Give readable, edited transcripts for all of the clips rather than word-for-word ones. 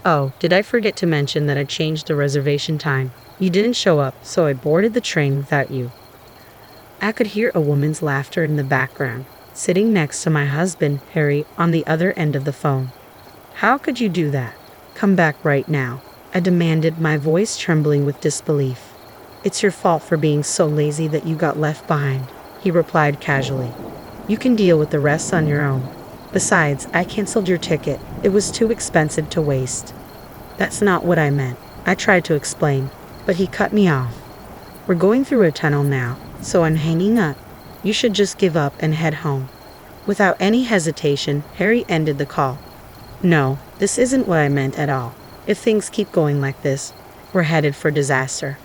Oh, did I forget to mention that I changed the reservation time? You didn't show up, so I boarded the train without you. I could hear a woman's laughter in the background, sitting next to my husband, Harry, on the other end of the phone. How could you do that? Come back right now, I demanded, my voice trembling with disbelief. It's your fault for being so lazy that you got left behind, he replied casually. You can deal with the rest on your own. Besides, I canceled your ticket. It was too expensive to waste. That's not what I meant, I tried to explain, but he cut me off. We're going through a tunnel now, so I'm hanging up. You should just give up and head home. Without any hesitation, Harry ended the call. No, this isn't what I meant at all. If things keep going like this, we're headed for disaster.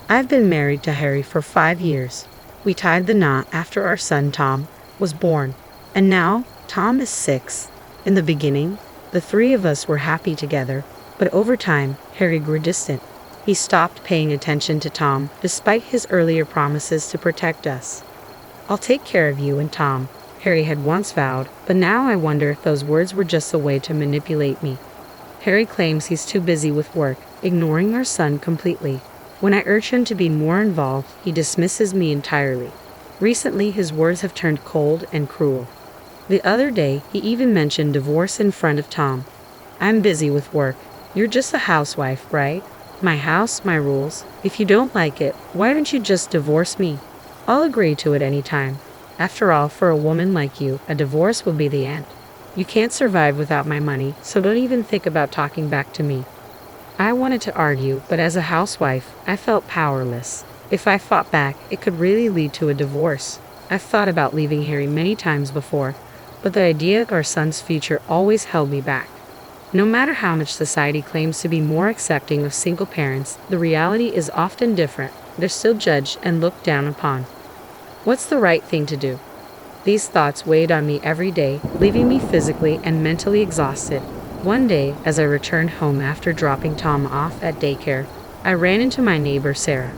I've been married to Harry for 5 years. We tied the knot after our son Tom was born, and now Tom is 6. In the beginning, the 3 of us were happy together, but over time, Harry grew distant. He stopped paying attention to Tom, despite his earlier promises to protect us. I'll take care of you and Tom, Harry had once vowed, but now I wonder if those words were just a way to manipulate me. Harry claims he's too busy with work, ignoring our son completely. When I urge him to be more involved, he dismisses me entirely. Recently, his words have turned cold and cruel. The other day, he even mentioned divorce in front of Tom. I'm busy with work. You're just a housewife, right? My house, my rules. If you don't like it, why don't you just divorce me? I'll agree to it any time. After all, for a woman like you, a divorce will be the end. You can't survive without my money, so don't even think about talking back to me. I wanted to argue, but as a housewife, I felt powerless. If I fought back, it could really lead to a divorce. I've thought about leaving Harry many times before, but the idea of our son's future always held me back. No matter how much society claims to be more accepting of single parents, the reality is often different. They're still judged and looked down upon. What's the right thing to do? These thoughts weighed on me every day, leaving me physically and mentally exhausted. One day, as I returned home after dropping Tom off at daycare, I ran into my neighbor Sarah.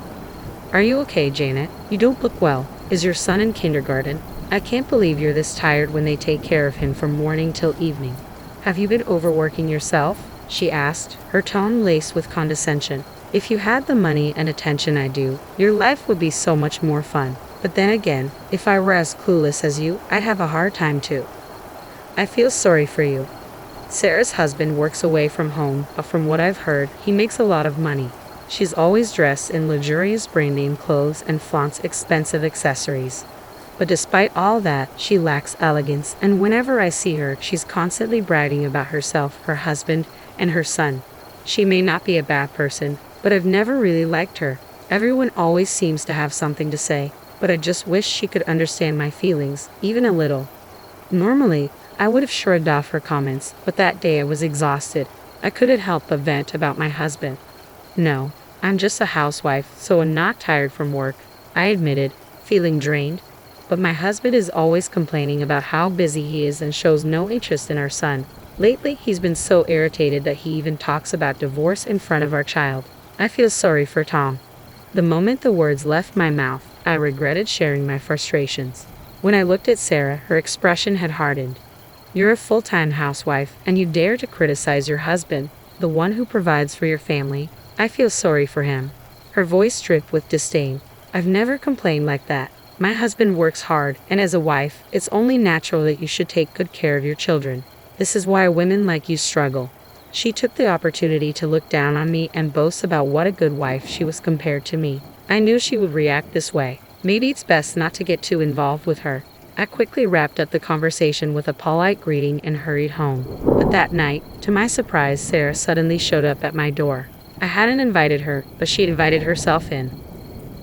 Are you okay, Janet? You don't look well. Is your son in kindergarten? I can't believe you're this tired when they take care of him from morning till evening. Have you been overworking yourself? She asked, her tone laced with condescension. If you had the money and attention I do, your life would be so much more fun. But then again, if I were as clueless as you, I'd have a hard time too. I feel sorry for you. Sarah's husband works away from home, but from what I've heard, he makes a lot of money. She's always dressed in luxurious brand name clothes and flaunts expensive accessories. But despite all that, she lacks elegance, and whenever I see her, she's constantly bragging about herself, her husband, and her son. She may not be a bad person, but I've never really liked her. Everyone always seems to have something to say, but I just wish she could understand my feelings, even a little. Normally, I would have shrugged off her comments, but that day I was exhausted. I couldn't help but vent about my husband. No, I'm just a housewife, so I'm not tired from work, I admitted, feeling drained. But my husband is always complaining about how busy he is and shows no interest in our son. Lately, he's been so irritated that he even talks about divorce in front of our child. I feel sorry for Tom. The moment the words left my mouth, I regretted sharing my frustrations. When I looked at Sarah, her expression had hardened. You're a full-time housewife, and you dare to criticize your husband, the one who provides for your family. I feel sorry for him. Her voice dripped with disdain. I've never complained like that. My husband works hard, and as a wife, it's only natural that you should take good care of your children. This is why women like you struggle. She took the opportunity to look down on me and boast about what a good wife she was compared to me. I knew she would react this way. Maybe it's best not to get too involved with her. I quickly wrapped up the conversation with a polite greeting and hurried home. But that night, to my surprise, Sarah suddenly showed up at my door. I hadn't invited her, but she invited herself in.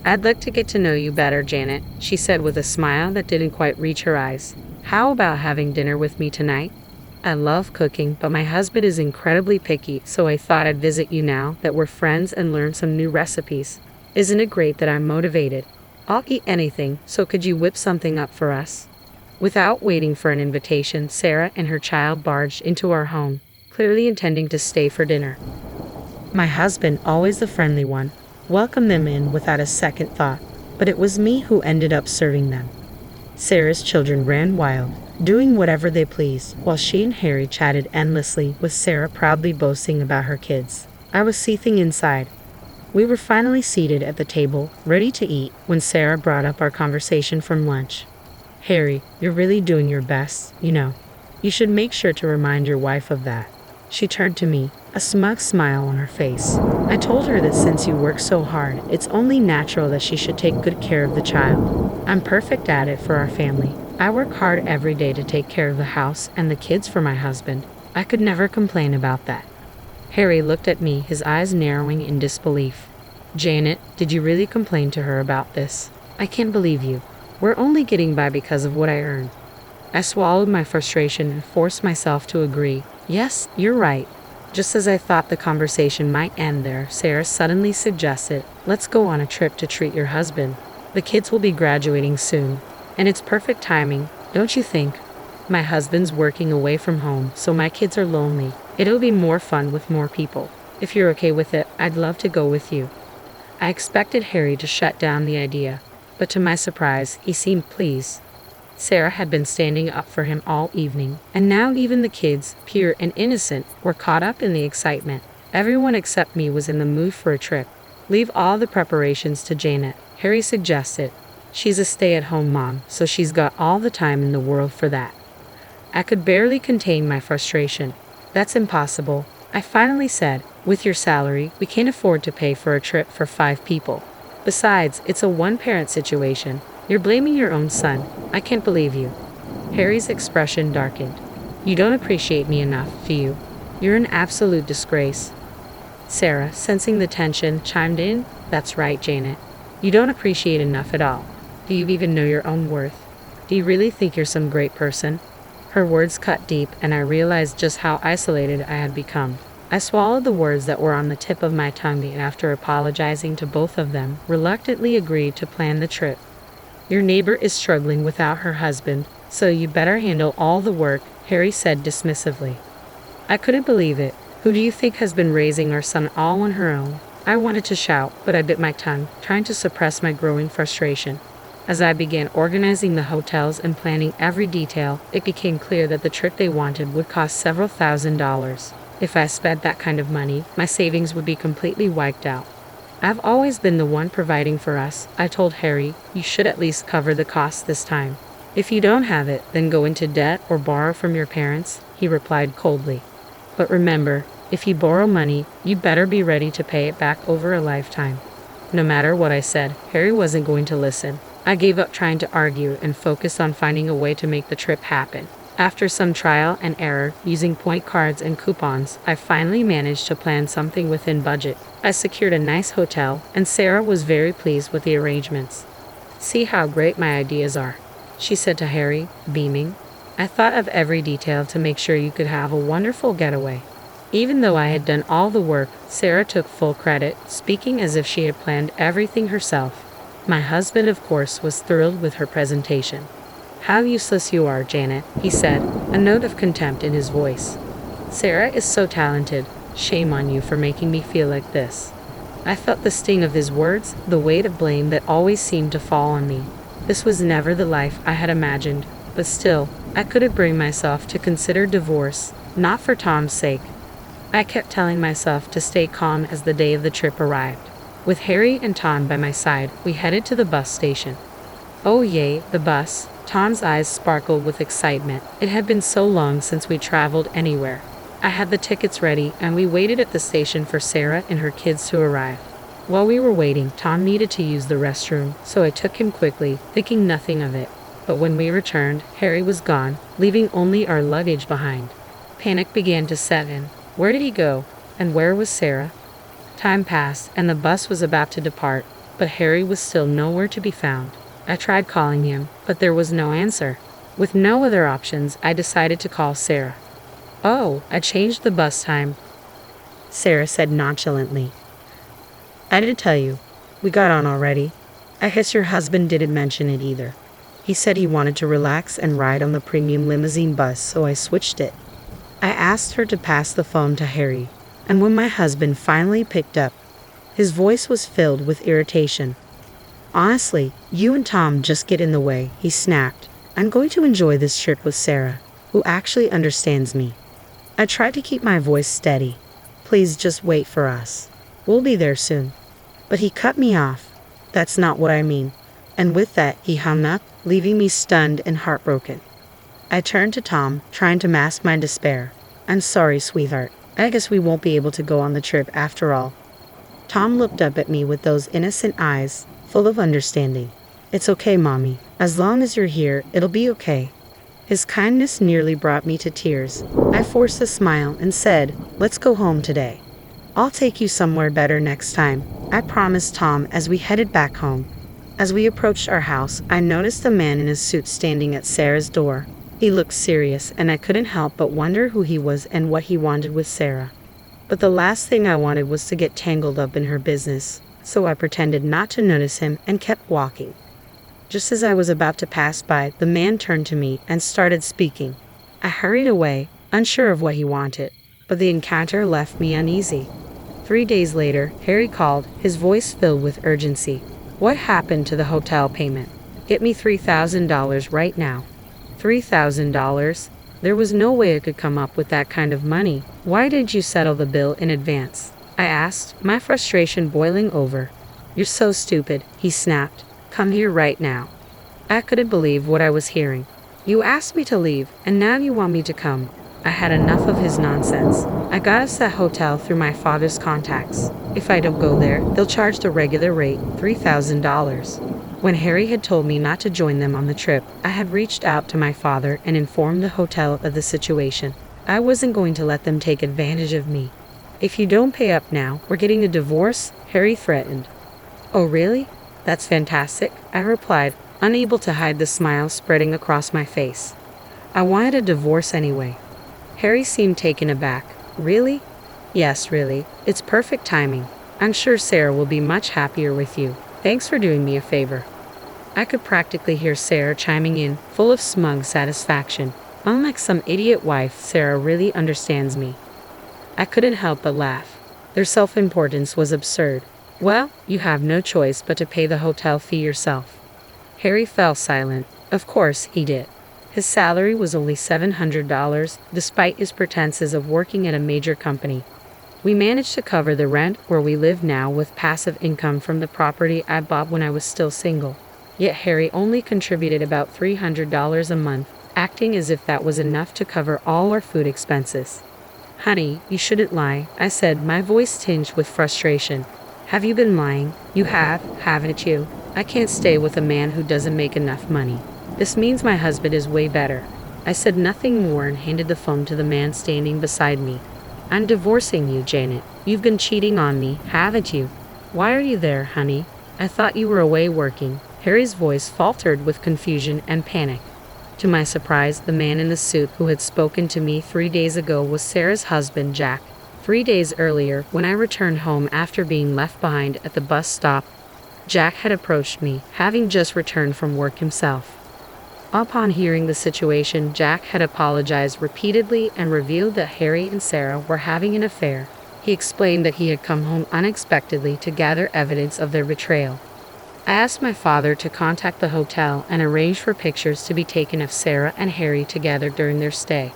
I'd like to get to know you better, Janet, she said with a smile that didn't quite reach her eyes. How about having dinner with me tonight? I love cooking, but my husband is incredibly picky, so I thought I'd visit you now that we're friends and learn some new recipes. Isn't it great that I'm motivated? I'll eat anything, so could you whip something up for us? Without waiting for an invitation, Sarah and her child barged into our home, clearly intending to stay for dinner. My husband, always the friendly one, welcomed them in without a second thought, but it was me who ended up serving them. Sarah's children ran wild, doing whatever they pleased, while she and Harry chatted endlessly, with Sarah proudly boasting about her kids. I was seething inside. We were finally seated at the table, ready to eat, when Sarah brought up our conversation from lunch. "Harry, you're really doing your best, you know. You should make sure to remind your wife of that." She turned to me, a smug smile on her face. "I told her that since you work so hard, it's only natural that she should take good care of the child. I'm perfect at it for our family. I work hard every day to take care of the house and the kids for my husband. I could never complain about that." Harry looked at me, his eyes narrowing in disbelief. "Janet, did you really complain to her about this? I can't believe you. We're only getting by because of what I earn." I swallowed my frustration and forced myself to agree. "Yes, you're right." Just as I thought the conversation might end there, Sarah suddenly suggested, "Let's go on a trip to treat your husband. The kids will be graduating soon, and it's perfect timing, don't you think? My husband's working away from home, so my kids are lonely. It'll be more fun with more people. If you're okay with it, I'd love to go with you." I expected Harry to shut down the idea, but to my surprise, he seemed pleased. Sarah had been standing up for him all evening, and now even the kids, pure and innocent, were caught up in the excitement. Everyone except me was in the mood for a trip. "Leave all the preparations to Janet," Harry suggested. "She's a stay-at-home mom, so she's got all the time in the world for that." I could barely contain my frustration. "That's impossible," I finally said. "With your salary, we can't afford to pay for a trip for 5 people. Besides, it's a one-parent situation. You're blaming your own son. I can't believe you." Harry's expression darkened. "You don't appreciate me enough, do you? You're an absolute disgrace." Sarah, sensing the tension, chimed in. "That's right, Janet. You don't appreciate enough at all. Do you even know your own worth? Do you really think you're some great person?" Her words cut deep, and I realized just how isolated I had become. I swallowed the words that were on the tip of my tongue, and after apologizing to both of them, reluctantly agreed to plan the trip. "Your neighbor is struggling without her husband, so you better handle all the work," Harry said dismissively. I couldn't believe it. "Who do you think has been raising our son all on her own?" I wanted to shout, but I bit my tongue, trying to suppress my growing frustration. As I began organizing the hotels and planning every detail, it became clear that the trip they wanted would cost several $1,000s. If I spent that kind of money, my savings would be completely wiped out. "I've always been the one providing for us," I told Harry. "You should at least cover the costs this time. If you don't have it, then go into debt or borrow from your parents," he replied coldly. "But remember, if you borrow money, you better be ready to pay it back over a lifetime." No matter what I said, Harry wasn't going to listen. I gave up trying to argue and focused on finding a way to make the trip happen. After some trial and error, using point cards and coupons, I finally managed to plan something within budget. I secured a nice hotel, and Sarah was very pleased with the arrangements. "See how great my ideas are," she said to Harry, beaming. "I thought of every detail to make sure you could have a wonderful getaway." Even though I had done all the work, Sarah took full credit, speaking as if she had planned everything herself. My husband, of course, was thrilled with her presentation. "How useless you are, Janet," he said, a note of contempt in his voice. "Sarah is so talented. Shame on you for making me feel like this." I felt the sting of his words, the weight of blame that always seemed to fall on me. This was never the life I had imagined, but still, I couldn't bring myself to consider divorce, not for Tom's sake. I kept telling myself to stay calm as the day of the trip arrived. With Harry and Tom by my side, we headed to the bus station. Oh yay, the bus. Tom's eyes sparkled with excitement. It had been so long since we traveled anywhere. I had the tickets ready, and we waited at the station for Sarah and her kids to arrive. While we were waiting, Tom needed to use the restroom, so I took him quickly, thinking nothing of it. But when we returned, Harry was gone, leaving only our luggage behind. Panic began to set in. Where did he go? And where was Sarah? Time passed, and the bus was about to depart, but Harry was still nowhere to be found. I tried calling him, but there was no answer. With no other options, I decided to call Sarah. "Oh, I changed the bus time," Sarah said nonchalantly. "I didn't tell you. We got on already. I guess your husband didn't mention it either. He said he wanted to relax and ride on the premium limousine bus, so I switched it." I asked her to pass the phone to Harry, and when my husband finally picked up, his voice was filled with irritation. "Honestly, you and Tom just get in the way," he snapped. I'm going to enjoy this trip with Sarah, who actually understands me. I tried to keep my voice steady. Please just wait for us. We'll be there soon. But he cut me off. That's not what I mean. And with that, he hung up, leaving me stunned and heartbroken. I turned to Tom, trying to mask my despair. I'm sorry, sweetheart. I guess we won't be able to go on the trip after all. Tom looked up at me with those innocent eyes, full of understanding. It's okay, Mommy. As long as you're here, it'll be okay. His kindness nearly brought me to tears. I forced a smile and said, let's go home today. I'll take you somewhere better next time, I promised Tom as we headed back home. As we approached our house, I noticed a man in a suit standing at Sarah's door. He looked serious, and I couldn't help but wonder who he was and what he wanted with Sarah. But the last thing I wanted was to get tangled up in her business, so I pretended not to notice him and kept walking. Just as I was about to pass by, the man turned to me and started speaking. I hurried away, unsure of what he wanted, but the encounter left me uneasy. 3 days later, Harry called, his voice filled with urgency. What happened to the hotel payment? Get me $3,000 right now. $3,000? There was no way I could come up with that kind of money. Why didn't you settle the bill in advance? I asked, my frustration boiling over. You're so stupid, he snapped. Come here right now. I couldn't believe what I was hearing. You asked me to leave, and now you want me to come. I had enough of his nonsense. I got us that hotel through my father's contacts. If I don't go there, they'll charge the regular rate, $3,000. When Harry had told me not to join them on the trip, I had reached out to my father and informed the hotel of the situation. I wasn't going to let them take advantage of me. If you don't pay up now, we're getting a divorce, Harry threatened. Oh really? That's fantastic, I replied, unable to hide the smile spreading across my face. I wanted a divorce anyway. Harry seemed taken aback. Really? Yes, really. It's perfect timing. I'm sure Sarah will be much happier with you. Thanks for doing me a favor. I could practically hear Sarah chiming in, full of smug satisfaction. Unlike some idiot wife, Sarah really understands me. I couldn't help but laugh. Their self-importance was absurd. Well, you have no choice but to pay the hotel fee yourself. Harry fell silent. Of course, he did. His salary was only $700, despite his pretenses of working at a major company. We managed to cover the rent where we live now with passive income from the property I bought when I was still single. Yet Harry only contributed about $300 a month, acting as if that was enough to cover all our food expenses. Honey, you shouldn't lie, I said, my voice tinged with frustration. Have you been lying? You have, haven't you? I can't stay with a man who doesn't make enough money. This means my husband is way better. I said nothing more and handed the phone to the man standing beside me. I'm divorcing you, Janet. You've been cheating on me, haven't you? Why are you there, honey? I thought you were away working. Harry's voice faltered with confusion and panic. To my surprise, the man in the suit who had spoken to me 3 days ago was Sarah's husband, Jack. 3 days earlier, when I returned home after being left behind at the bus stop, Jack had approached me, having just returned from work himself. Upon hearing the situation, Jack had apologized repeatedly and revealed that Harry and Sarah were having an affair. He explained that he had come home unexpectedly to gather evidence of their betrayal. I asked my father to contact the hotel and arrange for pictures to be taken of Sarah and Harry together during their stay.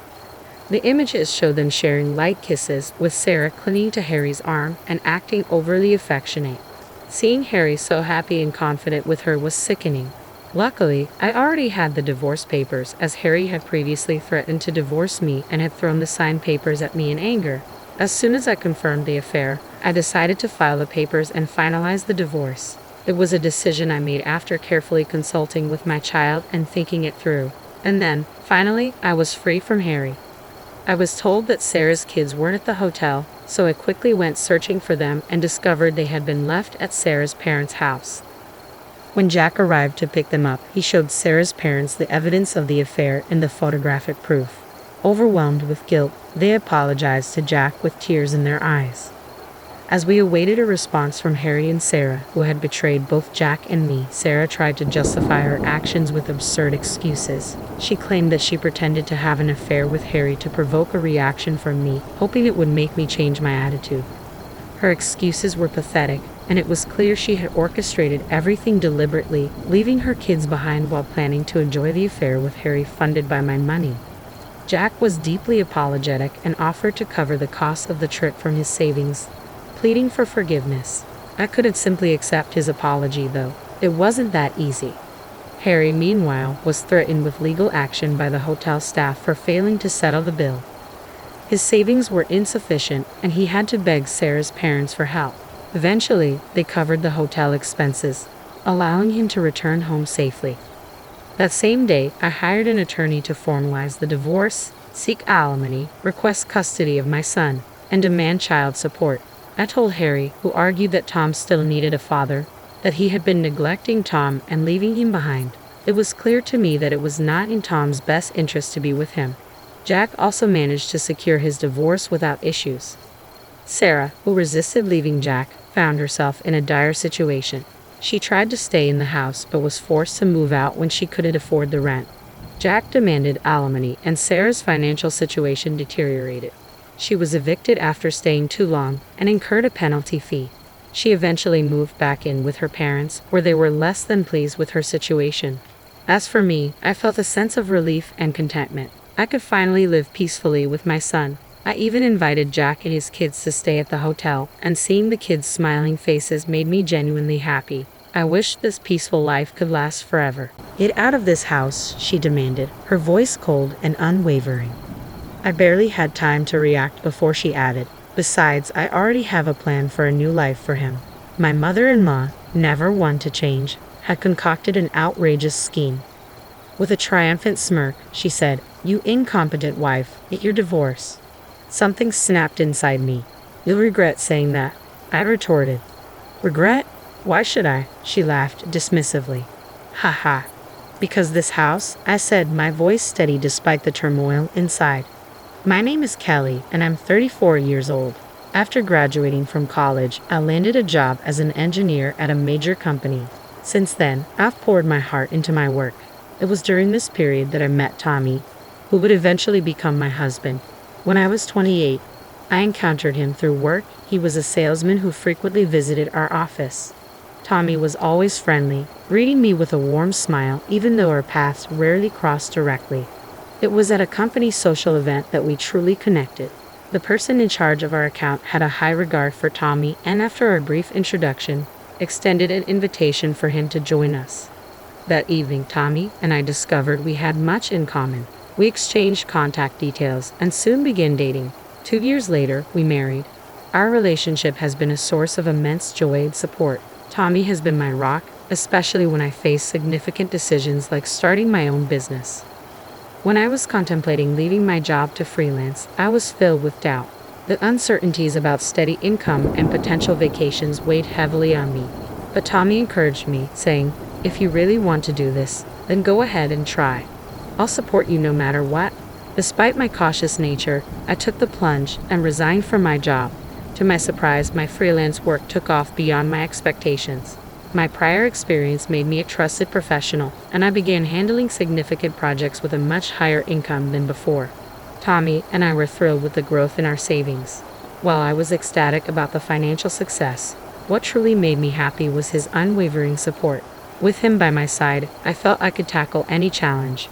The images showed them sharing light kisses, with Sarah clinging to Harry's arm and acting overly affectionate. Seeing Harry so happy and confident with her was sickening. Luckily, I already had the divorce papers, as Harry had previously threatened to divorce me and had thrown the signed papers at me in anger. As soon as I confirmed the affair, I decided to file the papers and finalize the divorce. It was a decision I made after carefully consulting with my child and thinking it through. And then, finally, I was free from Harry. I was told that Sarah's kids weren't at the hotel, so I quickly went searching for them and discovered they had been left at Sarah's parents' house. When Jack arrived to pick them up, he showed Sarah's parents the evidence of the affair and the photographic proof. Overwhelmed with guilt, they apologized to Jack with tears in their eyes. As we awaited a response from Harry and Sarah, who had betrayed both Jack and me, Sarah tried to justify her actions with absurd excuses. She claimed that she pretended to have an affair with Harry to provoke a reaction from me, hoping it would make me change my attitude. Her excuses were pathetic, and it was clear she had orchestrated everything deliberately, leaving her kids behind while planning to enjoy the affair with Harry funded by my money. Jack was deeply apologetic and offered to cover the cost of the trip from his savings, pleading for forgiveness. I couldn't simply accept his apology, though. It wasn't that easy. Harry, meanwhile, was threatened with legal action by the hotel staff for failing to settle the bill. His savings were insufficient, and he had to beg Sarah's parents for help. Eventually, they covered the hotel expenses, allowing him to return home safely. That same day, I hired an attorney to formalize the divorce, seek alimony, request custody of my son, and demand child support. I told Harry, who argued that Tom still needed a father, that he had been neglecting Tom and leaving him behind. It was clear to me that it was not in Tom's best interest to be with him. Jack also managed to secure his divorce without issues. Sarah, who resisted leaving Jack, found herself in a dire situation. She tried to stay in the house but was forced to move out when she couldn't afford the rent. Jack demanded alimony, and Sarah's financial situation deteriorated. She was evicted after staying too long and incurred a penalty fee. She eventually moved back in with her parents, where they were less than pleased with her situation. As for me, I felt a sense of relief and contentment. I could finally live peacefully with my son. I even invited Jack and his kids to stay at the hotel, and seeing the kids' smiling faces made me genuinely happy. I wished this peaceful life could last forever. "Get out of this house," she demanded, her voice cold and unwavering. I barely had time to react before she added, "Besides, I already have a plan for a new life for him." My mother-in-law, never one to change, had concocted an outrageous scheme. With a triumphant smirk, she said, "You incompetent wife, get your divorce." Something snapped inside me. "You'll regret saying that," I retorted. "Regret? Why should I?" She laughed dismissively. "Ha ha. Because this house," I said, my voice steady despite the turmoil inside. "My name is Kelly, and I'm 34 years old. After graduating from college, I landed a job as an engineer at a major company. Since then, I've poured my heart into my work. It was during this period that I met Tommy, who would eventually become my husband. When I was 28, I encountered him through work. He was a salesman who frequently visited our office. Tommy was always friendly, greeting me with a warm smile, even though our paths rarely crossed directly. It was at a company social event that we truly connected. The person in charge of our account had a high regard for Tommy, and after a brief introduction, extended an invitation for him to join us. That evening, Tommy and I discovered we had much in common. We exchanged contact details and soon began dating. 2 years later, we married. Our relationship has been a source of immense joy and support. Tommy has been my rock, especially when I face significant decisions like starting my own business. When I was contemplating leaving my job to freelance, I was filled with doubt. The uncertainties about steady income and potential vacations weighed heavily on me. But Tommy encouraged me, saying, "If you really want to do this, then go ahead and try. I'll support you no matter what." Despite my cautious nature, I took the plunge and resigned from my job. To my surprise, my freelance work took off beyond my expectations. My prior experience made me a trusted professional, and I began handling significant projects with a much higher income than before. Tommy and I were thrilled with the growth in our savings. While I was ecstatic about the financial success, what truly made me happy was his unwavering support. With him by my side, I felt I could tackle any challenge.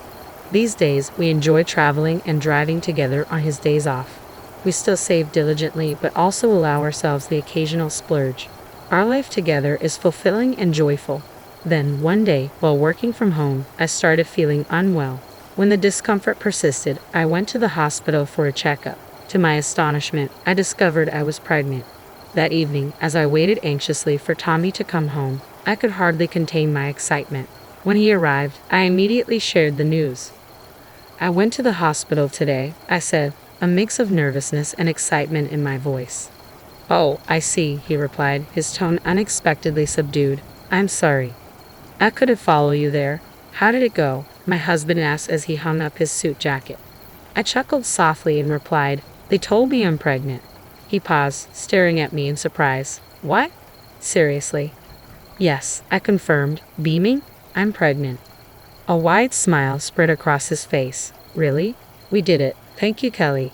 These days, we enjoy traveling and driving together on his days off. We still save diligently, but also allow ourselves the occasional splurge. Our life together is fulfilling and joyful. Then, one day, while working from home, I started feeling unwell. When the discomfort persisted, I went to the hospital for a checkup. To my astonishment, I discovered I was pregnant. That evening, as I waited anxiously for Tommy to come home, I could hardly contain my excitement. When he arrived, I immediately shared the news. "I went to the hospital today," I said, a mix of nervousness and excitement in my voice. "Oh, I see," he replied, his tone unexpectedly subdued. "I'm sorry. I couldn't follow you there. How did it go?" my husband asked as he hung up his suit jacket. I chuckled softly and replied, "They told me I'm pregnant." He paused, staring at me in surprise. "What? Seriously?" "Yes," I confirmed, beaming. "I'm pregnant." A wide smile spread across his face. "Really? We did it. Thank you, Kelly."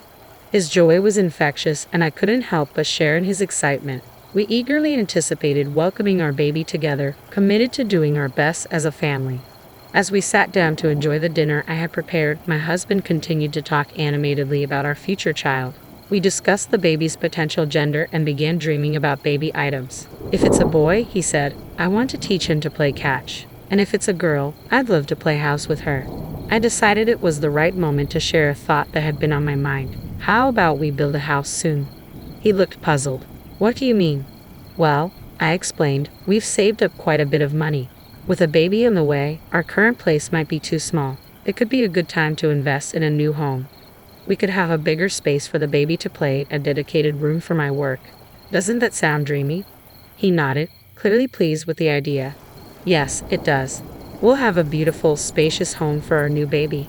His joy was infectious, and I couldn't help but share in his excitement. We eagerly anticipated welcoming our baby together, committed to doing our best as a family. As we sat down to enjoy the dinner I had prepared, my husband continued to talk animatedly about our future child. We discussed the baby's potential gender and began dreaming about baby items. If it's a boy, he said, I want to teach him to play catch. And if it's a girl, I'd love to play house with her. I decided it was the right moment to share a thought that had been on my mind. How about we build a house soon? He looked puzzled. What do you mean? Well, I explained, we've saved up quite a bit of money. With a baby in the way, our current place might be too small. It could be a good time to invest in a new home. We could have a bigger space for the baby to play, a dedicated room for my work. Doesn't that sound dreamy? He nodded, clearly pleased with the idea. Yes, it does. We'll have a beautiful, spacious home for our new baby.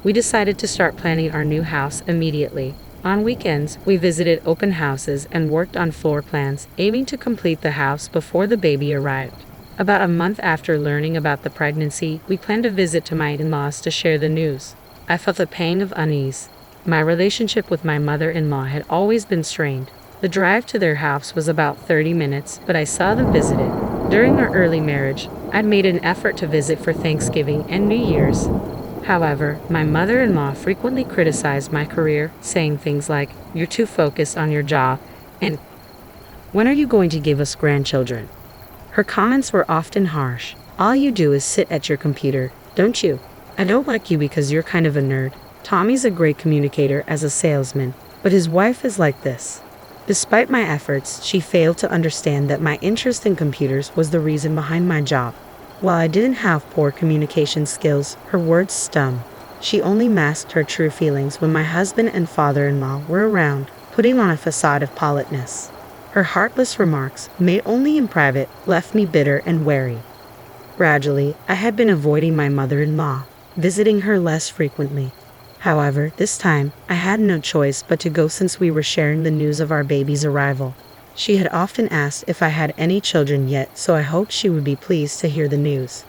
We decided to start planning our new house immediately. On weekends, we visited open houses and worked on floor plans, aiming to complete the house before the baby arrived. About a month after learning about the pregnancy, we planned a visit to my in-laws to share the news. I felt a pang of unease. My relationship with my mother-in-law had always been strained. The drive to their house was about 30 minutes, but I seldom visited. During our early marriage, I'd made an effort to visit for Thanksgiving and New Year's. However, my mother-in-law frequently criticized my career, saying things like, "You're too focused on your job," and "When are you going to give us grandchildren?" Her comments were often harsh. "All you do is sit at your computer, don't you? I don't like you because you're kind of a nerd. Tommy's a great communicator as a salesman, but his wife is like this." Despite my efforts, she failed to understand that my interest in computers was the reason behind my job. While I didn't have poor communication skills, her words stung. She only masked her true feelings when my husband and father-in-law were around, putting on a facade of politeness. Her heartless remarks, made only in private, left me bitter and wary. Gradually, I had been avoiding my mother-in-law, visiting her less frequently. However, this time, I had no choice but to go since we were sharing the news of our baby's arrival. She had often asked if I had any children yet, so I hoped she would be pleased to hear the news.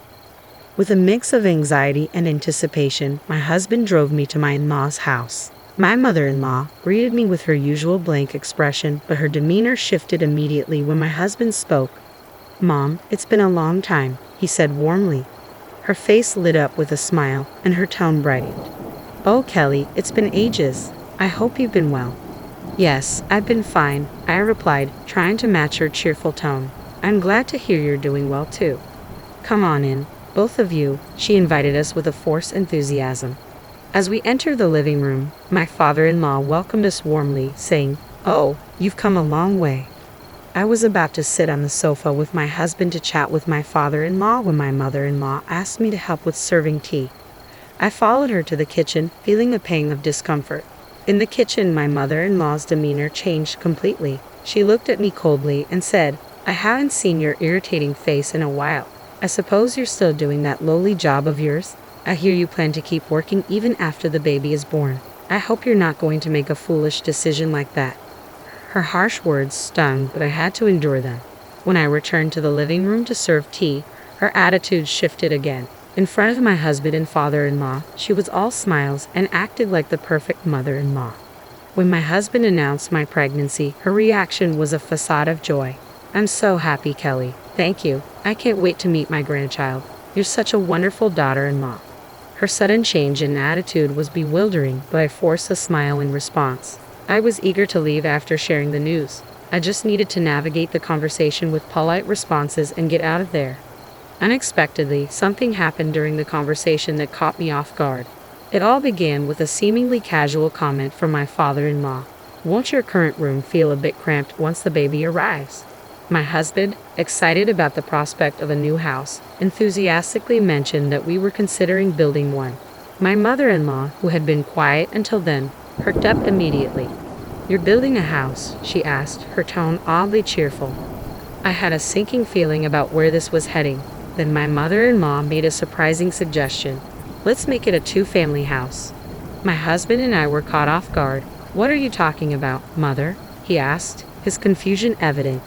With a mix of anxiety and anticipation, my husband drove me to my in-law's house. My mother-in-law greeted me with her usual blank expression, but her demeanor shifted immediately when my husband spoke. "Mom, it's been a long time," he said warmly. Her face lit up with a smile, and her tone brightened. "Oh, Kelly, it's been ages. I hope you've been well." "Yes, I've been fine," I replied, trying to match her cheerful tone. "I'm glad to hear you're doing well too. Come on in, both of you," she invited us with a forced enthusiasm. As we entered the living room, my father-in-law welcomed us warmly, saying, "Oh, you've come a long way." I was about to sit on the sofa with my husband to chat with my father-in-law when my mother-in-law asked me to help with serving tea. I followed her to the kitchen, feeling a pang of discomfort. In the kitchen, my mother-in-law's demeanor changed completely. She looked at me coldly and said, "I haven't seen your irritating face in a while. I suppose you're still doing that lowly job of yours? I hear you plan to keep working even after the baby is born. I hope you're not going to make a foolish decision like that." Her harsh words stung, but I had to endure them. When I returned to the living room to serve tea, her attitude shifted again. In front of my husband and father-in-law, she was all smiles and acted like the perfect mother-in-law. When my husband announced my pregnancy, her reaction was a facade of joy. "I'm so happy, Kelly. Thank you. I can't wait to meet my grandchild. You're such a wonderful daughter-in-law." Her sudden change in attitude was bewildering, but I forced a smile in response. I was eager to leave after sharing the news. I just needed to navigate the conversation with polite responses and get out of there. Unexpectedly, something happened during the conversation that caught me off guard. It all began with a seemingly casual comment from my father-in-law. "Won't your current room feel a bit cramped once the baby arrives?" My husband, excited about the prospect of a new house, enthusiastically mentioned that we were considering building one. My mother-in-law, who had been quiet until then, perked up immediately. "You're building a house?" she asked, her tone oddly cheerful. I had a sinking feeling about where this was heading. Then my mother-in-law made a surprising suggestion. "Let's make it a two-family house." My husband and I were caught off guard. "What are you talking about, Mother?" he asked, his confusion evident.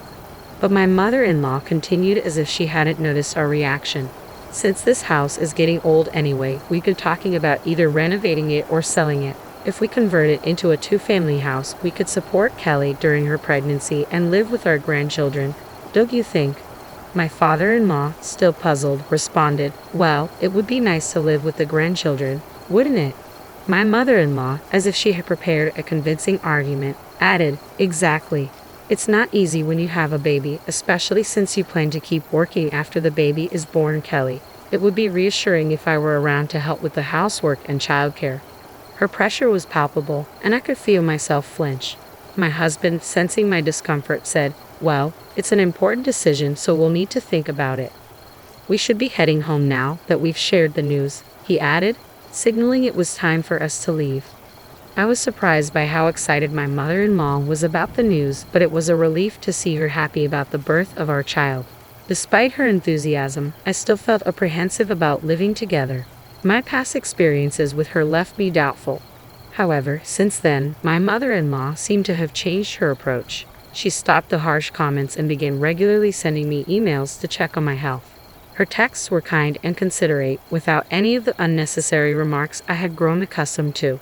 But my mother-in-law continued as if she hadn't noticed our reaction. "Since this house is getting old anyway, we could talking about either renovating it or selling it. If we convert it into a two-family house, we could support Kelly during her pregnancy and live with our grandchildren. Don't you think? My father-in-law, still puzzled, responded, "Well, it would be nice to live with the grandchildren, wouldn't it?" My mother-in-law, as if she had prepared a convincing argument, added, "Exactly. It's not easy when you have a baby, especially since you plan to keep working after the baby is born, Kelly. It would be reassuring if I were around to help with the housework and childcare." Her pressure was palpable, and I could feel myself flinch. My husband, sensing my discomfort, said, "Well, it's an important decision, so we'll need to think about it. We should be heading home now that we've shared the news," he added, signaling it was time for us to leave. I was surprised by how excited my mother-in-law was about the news, but it was a relief to see her happy about the birth of our child. Despite her enthusiasm, I still felt apprehensive about living together. My past experiences with her left me doubtful. However, since then, my mother-in-law seemed to have changed her approach. She stopped the harsh comments and began regularly sending me emails to check on my health. Her texts were kind and considerate, without any of the unnecessary remarks I had grown accustomed to.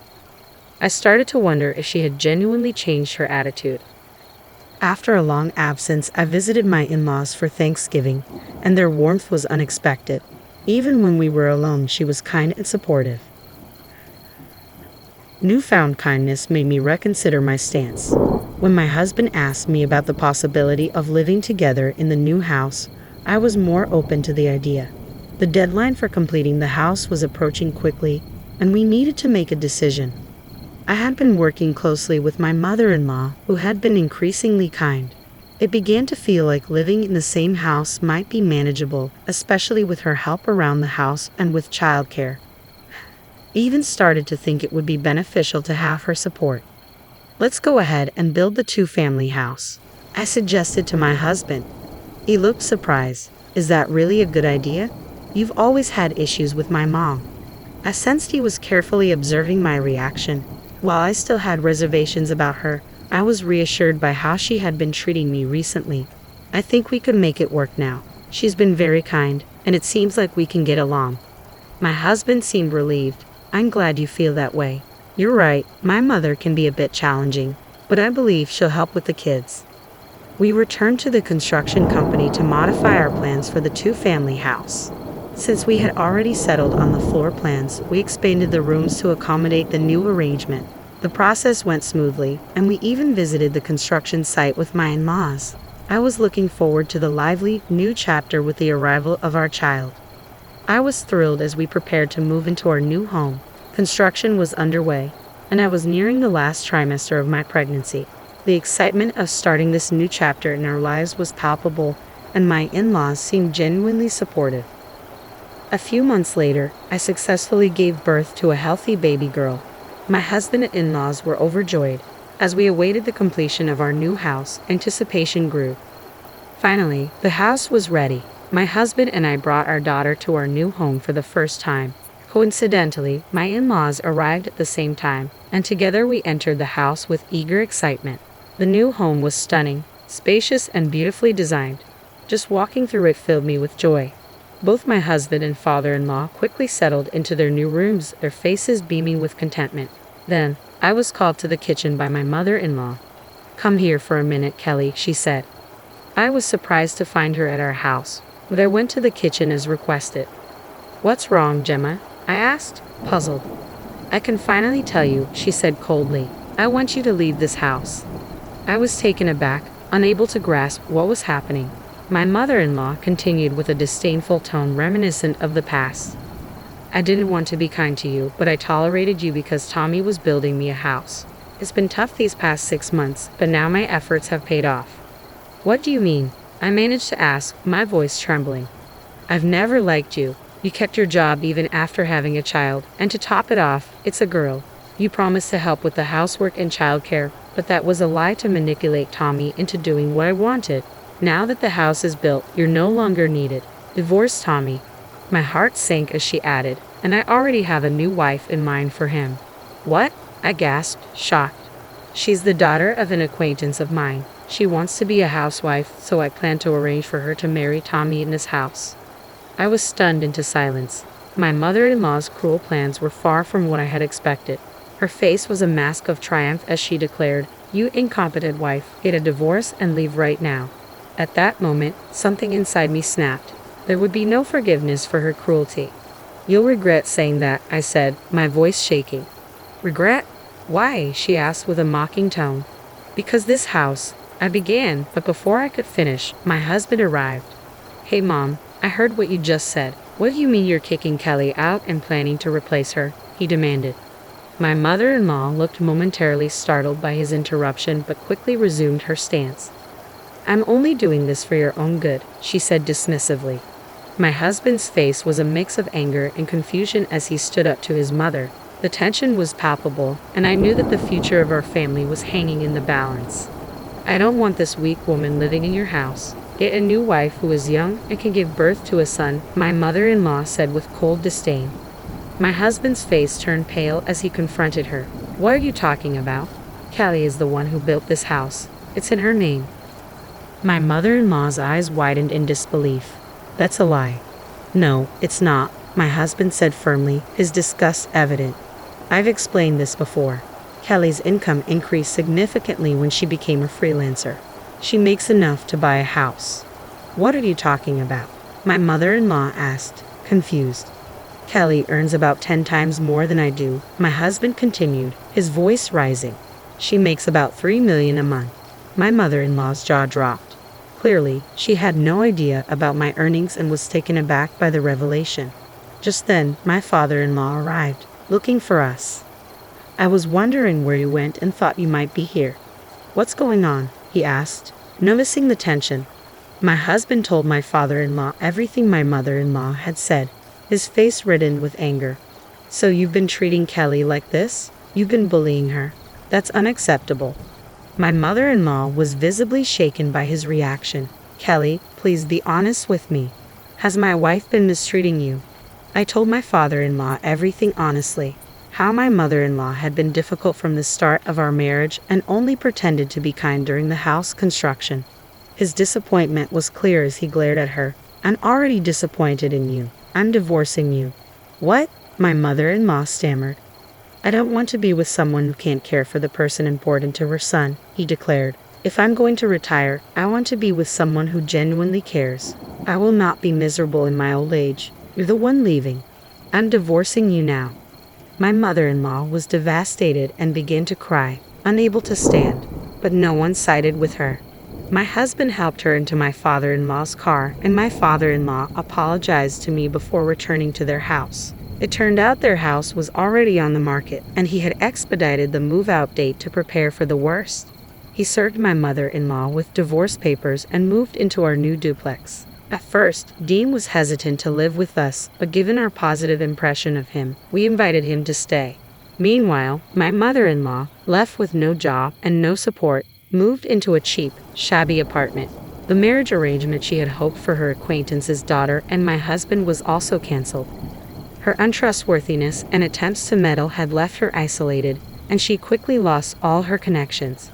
I started to wonder if she had genuinely changed her attitude. After a long absence, I visited my in-laws for Thanksgiving, and their warmth was unexpected. Even when we were alone, she was kind and supportive. Newfound kindness made me reconsider my stance. When my husband asked me about the possibility of living together in the new house, I was more open to the idea. The deadline for completing the house was approaching quickly, and we needed to make a decision. I had been working closely with my mother-in-law, who had been increasingly kind. It began to feel like living in the same house might be manageable, especially with her help around the house and with childcare. I even started to think it would be beneficial to have her support. "Let's go ahead and build the two-family house," I suggested to my husband. He looked surprised. "Is that really a good idea? You've always had issues with my mom." I sensed he was carefully observing my reaction. While I still had reservations about her, I was reassured by how she had been treating me recently. "I think we could make it work now. She's been very kind, and it seems like we can get along." My husband seemed relieved. "I'm glad you feel that way. You're right, my mother can be a bit challenging, but I believe she'll help with the kids." We returned to the construction company to modify our plans for the two-family house. Since we had already settled on the floor plans, we expanded the rooms to accommodate the new arrangement. The process went smoothly, and we even visited the construction site with my in-laws. I was looking forward to the lively, new chapter with the arrival of our child. I was thrilled as we prepared to move into our new home. Construction was underway, and I was nearing the last trimester of my pregnancy. The excitement of starting this new chapter in our lives was palpable, and my in-laws seemed genuinely supportive. A few months later, I successfully gave birth to a healthy baby girl. My husband and in-laws were overjoyed. As we awaited the completion of our new house, anticipation grew. Finally, the house was ready. My husband and I brought our daughter to our new home for the first time. Coincidentally, my in-laws arrived at the same time, and together we entered the house with eager excitement. The new home was stunning, spacious, and beautifully designed. Just walking through it filled me with joy. Both my husband and father-in-law quickly settled into their new rooms, their faces beaming with contentment. Then, I was called to the kitchen by my mother-in-law. "Come here for a minute, Kelly," she said. I was surprised to find her at our house, but I went to the kitchen as requested. "What's wrong, Gemma?" I asked, puzzled. "I can finally tell you," she said coldly. "I want you to leave this house." I was taken aback, unable to grasp what was happening. My mother-in-law continued with a disdainful tone reminiscent of the past. "I didn't want to be kind to you, but I tolerated you because Tommy was building me a house. It's been tough these past 6 months, but now my efforts have paid off." "What do you mean?" I managed to ask, my voice trembling. "I've never liked you. You kept your job even after having a child, and to top it off, it's a girl. You promised to help with the housework and childcare, but that was a lie to manipulate Tommy into doing what I wanted. Now that the house is built, you're no longer needed. Divorce Tommy." My heart sank as she added, "And I already have a new wife in mind for him." "What?" I gasped, shocked. "She's the daughter of an acquaintance of mine. She wants to be a housewife, so I plan to arrange for her to marry Tommy in his house." I was stunned into silence. My mother-in-law's cruel plans were far from what I had expected. Her face was a mask of triumph as she declared, "You incompetent wife, get a divorce and leave right now." At that moment, something inside me snapped. There would be no forgiveness for her cruelty. "You'll regret saying that," I said, my voice shaking. "Regret? Why?" she asked with a mocking tone. "Because this house," I began, but before I could finish, my husband arrived. "Hey Mom, I heard what you just said. What do you mean you're kicking Kelly out and planning to replace her?" he demanded. My mother-in-law looked momentarily startled by his interruption but quickly resumed her stance. "I'm only doing this for your own good," she said dismissively. My husband's face was a mix of anger and confusion as he stood up to his mother. The tension was palpable, and I knew that the future of our family was hanging in the balance. "I don't want this weak woman living in your house. Get a new wife who is young and can give birth to a son," my mother-in-law said with cold disdain. My husband's face turned pale as he confronted her. "What are you talking about? Kelly is the one who built this house. It's in her name." My mother-in-law's eyes widened in disbelief. "That's a lie." "No, it's not," my husband said firmly, his disgust evident. "I've explained this before. Kelly's income increased significantly when she became a freelancer. She makes enough to buy a house." "What are you talking about?" my mother-in-law asked, confused. "Kelly earns about 10 times more than I do," my husband continued, his voice rising. "She makes about $3 million a month." My mother-in-law's jaw dropped. Clearly, she had no idea about my earnings and was taken aback by the revelation. Just then, my father-in-law arrived, looking for us. "I was wondering where you went and thought you might be here." "What's going on?" he asked, noticing the tension. My husband told my father-in-law everything my mother-in-law had said, his face reddened with anger. "So you've been treating Kelly like this? You've been bullying her? That's unacceptable." My mother-in-law was visibly shaken by his reaction. "Kelly, please be honest with me. Has my wife been mistreating you?" I told my father-in-law everything honestly. How my mother-in-law had been difficult from the start of our marriage and only pretended to be kind during the house construction. His disappointment was clear as he glared at her. "I'm already disappointed in you. I'm divorcing you." "What?" my mother-in-law stammered. "I don't want to be with someone who can't care for the person important to her son," he declared. "If I'm going to retire, I want to be with someone who genuinely cares. I will not be miserable in my old age. You're the one leaving. I'm divorcing you now." My mother-in-law was devastated and began to cry, unable to stand, but no one sided with her. My husband helped her into my father-in-law's car, and my father-in-law apologized to me before returning to their house. It turned out their house was already on the market, and he had expedited the move-out date to prepare for the worst. He served my mother-in-law with divorce papers and moved into our new duplex. At first, Dean was hesitant to live with us, but given our positive impression of him, we invited him to stay. Meanwhile, my mother-in-law, left with no job and no support, moved into a cheap, shabby apartment. The marriage arrangement she had hoped for her acquaintance's daughter and my husband was also canceled. Her untrustworthiness and attempts to meddle had left her isolated, and she quickly lost all her connections.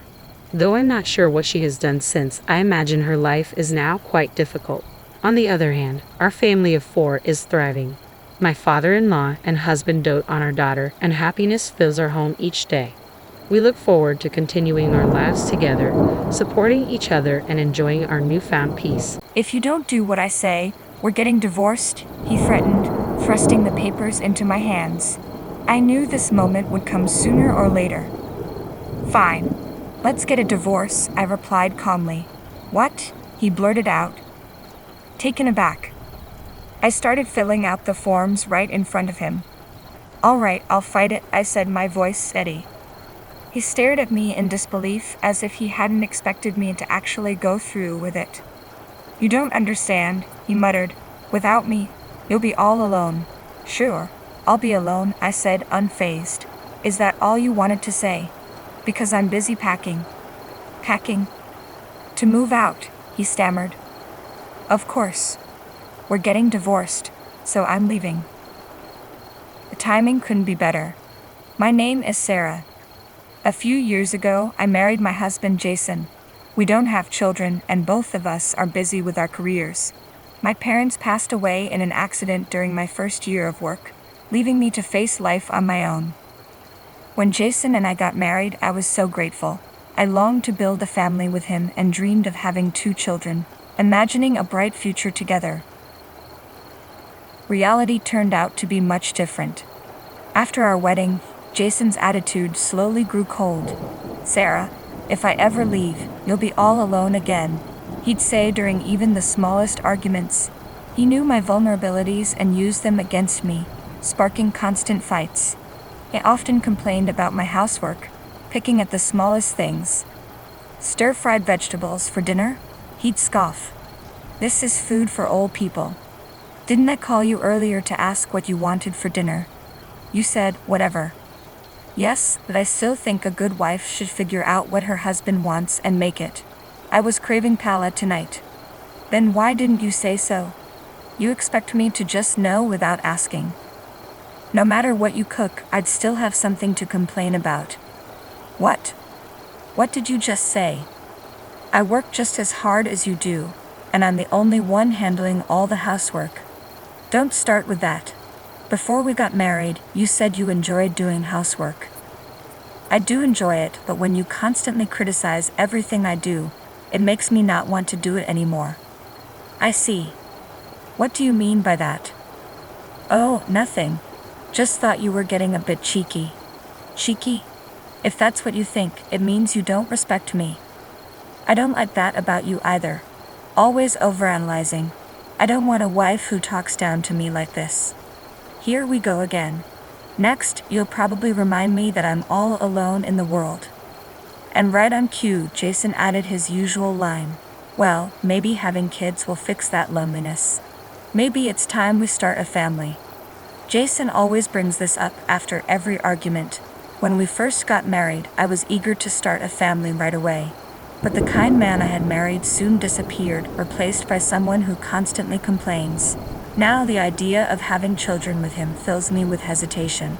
Though I'm not sure what she has done since, I imagine her life is now quite difficult. On the other hand, our family of 4 is thriving. My father-in-law and husband dote on our daughter, and happiness fills our home each day. We look forward to continuing our lives together, supporting each other and enjoying our newfound peace. "If you don't do what I say, we're getting divorced," he threatened, thrusting the papers into my hands. I knew this moment would come sooner or later. "Fine. Let's get a divorce," I replied calmly. "What?" he blurted out, taken aback. I started filling out the forms right in front of him. "All right, I'll fight it," I said, my voice steady. He stared at me in disbelief, as if he hadn't expected me to actually go through with it. "You don't understand," he muttered. "Without me, you'll be all alone." "Sure, I'll be alone," I said, unfazed. "Is that all you wanted to say?" "Because I'm busy packing." "Packing?" "To move out," he stammered. "Of course. We're getting divorced, so I'm leaving." The timing couldn't be better. My name is Sarah. A few years ago, I married my husband Jason. We don't have children, and both of us are busy with our careers. My parents passed away in an accident during my first year of work, leaving me to face life on my own. When Jason and I got married, I was so grateful. I longed to build a family with him and dreamed of having 2 children, imagining a bright future together. Reality turned out to be much different. After our wedding, Jason's attitude slowly grew cold. "Sarah, if I ever leave, you'll be all alone again," he'd say during even the smallest arguments. He knew my vulnerabilities and used them against me, sparking constant fights. He often complained about my housework, picking at the smallest things. "Stir-fried vegetables for dinner?" He'd scoff. "This is food for old people. Didn't I call you earlier to ask what you wanted for dinner? You said, whatever." Yes, but I still think a good wife should figure out what her husband wants and make it. "I was craving pala tonight." "Then why didn't you say so? You expect me to just know without asking." "No matter what you cook, I'd still have something to complain about." "What? What did you just say?" "I work just as hard as you do, and I'm the only one handling all the housework." "Don't start with that. Before we got married, you said you enjoyed doing housework." "I do enjoy it, but when you constantly criticize everything I do, it makes me not want to do it anymore." "I see. What do you mean by that?" "Oh, nothing. Just thought you were getting a bit cheeky." "Cheeky? If that's what you think, it means you don't respect me." "I don't like that about you either. Always overanalyzing. I don't want a wife who talks down to me like this." Here we go again. Next, you'll probably remind me that I'm all alone in the world. And right on cue, Jason added his usual line. "Well, maybe having kids will fix that loneliness. Maybe it's time we start a family." Jason always brings this up after every argument. When we first got married, I was eager to start a family right away. But the kind man I had married soon disappeared, replaced by someone who constantly complains. Now the idea of having children with him fills me with hesitation.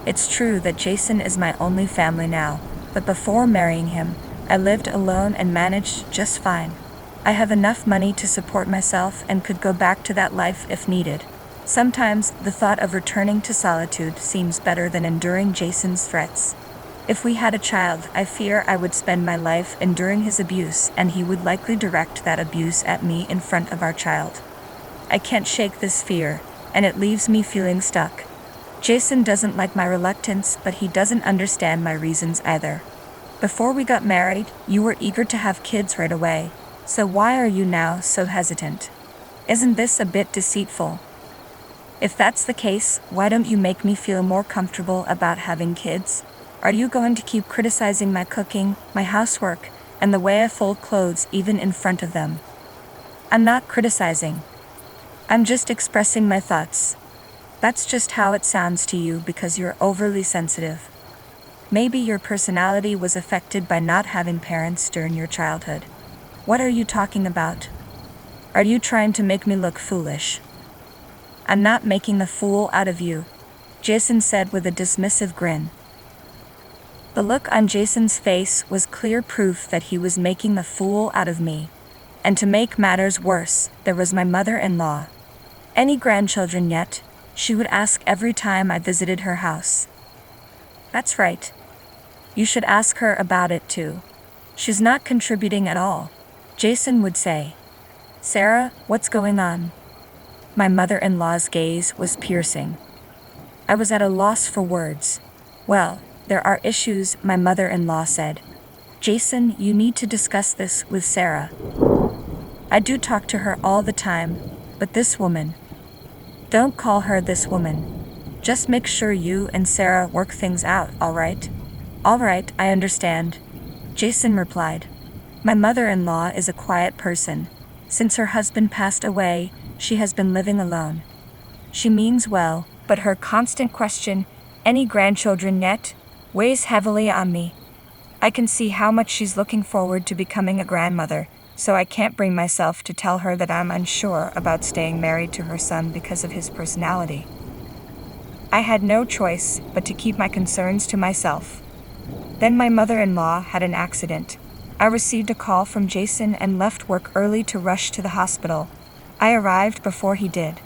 It's true that Jason is my only family now, but before marrying him, I lived alone and managed just fine. I have enough money to support myself and could go back to that life if needed. Sometimes the thought of returning to solitude seems better than enduring Jason's threats. If we had a child, I fear I would spend my life enduring his abuse, and he would likely direct that abuse at me in front of our child. I can't shake this fear, and it leaves me feeling stuck. Jason doesn't like my reluctance, but he doesn't understand my reasons either. Before we got married, you were eager to have kids right away, so why are you now so hesitant? Isn't this a bit deceitful? If that's the case, why don't you make me feel more comfortable about having kids? Are you going to keep criticizing my cooking, my housework, and the way I fold clothes even in front of them? I'm not criticizing. I'm just expressing my thoughts. That's just how it sounds to you because you're overly sensitive. Maybe your personality was affected by not having parents during your childhood. What are you talking about? Are you trying to make me look foolish? I'm not making a fool out of you, Jason said with a dismissive grin. The look on Jason's face was clear proof that he was making a fool out of me. And to make matters worse, there was my mother-in-law. "Any grandchildren yet?" she would ask every time I visited her house. "That's right. You should ask her about it too. She's not contributing at all," Jason would say. "Sarah, what's going on?" My mother-in-law's gaze was piercing. I was at a loss for words. "Well, there are issues," my mother-in-law said. "Jason, you need to discuss this with Sarah." "I do talk to her all the time, but this woman..." "Don't call her this woman. Just make sure you and Sarah work things out, all right?" "All right, I understand," Jason replied. My mother-in-law is a quiet person. Since her husband passed away, she has been living alone. She means well, but her constant question, "Any grandchildren yet?" weighs heavily on me. I can see how much she's looking forward to becoming a grandmother, so I can't bring myself to tell her that I'm unsure about staying married to her son because of his personality. I had no choice but to keep my concerns to myself. Then my mother-in-law had an accident. I received a call from Jason and left work early to rush to the hospital. I arrived before he did.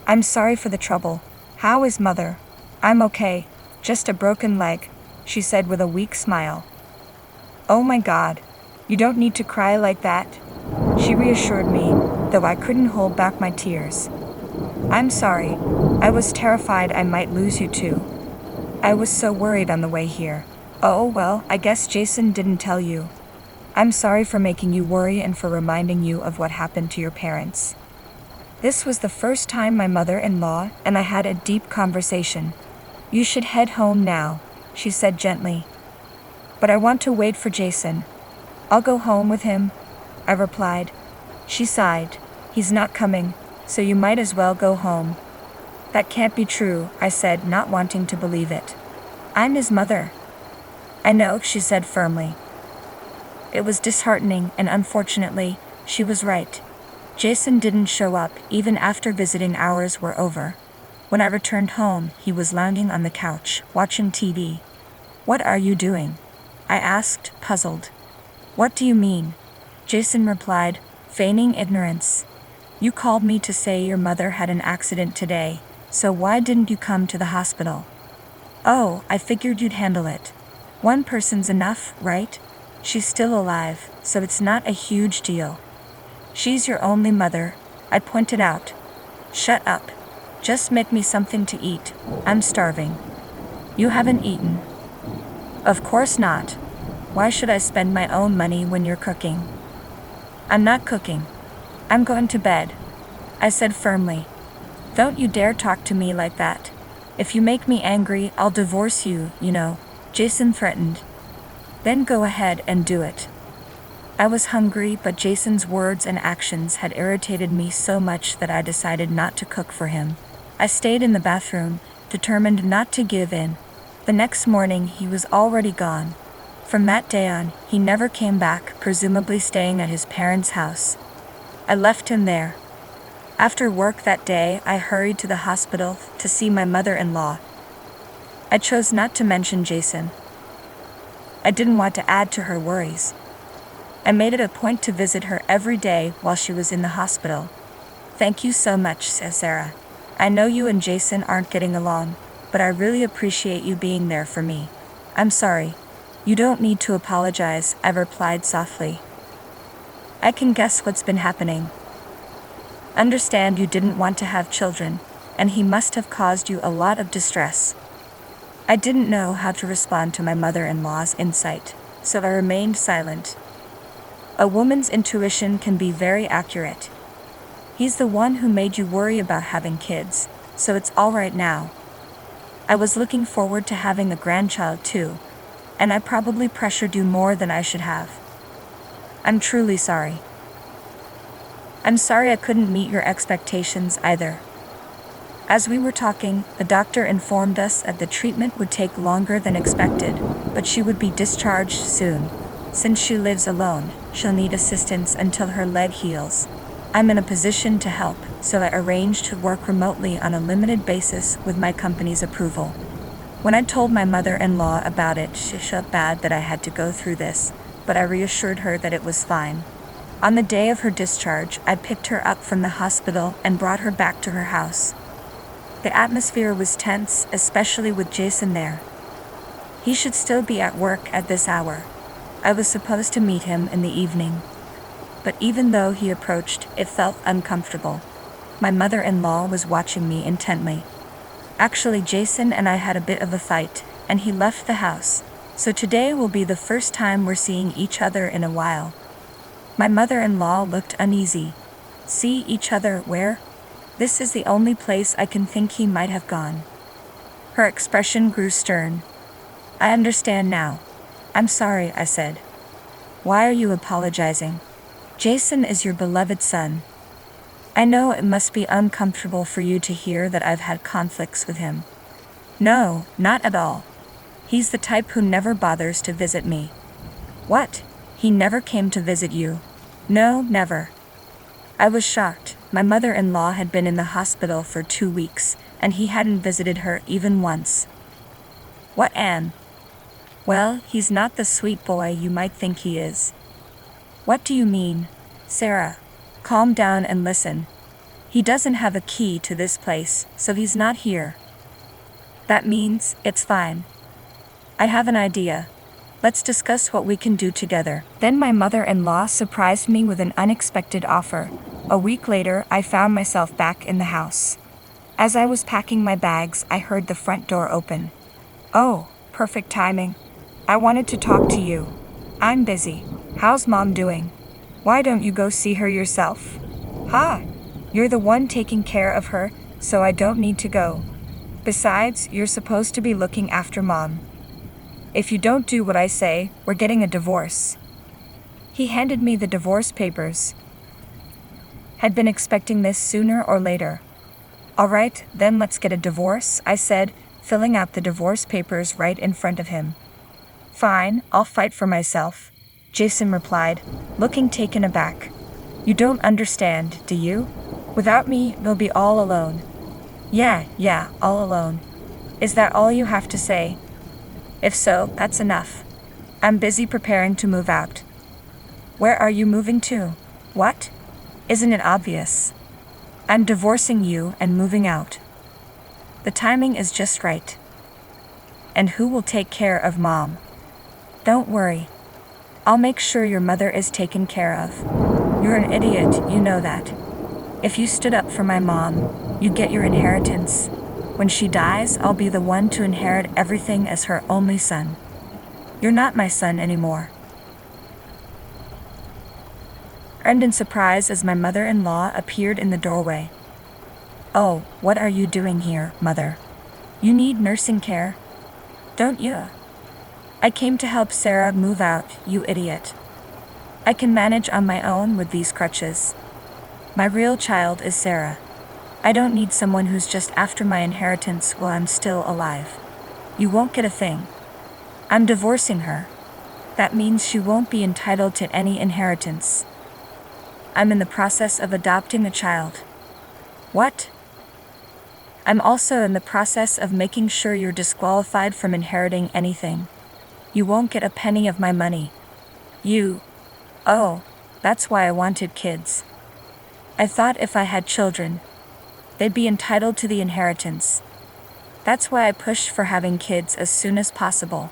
"I'm sorry for the trouble. How is Mother?" "I'm okay. Just a broken leg, she said with a weak smile. Oh my God, you don't need to cry like that, she reassured me, though I couldn't hold back my tears. I'm sorry, I was terrified I might lose you too. I was so worried on the way here. Oh well, I guess Jason didn't tell you. I'm sorry for making you worry and for reminding you of what happened to your parents. This was the first time my mother-in-law and I had a deep conversation. You should head home now, she said gently. But I want to wait for Jason. I'll go home with him, I replied. She sighed. He's not coming, so you might as well go home. That can't be true, I said, not wanting to believe it. I'm his mother. I know, she said firmly. It was disheartening, and unfortunately, she was right. Jason didn't show up even after visiting hours were over. When I returned home, he was lounging on the couch, watching TV. What are you doing? I asked, puzzled. What do you mean? Jason replied, feigning ignorance. You called me to say your mother had an accident today, so why didn't you come to the hospital? Oh, I figured you'd handle it. One person's enough, right? She's still alive, so it's not a huge deal. She's your only mother, I pointed out. Shut up. Just make me something to eat. I'm starving. You haven't eaten. Of course not. Why should I spend my own money when you're cooking? I'm not cooking. I'm going to bed, I said firmly. Don't you dare talk to me like that. If you make me angry, I'll divorce you, you know, Jason threatened. Then go ahead and do it. I was hungry, but Jason's words and actions had irritated me so much that I decided not to cook for him. I stayed in the bathroom, determined not to give in. The next morning, he was already gone. From that day on, he never came back, presumably staying at his parents' house. I left him there. After work that day, I hurried to the hospital to see my mother-in-law. I chose not to mention Jason. I didn't want to add to her worries. I made it a point to visit her every day while she was in the hospital. Thank you so much, Sarah. I know you and Jason aren't getting along, but I really appreciate you being there for me. I'm sorry. You don't need to apologize, I replied softly. I can guess what's been happening. Understand you didn't want to have children, and he must have caused you a lot of distress. I didn't know how to respond to my mother-in-law's insight, so I remained silent. A woman's intuition can be very accurate. He's the one who made you worry about having kids, so it's all right now. I was looking forward to having a grandchild too, and I probably pressured you more than I should have. I'm truly sorry. I'm sorry I couldn't meet your expectations either. As we were talking, the doctor informed us that the treatment would take longer than expected, but she would be discharged soon. Since she lives alone, she'll need assistance until her leg heals. I'm in a position to help, so I arranged to work remotely on a limited basis with my company's approval. When I told my mother-in-law about it, she felt bad that I had to go through this, but I reassured her that it was fine. On the day of her discharge, I picked her up from the hospital and brought her back to her house. The atmosphere was tense, especially with Jason there. He should still be at work at this hour. I was supposed to meet him in the evening. But even though he approached, it felt uncomfortable. My mother-in-law was watching me intently. Actually, Jason and I had a bit of a fight, and he left the house. So today will be the first time we're seeing each other in a while. My mother-in-law looked uneasy. See each other where? This is the only place I can think he might have gone. Her expression grew stern. I understand now. I'm sorry, I said. Why are you apologizing? Jason is your beloved son. I know it must be uncomfortable for you to hear that I've had conflicts with him. No, not at all. He's the type who never bothers to visit me. What? He never came to visit you? No, never. I was shocked. My mother-in-law had been in the hospital for 2 weeks, and he hadn't visited her even once. What, Anne? Well, he's not the sweet boy you might think he is. What do you mean? Sarah, calm down and listen. He doesn't have a key to this place, so he's not here. That means it's fine. I have an idea. Let's discuss what we can do together. Then my mother-in-law surprised me with an unexpected offer. A week later, I found myself back in the house. As I was packing my bags, I heard the front door open. Oh, perfect timing. I wanted to talk to you. I'm busy. How's Mom doing? Why don't you go see her yourself? Ha! You're the one taking care of her, so I don't need to go. Besides, you're supposed to be looking after Mom. If you don't do what I say, we're getting a divorce. He handed me the divorce papers. Had been expecting this sooner or later. All right, then let's get a divorce, I said, filling out the divorce papers right in front of him. Fine, I'll fight for myself, Jason replied, looking taken aback. You don't understand, do you? Without me, you'll be all alone. Yeah, all alone. Is that all you have to say? If so, that's enough. I'm busy preparing to move out. Where are you moving to? What? Isn't it obvious? I'm divorcing you and moving out. The timing is just right. And who will take care of Mom? Don't worry. I'll make sure your mother is taken care of. You're an idiot, you know that. If you stood up for my mom, you'd get your inheritance. When she dies, I'll be the one to inherit everything as her only son. You're not my son anymore. Earned in surprise as my mother-in-law appeared in the doorway. Oh, what are you doing here, Mother? You need nursing care, don't you? I came to help Sarah move out, you idiot. I can manage on my own with these crutches. My real child is Sarah. I don't need someone who's just after my inheritance while I'm still alive. You won't get a thing. I'm divorcing her. That means she won't be entitled to any inheritance. I'm in the process of adopting a child. What? I'm also in the process of making sure you're disqualified from inheriting anything. You won't get a penny of my money. Oh, that's why I wanted kids. I thought if I had children, they'd be entitled to the inheritance. That's why I pushed for having kids as soon as possible.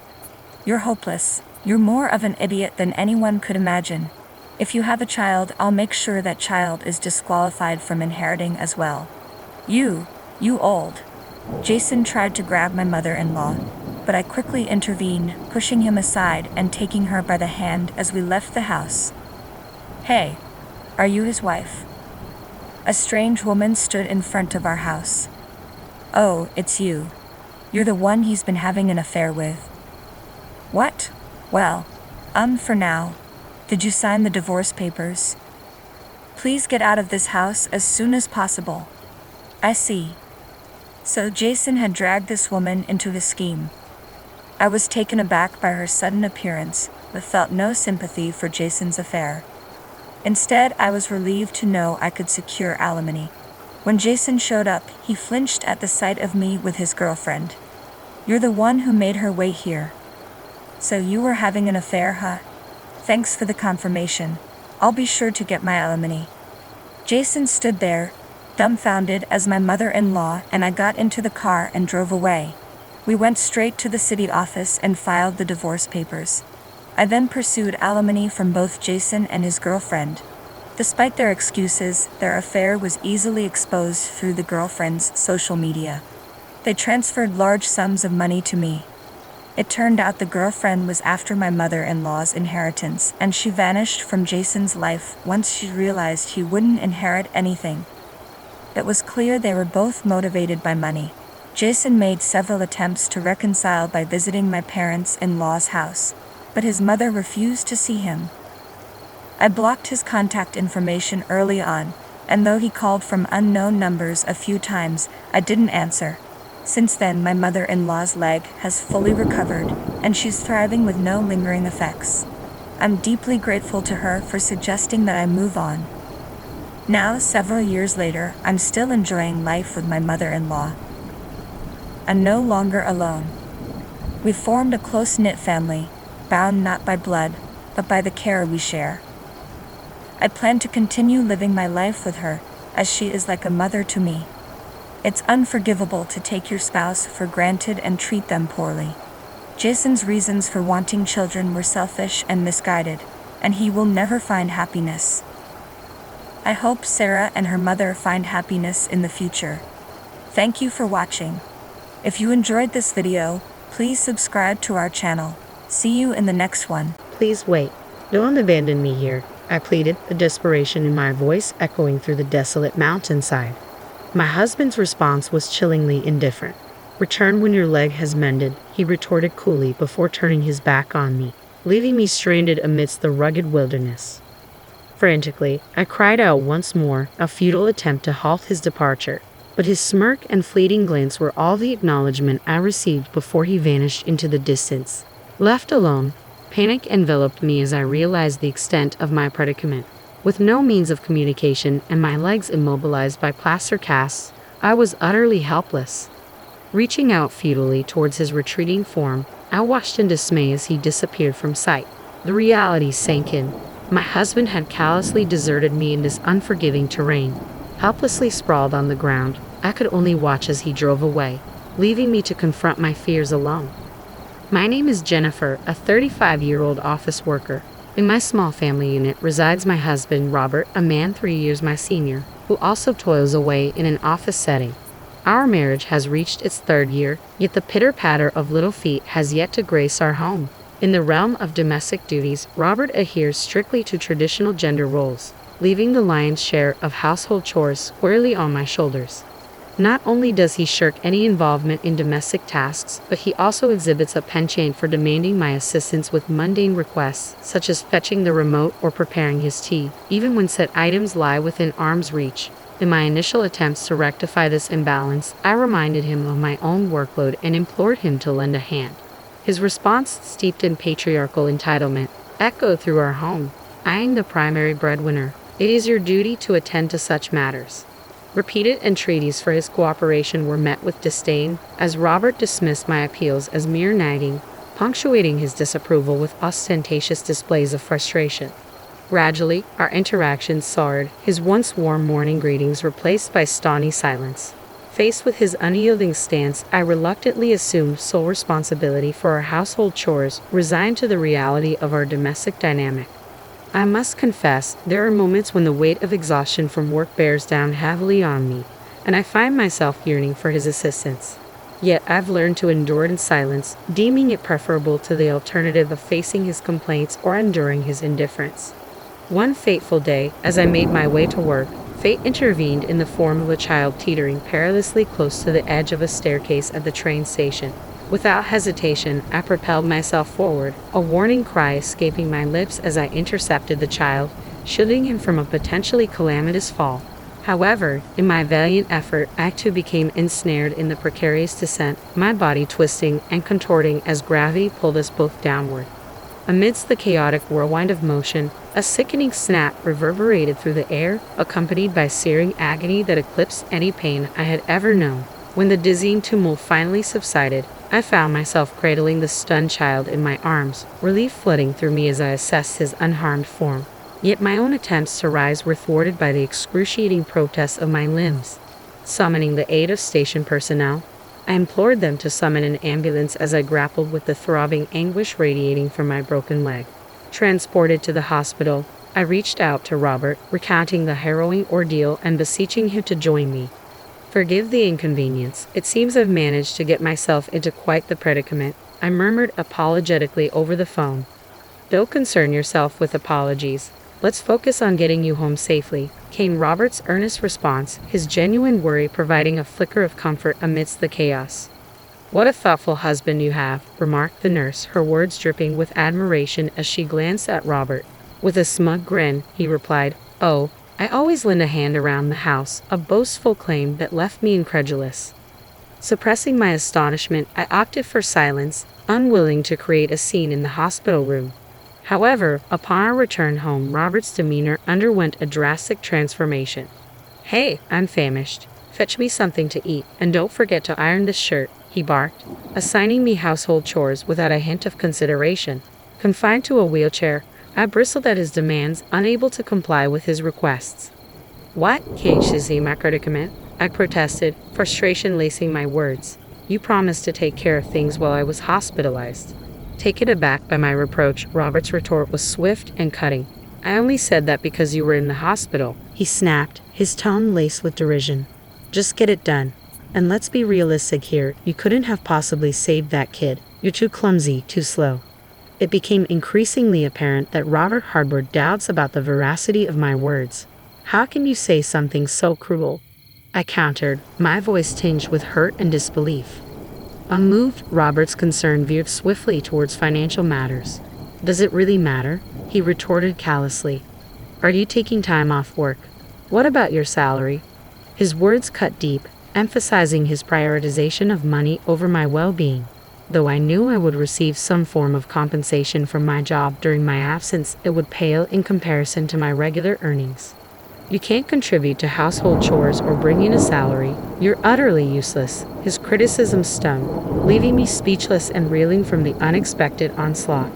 You're hopeless. You're more of an idiot than anyone could imagine. If you have a child, I'll make sure that child is disqualified from inheriting as well. You old. Jason tried to grab my mother-in-law, but I quickly intervened, pushing him aside and taking her by the hand as we left the house. Hey, are you his wife? A strange woman stood in front of our house. Oh, it's you. You're the one he's been having an affair with. What? Well, for now. Did you sign the divorce papers? Please get out of this house as soon as possible. I see. So Jason had dragged this woman into his scheme. I was taken aback by her sudden appearance, but felt no sympathy for Jason's affair. Instead, I was relieved to know I could secure alimony. When Jason showed up, he flinched at the sight of me with his girlfriend. You're the one who made her wait here. So you were having an affair, huh? Thanks for the confirmation. I'll be sure to get my alimony. Jason stood there, dumbfounded as my mother-in-law and I got into the car and drove away. We went straight to the city office and filed the divorce papers. I then pursued alimony from both Jason and his girlfriend. Despite their excuses, their affair was easily exposed through the girlfriend's social media. They transferred large sums of money to me. It turned out the girlfriend was after my mother-in-law's inheritance, and she vanished from Jason's life once she realized he wouldn't inherit anything. It was clear they were both motivated by money. Jason made several attempts to reconcile by visiting my parents-in-law's house, but his mother refused to see him. I blocked his contact information early on, and though he called from unknown numbers a few times, I didn't answer. Since then, my mother-in-law's leg has fully recovered, and she's thriving with no lingering effects. I'm deeply grateful to her for suggesting that I move on. Now, several years later, I'm still enjoying life with my mother-in-law. I'm no longer alone. We've formed a close-knit family, bound not by blood, but by the care we share. I plan to continue living my life with her, as she is like a mother to me. It's unforgivable to take your spouse for granted and treat them poorly. Jason's reasons for wanting children were selfish and misguided, and he will never find happiness. I hope Sarah and her mother find happiness in the future. Thank you for watching. If you enjoyed this video, please subscribe to our channel. See you in the next one. Please wait. Don't abandon me here, I pleaded, the desperation in my voice echoing through the desolate mountainside. My husband's response was chillingly indifferent. Return when your leg has mended, he retorted coolly before turning his back on me, leaving me stranded amidst the rugged wilderness. Frantically, I cried out once more, a futile attempt to halt his departure, but his smirk and fleeting glance were all the acknowledgement I received before he vanished into the distance. Left alone, panic enveloped me as I realized the extent of my predicament. With no means of communication and my legs immobilized by plaster casts, I was utterly helpless. Reaching out futilely towards his retreating form, I watched in dismay as he disappeared from sight. The reality sank in. My husband had callously deserted me in this unforgiving terrain. Helplessly sprawled on the ground, I could only watch as he drove away, leaving me to confront my fears alone. My name is Jennifer, a 35-year-old office worker. In my small family unit resides my husband, Robert, a man 3 years my senior, who also toils away in an office setting. Our marriage has reached its 3rd year, yet the pitter-patter of little feet has yet to grace our home. In the realm of domestic duties, Robert adheres strictly to traditional gender roles, leaving the lion's share of household chores squarely on my shoulders. Not only does he shirk any involvement in domestic tasks, but he also exhibits a penchant for demanding my assistance with mundane requests, such as fetching the remote or preparing his tea, even when said items lie within arm's reach. In my initial attempts to rectify this imbalance, I reminded him of my own workload and implored him to lend a hand. His response, steeped in patriarchal entitlement, echoed through our home. I am the primary breadwinner. It is your duty to attend to such matters. Repeated entreaties for his cooperation were met with disdain, as Robert dismissed my appeals as mere nagging, punctuating his disapproval with ostentatious displays of frustration. Gradually, our interactions soured, his once warm morning greetings replaced by stony silence. Faced with his unyielding stance, I reluctantly assumed sole responsibility for our household chores, resigned to the reality of our domestic dynamic. I must confess, there are moments when the weight of exhaustion from work bears down heavily on me, and I find myself yearning for his assistance. Yet I've learned to endure it in silence, deeming it preferable to the alternative of facing his complaints or enduring his indifference. One fateful day, as I made my way to work, fate intervened in the form of a child teetering perilously close to the edge of a staircase at the train station. Without hesitation, I propelled myself forward, a warning cry escaping my lips as I intercepted the child, shielding him from a potentially calamitous fall. However, in my valiant effort, I too became ensnared in the precarious descent, my body twisting and contorting as gravity pulled us both downward. Amidst the chaotic whirlwind of motion, a sickening snap reverberated through the air, accompanied by searing agony that eclipsed any pain I had ever known. When the dizzying tumult finally subsided, I found myself cradling the stunned child in my arms, relief flooding through me as I assessed his unharmed form. Yet my own attempts to rise were thwarted by the excruciating protests of my limbs. Summoning the aid of station personnel, I implored them to summon an ambulance as I grappled with the throbbing anguish radiating from my broken leg. Transported to the hospital, I reached out to Robert, recounting the harrowing ordeal and beseeching him to join me. Forgive the inconvenience. It seems I've managed to get myself into quite the predicament, I murmured apologetically over the phone. Don't concern yourself with apologies. Let's focus on getting you home safely, came Robert's earnest response, his genuine worry providing a flicker of comfort amidst the chaos. What a thoughtful husband you have, remarked the nurse, her words dripping with admiration as she glanced at Robert. With a smug grin, he replied, "Oh, I always lend a hand around the house," a boastful claim that left me incredulous. Suppressing my astonishment, I opted for silence, unwilling to create a scene in the hospital room. However, upon our return home, Robert's demeanor underwent a drastic transformation. "Hey, I'm famished. Fetch me something to eat, and don't forget to iron this shirt," he barked, assigning me household chores without a hint of consideration. Confined to a wheelchair, I bristled at his demands, unable to comply with his requests. "What?" caged my predicament. I protested, frustration lacing my words. You promised to take care of things while I was hospitalized. Taken aback by my reproach, Robert's retort was swift and cutting. I only said that because you were in the hospital, he snapped, his tone laced with derision. Just get it done. And let's be realistic here, you couldn't have possibly saved that kid. You're too clumsy, too slow. It became increasingly apparent that Robert harbored doubts about the veracity of my words. How can you say something so cruel? I countered, my voice tinged with hurt and disbelief. Unmoved, Robert's concern veered swiftly towards financial matters. Does it really matter? He retorted callously. Are you taking time off work? What about your salary? His words cut deep, emphasizing his prioritization of money over my well-being. Though I knew I would receive some form of compensation from my job during my absence, it would pale in comparison to my regular earnings. You can't contribute to household chores or bring in a salary. You're utterly useless. His criticism stung, leaving me speechless and reeling from the unexpected onslaught.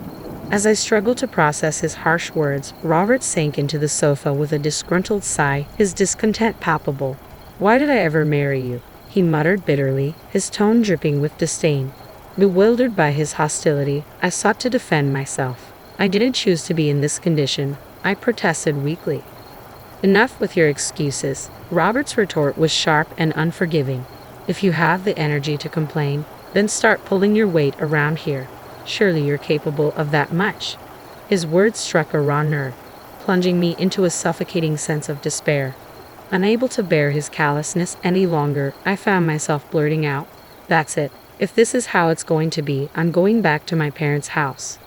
As I struggled to process his harsh words, Robert sank into the sofa with a disgruntled sigh, his discontent palpable. Why did I ever marry you? He muttered bitterly, his tone dripping with disdain. Bewildered by his hostility, I sought to defend myself. I didn't choose to be in this condition, I protested weakly. Enough with your excuses. Robert's retort was sharp and unforgiving. If you have the energy to complain, then start pulling your weight around here. Surely you're capable of that much. His words struck a raw nerve, plunging me into a suffocating sense of despair. Unable to bear his callousness any longer, I found myself blurting out, "That's it. If this is how it's going to be, I'm going back to my parents' house."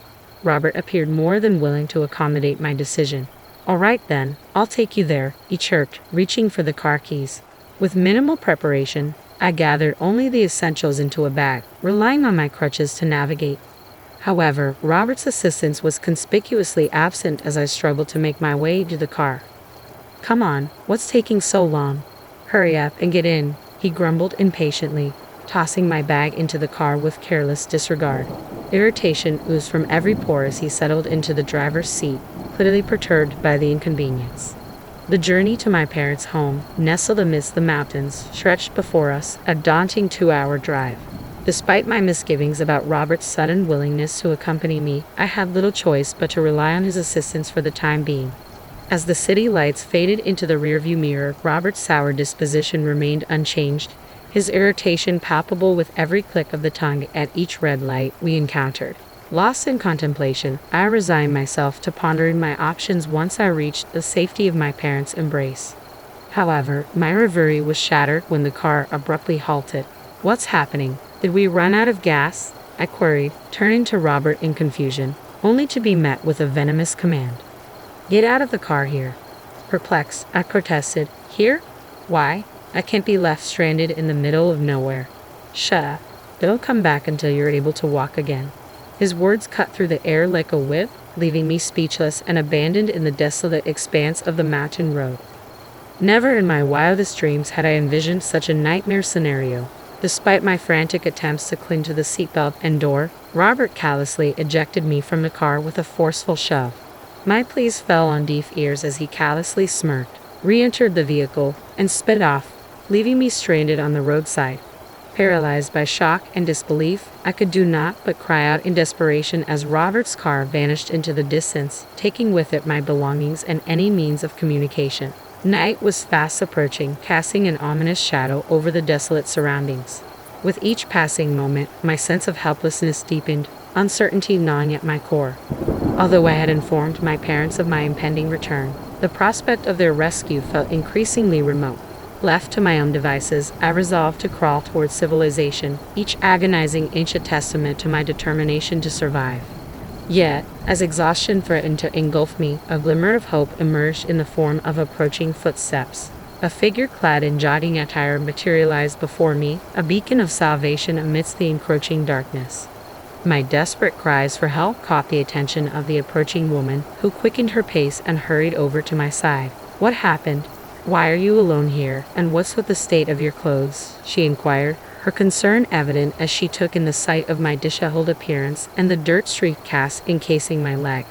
Robert appeared more than willing to accommodate my decision. "All right then, I'll take you there," he chirped, reaching for the car keys. With minimal preparation, I gathered only the essentials into a bag, relying on my crutches to navigate. However, Robert's assistance was conspicuously absent as I struggled to make my way to the car. "Come on, what's taking so long? Hurry up and get in," he grumbled impatiently, tossing my bag into the car with careless disregard. Irritation oozed from every pore as he settled into the driver's seat, clearly perturbed by the inconvenience. The journey to my parents' home, nestled amidst the mountains, stretched before us, a daunting 2-hour drive. Despite my misgivings about Robert's sudden willingness to accompany me, I had little choice but to rely on his assistance for the time being. As the city lights faded into the rearview mirror, Robert's sour disposition remained unchanged, his irritation palpable with every click of the tongue at each red light we encountered. Lost in contemplation, I resigned myself to pondering my options once I reached the safety of my parents' embrace. However, my reverie was shattered when the car abruptly halted. "What's happening? Did we run out of gas?" I queried, turning to Robert in confusion, only to be met with a venomous command. "Get out of the car here." Perplexed, I protested. "Here? Why? I can't be left stranded in the middle of nowhere." "Shut up. Don't come back until you're able to walk again." His words cut through the air like a whip, leaving me speechless and abandoned in the desolate expanse of the mountain road. Never in my wildest dreams had I envisioned such a nightmare scenario. Despite my frantic attempts to cling to the seatbelt and door, Robert callously ejected me from the car with a forceful shove. My pleas fell on deaf ears as he callously smirked, re-entered the vehicle, and sped off, leaving me stranded on the roadside. Paralyzed by shock and disbelief, I could do naught but cry out in desperation as Robert's car vanished into the distance, taking with it my belongings and any means of communication. Night was fast approaching, casting an ominous shadow over the desolate surroundings. With each passing moment, my sense of helplessness deepened, uncertainty gnawing at my core. Although I had informed my parents of my impending return, the prospect of their rescue felt increasingly remote. Left to my own devices, I resolved to crawl towards civilization, each agonizing inch a testament to my determination to survive. Yet, as exhaustion threatened to engulf me, a glimmer of hope emerged in the form of approaching footsteps. A figure clad in jogging attire materialized before me, a beacon of salvation amidst the encroaching darkness. My desperate cries for help caught the attention of the approaching woman, who quickened her pace and hurried over to my side. "What happened? Why are you alone here, and what's with the state of your clothes?" she inquired, her concern evident as she took in the sight of my disheveled appearance and the dirt-streaked cast encasing my leg.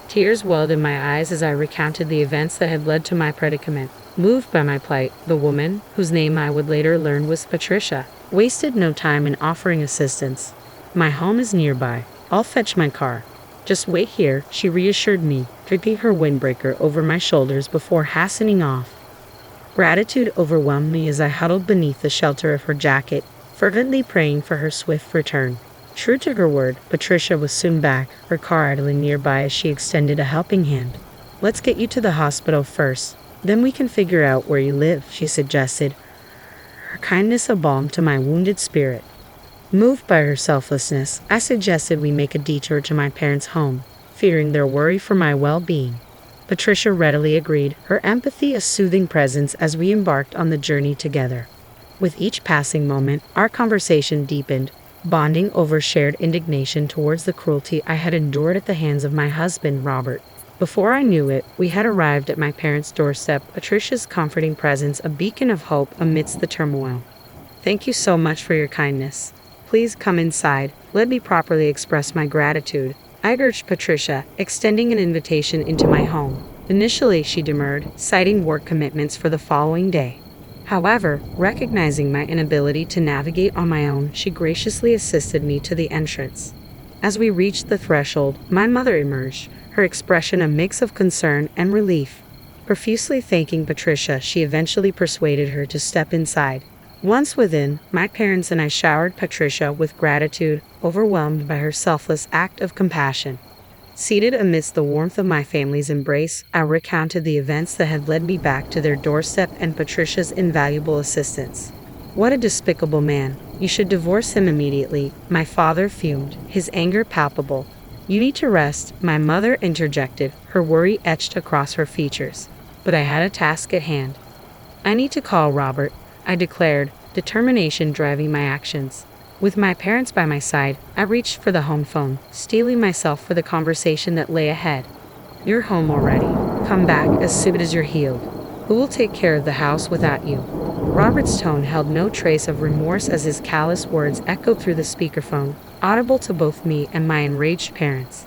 Tears welled in my eyes as I recounted the events that had led to my predicament. Moved by my plight, the woman, whose name I would later learn was Patricia, wasted no time in offering assistance. "My home is nearby. I'll fetch my car. Just wait here," she reassured me, draping her windbreaker over my shoulders before hastening off. Gratitude overwhelmed me as I huddled beneath the shelter of her jacket, fervently praying for her swift return. True to her word, Patricia was soon back, her car idling nearby as she extended a helping hand. "Let's get you to the hospital first. Then we can figure out where you live," she suggested, her kindness a balm to my wounded spirit. Moved by her selflessness, I suggested we make a detour to my parents' home, fearing their worry for my well-being. Patricia readily agreed, her empathy a soothing presence as we embarked on the journey together. With each passing moment, our conversation deepened, bonding over shared indignation towards the cruelty I had endured at the hands of my husband, Robert. Before I knew it, we had arrived at my parents' doorstep, Patricia's comforting presence a beacon of hope amidst the turmoil. "Thank you so much for your kindness. Please come inside. Let me properly express my gratitude," I urged Patricia, extending an invitation into my home. Initially, she demurred, citing work commitments for the following day. However, recognizing my inability to navigate on my own, she graciously assisted me to the entrance. As we reached the threshold, my mother emerged, her expression a mix of concern and relief. Profusely thanking Patricia, she eventually persuaded her to step inside. Once within, my parents and I showered Patricia with gratitude, overwhelmed by her selfless act of compassion. Seated amidst the warmth of my family's embrace, I recounted the events that had led me back to their doorstep and Patricia's invaluable assistance. "What a despicable man. You should divorce him immediately," my father fumed, his anger palpable. "You need to rest," my mother interjected, her worry etched across her features. But I had a task at hand. "I need to call Robert," I declared, determination driving my actions. With my parents by my side, I reached for the home phone, steeling myself for the conversation that lay ahead. "You're home already. Come back as soon as you're healed. Who will take care of the house without you?" Robert's tone held no trace of remorse as his callous words echoed through the speakerphone, audible to both me and my enraged parents.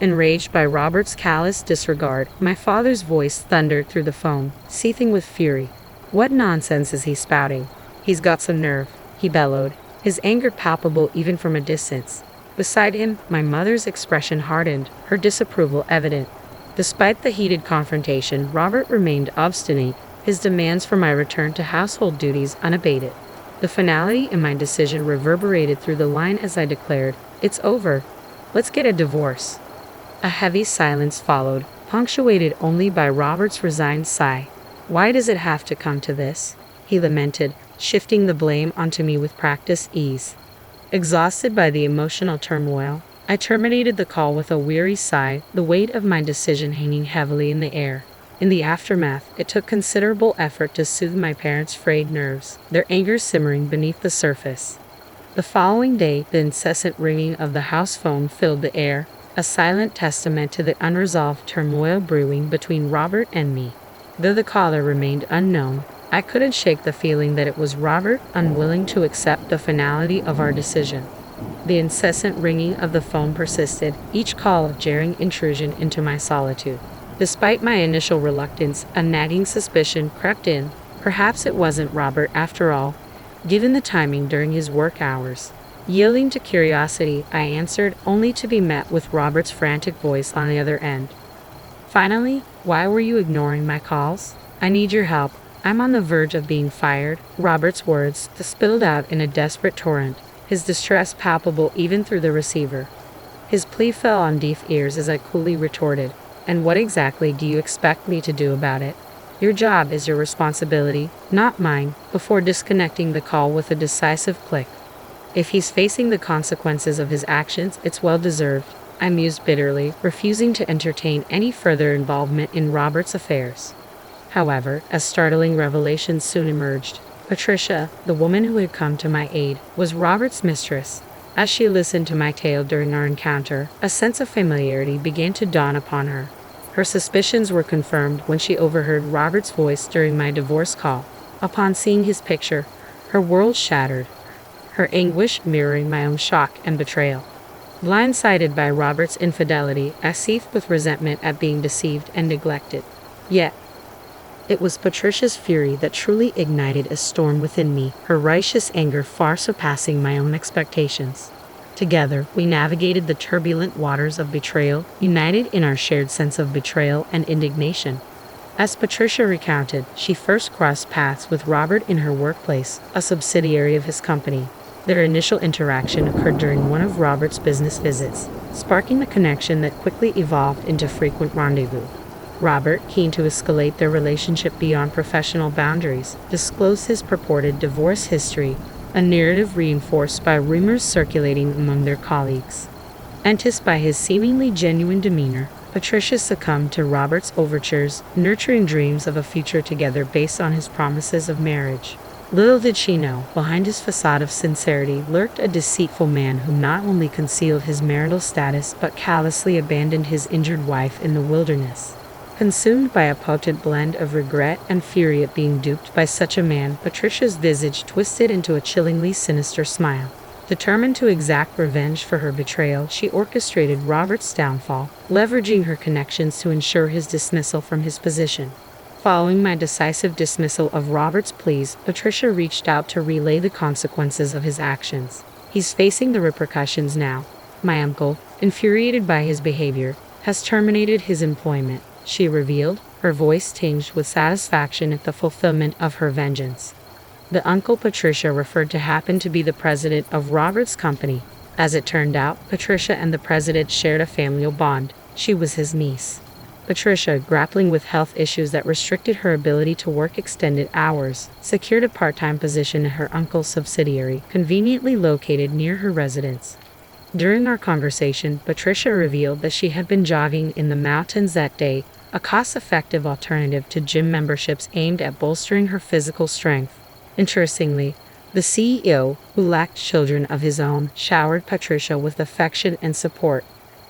Enraged by Robert's callous disregard, my father's voice thundered through the phone, seething with fury. "What nonsense is he spouting? He's got some nerve," he bellowed, his anger palpable even from a distance. Beside him, my mother's expression hardened, her disapproval evident. Despite the heated confrontation, Robert remained obstinate, his demands for my return to household duties unabated. The finality in my decision reverberated through the line as I declared, "It's over. Let's get a divorce." A heavy silence followed, punctuated only by Robert's resigned sigh. "Why does it have to come to this?" he lamented, shifting the blame onto me with practiced ease. Exhausted by the emotional turmoil, I terminated the call with a weary sigh, the weight of my decision hanging heavily in the air. In the aftermath, it took considerable effort to soothe my parents' frayed nerves, their anger simmering beneath the surface. The following day, the incessant ringing of the house phone filled the air, a silent testament to the unresolved turmoil brewing between Robert and me. Though the caller remained unknown, I couldn't shake the feeling that it was Robert unwilling to accept the finality of our decision. The incessant ringing of the phone persisted, each call a jarring intrusion into my solitude. Despite my initial reluctance, a nagging suspicion crept in. Perhaps it wasn't Robert after all, given the timing during his work hours. Yielding to curiosity, I answered, only to be met with Robert's frantic voice on the other end. "Finally, why were you ignoring my calls? I need your help. I'm on the verge of being fired." Robert's words spilled out in a desperate torrent, his distress palpable even through the receiver. His plea fell on deaf ears as I coolly retorted, "And what exactly do you expect me to do about it? Your job is your responsibility, not mine," before disconnecting the call with a decisive click. "If he's facing the consequences of his actions, it's well deserved," I mused bitterly, refusing to entertain any further involvement in Robert's affairs. However, a startling revelation soon emerged. Patricia, the woman who had come to my aid, was Robert's mistress. As she listened to my tale during our encounter, a sense of familiarity began to dawn upon her. Her suspicions were confirmed when she overheard Robert's voice during my divorce call. Upon seeing his picture, her world shattered, her anguish mirroring my own shock and betrayal. Blindsided by Robert's infidelity, I seethed with resentment at being deceived and neglected. Yet, it was Patricia's fury that truly ignited a storm within me, her righteous anger far surpassing my own expectations. Together, we navigated the turbulent waters of betrayal, united in our shared sense of betrayal and indignation. As Patricia recounted, she first crossed paths with Robert in her workplace, a subsidiary of his company. Their initial interaction occurred during one of Robert's business visits, sparking a connection that quickly evolved into frequent rendezvous. Robert, keen to escalate their relationship beyond professional boundaries, disclosed his purported divorce history, a narrative reinforced by rumors circulating among their colleagues. Enticed by his seemingly genuine demeanor, Patricia succumbed to Robert's overtures, nurturing dreams of a future together based on his promises of marriage. Little did she know, behind his facade of sincerity lurked a deceitful man who not only concealed his marital status but callously abandoned his injured wife in the wilderness. Consumed by a potent blend of regret and fury at being duped by such a man, Patricia's visage twisted into a chillingly sinister smile. Determined to exact revenge for her betrayal, she orchestrated Robert's downfall, leveraging her connections to ensure his dismissal from his position. Following my decisive dismissal of Robert's pleas, Patricia reached out to relay the consequences of his actions. He's facing the repercussions now. My uncle, infuriated by his behavior, has terminated his employment, she revealed, her voice tinged with satisfaction at the fulfillment of her vengeance. The uncle Patricia referred to happened to be the president of Robert's company. As it turned out, Patricia and the president shared a familial bond. She was his niece. Patricia, grappling with health issues that restricted her ability to work extended hours, secured a part-time position at her uncle's subsidiary, conveniently located near her residence. During our conversation, Patricia revealed that she had been jogging in the mountains that day, a cost-effective alternative to gym memberships aimed at bolstering her physical strength. Interestingly, the CEO, who lacked children of his own, showered Patricia with affection and support,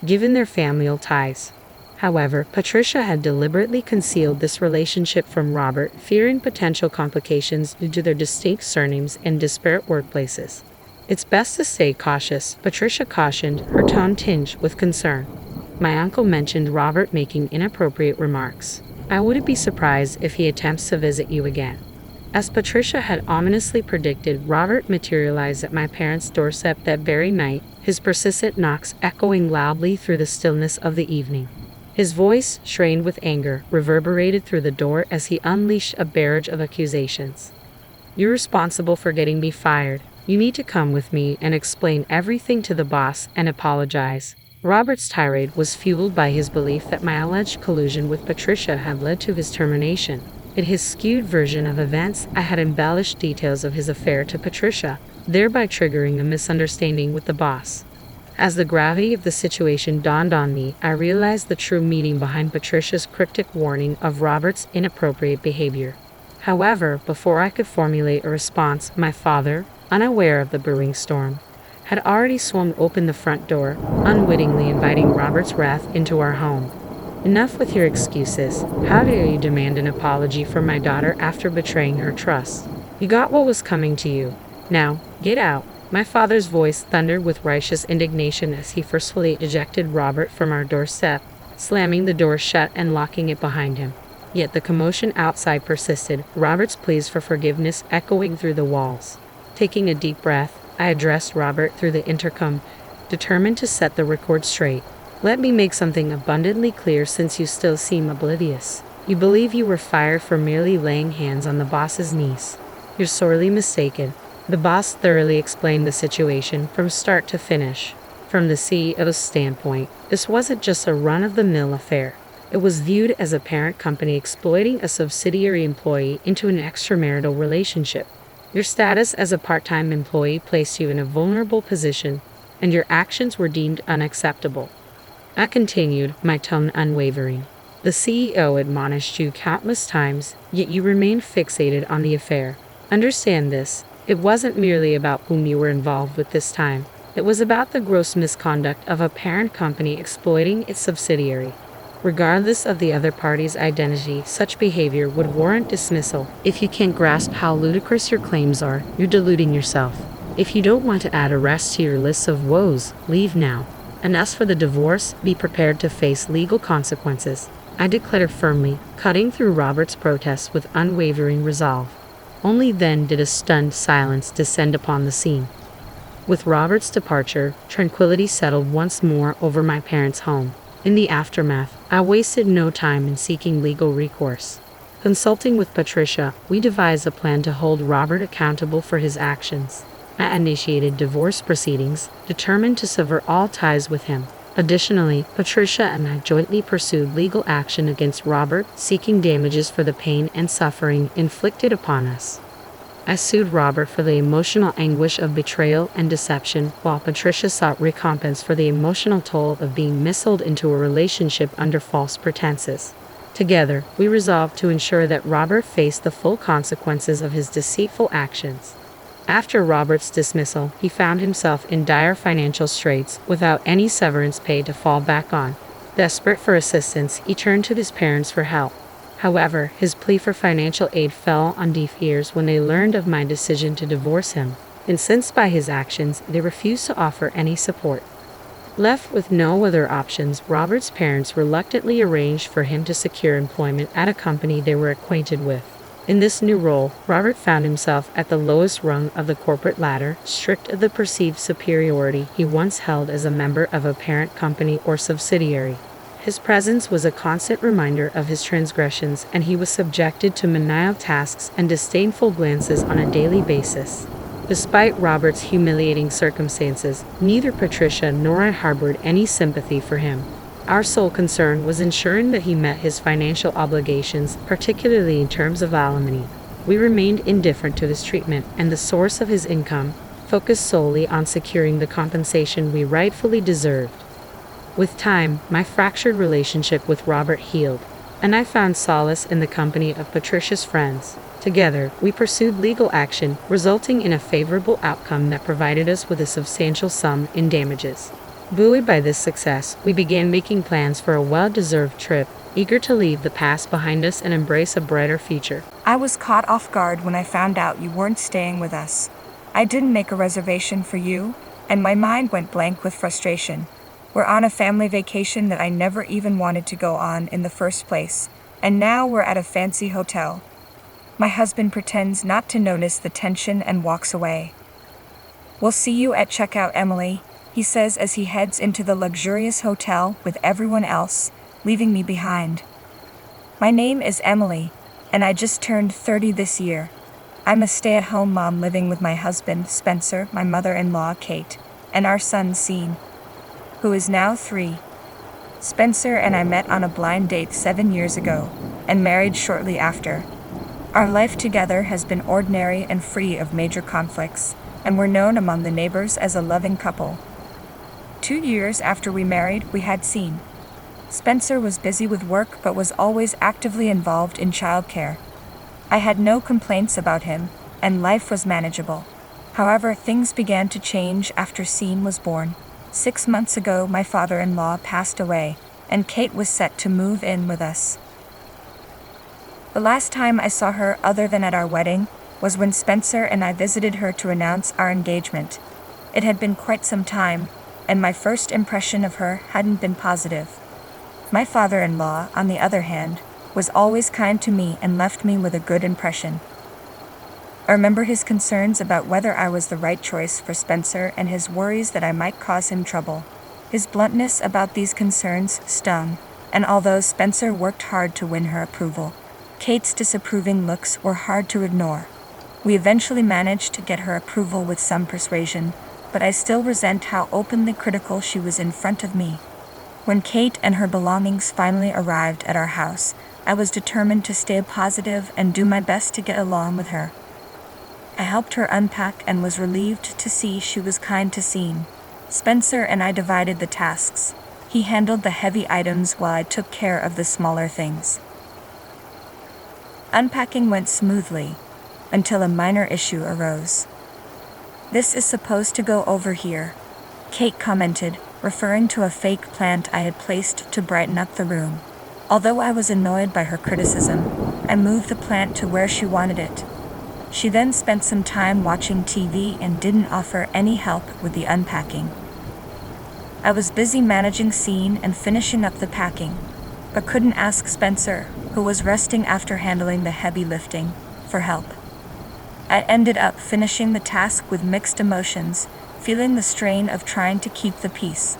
given their familial ties. However, Patricia had deliberately concealed this relationship from Robert, fearing potential complications due to their distinct surnames and disparate workplaces. It's best to stay cautious, Patricia cautioned, her tone tinged with concern. My uncle mentioned Robert making inappropriate remarks. I wouldn't be surprised if he attempts to visit you again. As Patricia had ominously predicted, Robert materialized at my parents' doorstep that very night, his persistent knocks echoing loudly through the stillness of the evening. His voice, strained with anger, reverberated through the door as he unleashed a barrage of accusations. "You're responsible for getting me fired. You need to come with me and explain everything to the boss and apologize." Robert's tirade was fueled by his belief that my alleged collusion with Patricia had led to his termination. In his skewed version of events, I had embellished details of his affair to Patricia, thereby triggering a misunderstanding with the boss. As the gravity of the situation dawned on me, I realized the true meaning behind Patricia's cryptic warning of Robert's inappropriate behavior. However, before I could formulate a response, my father, unaware of the brewing storm, had already swung open the front door, unwittingly inviting Robert's wrath into our home. "Enough with your excuses. How dare you demand an apology from my daughter after betraying her trust? You got what was coming to you. Now, get out." My father's voice thundered with righteous indignation as he forcefully ejected Robert from our doorstep, slamming the door shut and locking it behind him. Yet the commotion outside persisted, Robert's pleas for forgiveness echoing through the walls. Taking a deep breath, I addressed Robert through the intercom, determined to set the record straight. "Let me make something abundantly clear since you still seem oblivious. You believe you were fired for merely laying hands on the boss's niece. You're sorely mistaken." The boss thoroughly explained the situation from start to finish. From the CEO's standpoint, this wasn't just a run-of-the-mill affair. It was viewed as a parent company exploiting a subsidiary employee into an extramarital relationship. Your status as a part-time employee placed you in a vulnerable position, and your actions were deemed unacceptable. I continued, my tone unwavering. The CEO admonished you countless times, yet you remained fixated on the affair. Understand this. It wasn't merely about whom you were involved with this time. It was about the gross misconduct of a parent company exploiting its subsidiary. Regardless of the other party's identity, such behavior would warrant dismissal. If you can't grasp how ludicrous your claims are, you're deluding yourself. If you don't want to add arrest to your list of woes, leave now. And as for the divorce, be prepared to face legal consequences, I declared firmly, cutting through Robert's protests with unwavering resolve. Only then did a stunned silence descend upon the scene. With Robert's departure, tranquility settled once more over my parents' home. In the aftermath, I wasted no time in seeking legal recourse. Consulting with Patricia, we devised a plan to hold Robert accountable for his actions. I initiated divorce proceedings, determined to sever all ties with him. Additionally, Patricia and I jointly pursued legal action against Robert, seeking damages for the pain and suffering inflicted upon us. I sued Robert for the emotional anguish of betrayal and deception, while Patricia sought recompense for the emotional toll of being misled into a relationship under false pretenses. Together, we resolved to ensure that Robert faced the full consequences of his deceitful actions. After Robert's dismissal, he found himself in dire financial straits without any severance pay to fall back on. Desperate for assistance, he turned to his parents for help. However, his plea for financial aid fell on deaf ears when they learned of my decision to divorce him. Incensed by his actions, they refused to offer any support. Left with no other options, Robert's parents reluctantly arranged for him to secure employment at a company they were acquainted with. In this new role, Robert found himself at the lowest rung of the corporate ladder, stripped of the perceived superiority he once held as a member of a parent company or subsidiary. His presence was a constant reminder of his transgressions, and he was subjected to menial tasks and disdainful glances on a daily basis. Despite Robert's humiliating circumstances, neither Patricia nor I harbored any sympathy for him. Our sole concern was ensuring that he met his financial obligations, particularly in terms of alimony. We remained indifferent to his treatment and the source of his income, focused solely on securing the compensation we rightfully deserved. With time, my fractured relationship with Robert healed, and I found solace in the company of Patricia's friends. Together, we pursued legal action, resulting in a favorable outcome that provided us with a substantial sum in damages. Buoyed by this success, we began making plans for a well-deserved trip, eager to leave the past behind us and embrace a brighter future. I was caught off guard when I found out you weren't staying with us. I didn't make a reservation for you, and my mind went blank with frustration. We're on a family vacation that I never even wanted to go on in the first place, and now we're at a fancy hotel. My husband pretends not to notice the tension and walks away. "We'll see you at checkout, Emily," he says as he heads into the luxurious hotel with everyone else, leaving me behind. My name is Emily, and I just turned 30 this year. I'm a stay-at-home mom living with my husband, Spencer, my mother-in-law, Kate, and our son, Sean, who is now 3. Spencer and I met on a blind date 7 years ago, and married shortly after. Our life together has been ordinary and free of major conflicts, and we're known among the neighbors as a loving couple. 2 years after we married, we had Sean. Spencer was busy with work but was always actively involved in childcare. I had no complaints about him, and life was manageable. However, things began to change after Sean was born. 6 months ago, my father-in-law passed away, and Kate was set to move in with us. The last time I saw her, other than at our wedding, was when Spencer and I visited her to announce our engagement. It had been quite some time, and my first impression of her hadn't been positive. My father-in-law, on the other hand, was always kind to me and left me with a good impression. I remember his concerns about whether I was the right choice for Spencer and his worries that I might cause him trouble. His bluntness about these concerns stung, and although Spencer worked hard to win her approval, Kate's disapproving looks were hard to ignore. We eventually managed to get her approval with some persuasion, but I still resent how openly critical she was in front of me. When Kate and her belongings finally arrived at our house, I was determined to stay positive and do my best to get along with her. I helped her unpack and was relieved to see she was kind to Sean. Spencer and I divided the tasks. He handled the heavy items while I took care of the smaller things. Unpacking went smoothly, until a minor issue arose. "This is supposed to go over here," Kate commented, referring to a fake plant I had placed to brighten up the room. Although I was annoyed by her criticism, I moved the plant to where she wanted it. She then spent some time watching TV and didn't offer any help with the unpacking. I was busy managing scene and finishing up the packing, but couldn't ask Spencer, who was resting after handling the heavy lifting, for help. I ended up finishing the task with mixed emotions, feeling the strain of trying to keep the peace.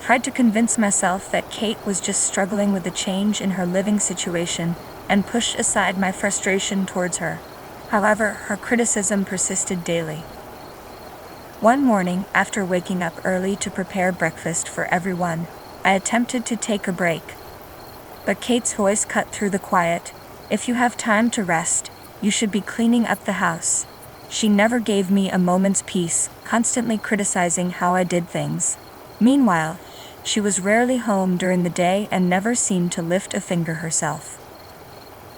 Tried to convince myself that Kate was just struggling with the change in her living situation and pushed aside my frustration towards her. However, her criticism persisted daily. One morning, after waking up early to prepare breakfast for everyone, I attempted to take a break. But Kate's voice cut through the quiet. "If you have time to rest, you should be cleaning up the house." She never gave me a moment's peace, constantly criticizing how I did things. Meanwhile, she was rarely home during the day and never seemed to lift a finger herself.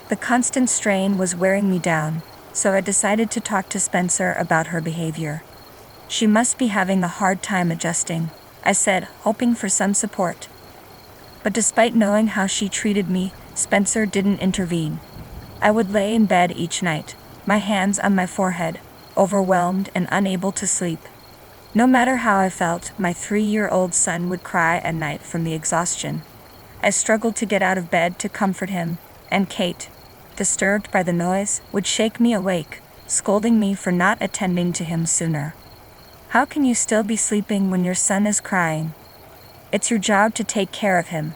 The constant strain was wearing me down, so I decided to talk to Spencer about her behavior. "She must be having a hard time adjusting," I said, hoping for some support. But despite knowing how she treated me, Spencer didn't intervene. I would lay in bed each night, my hands on my forehead, overwhelmed and unable to sleep. No matter how I felt, my 3-year-old son would cry at night from the exhaustion. I struggled to get out of bed to comfort him, and Kate, disturbed by the noise, would shake me awake, scolding me for not attending to him sooner. "How can you still be sleeping when your son is crying? It's your job to take care of him,"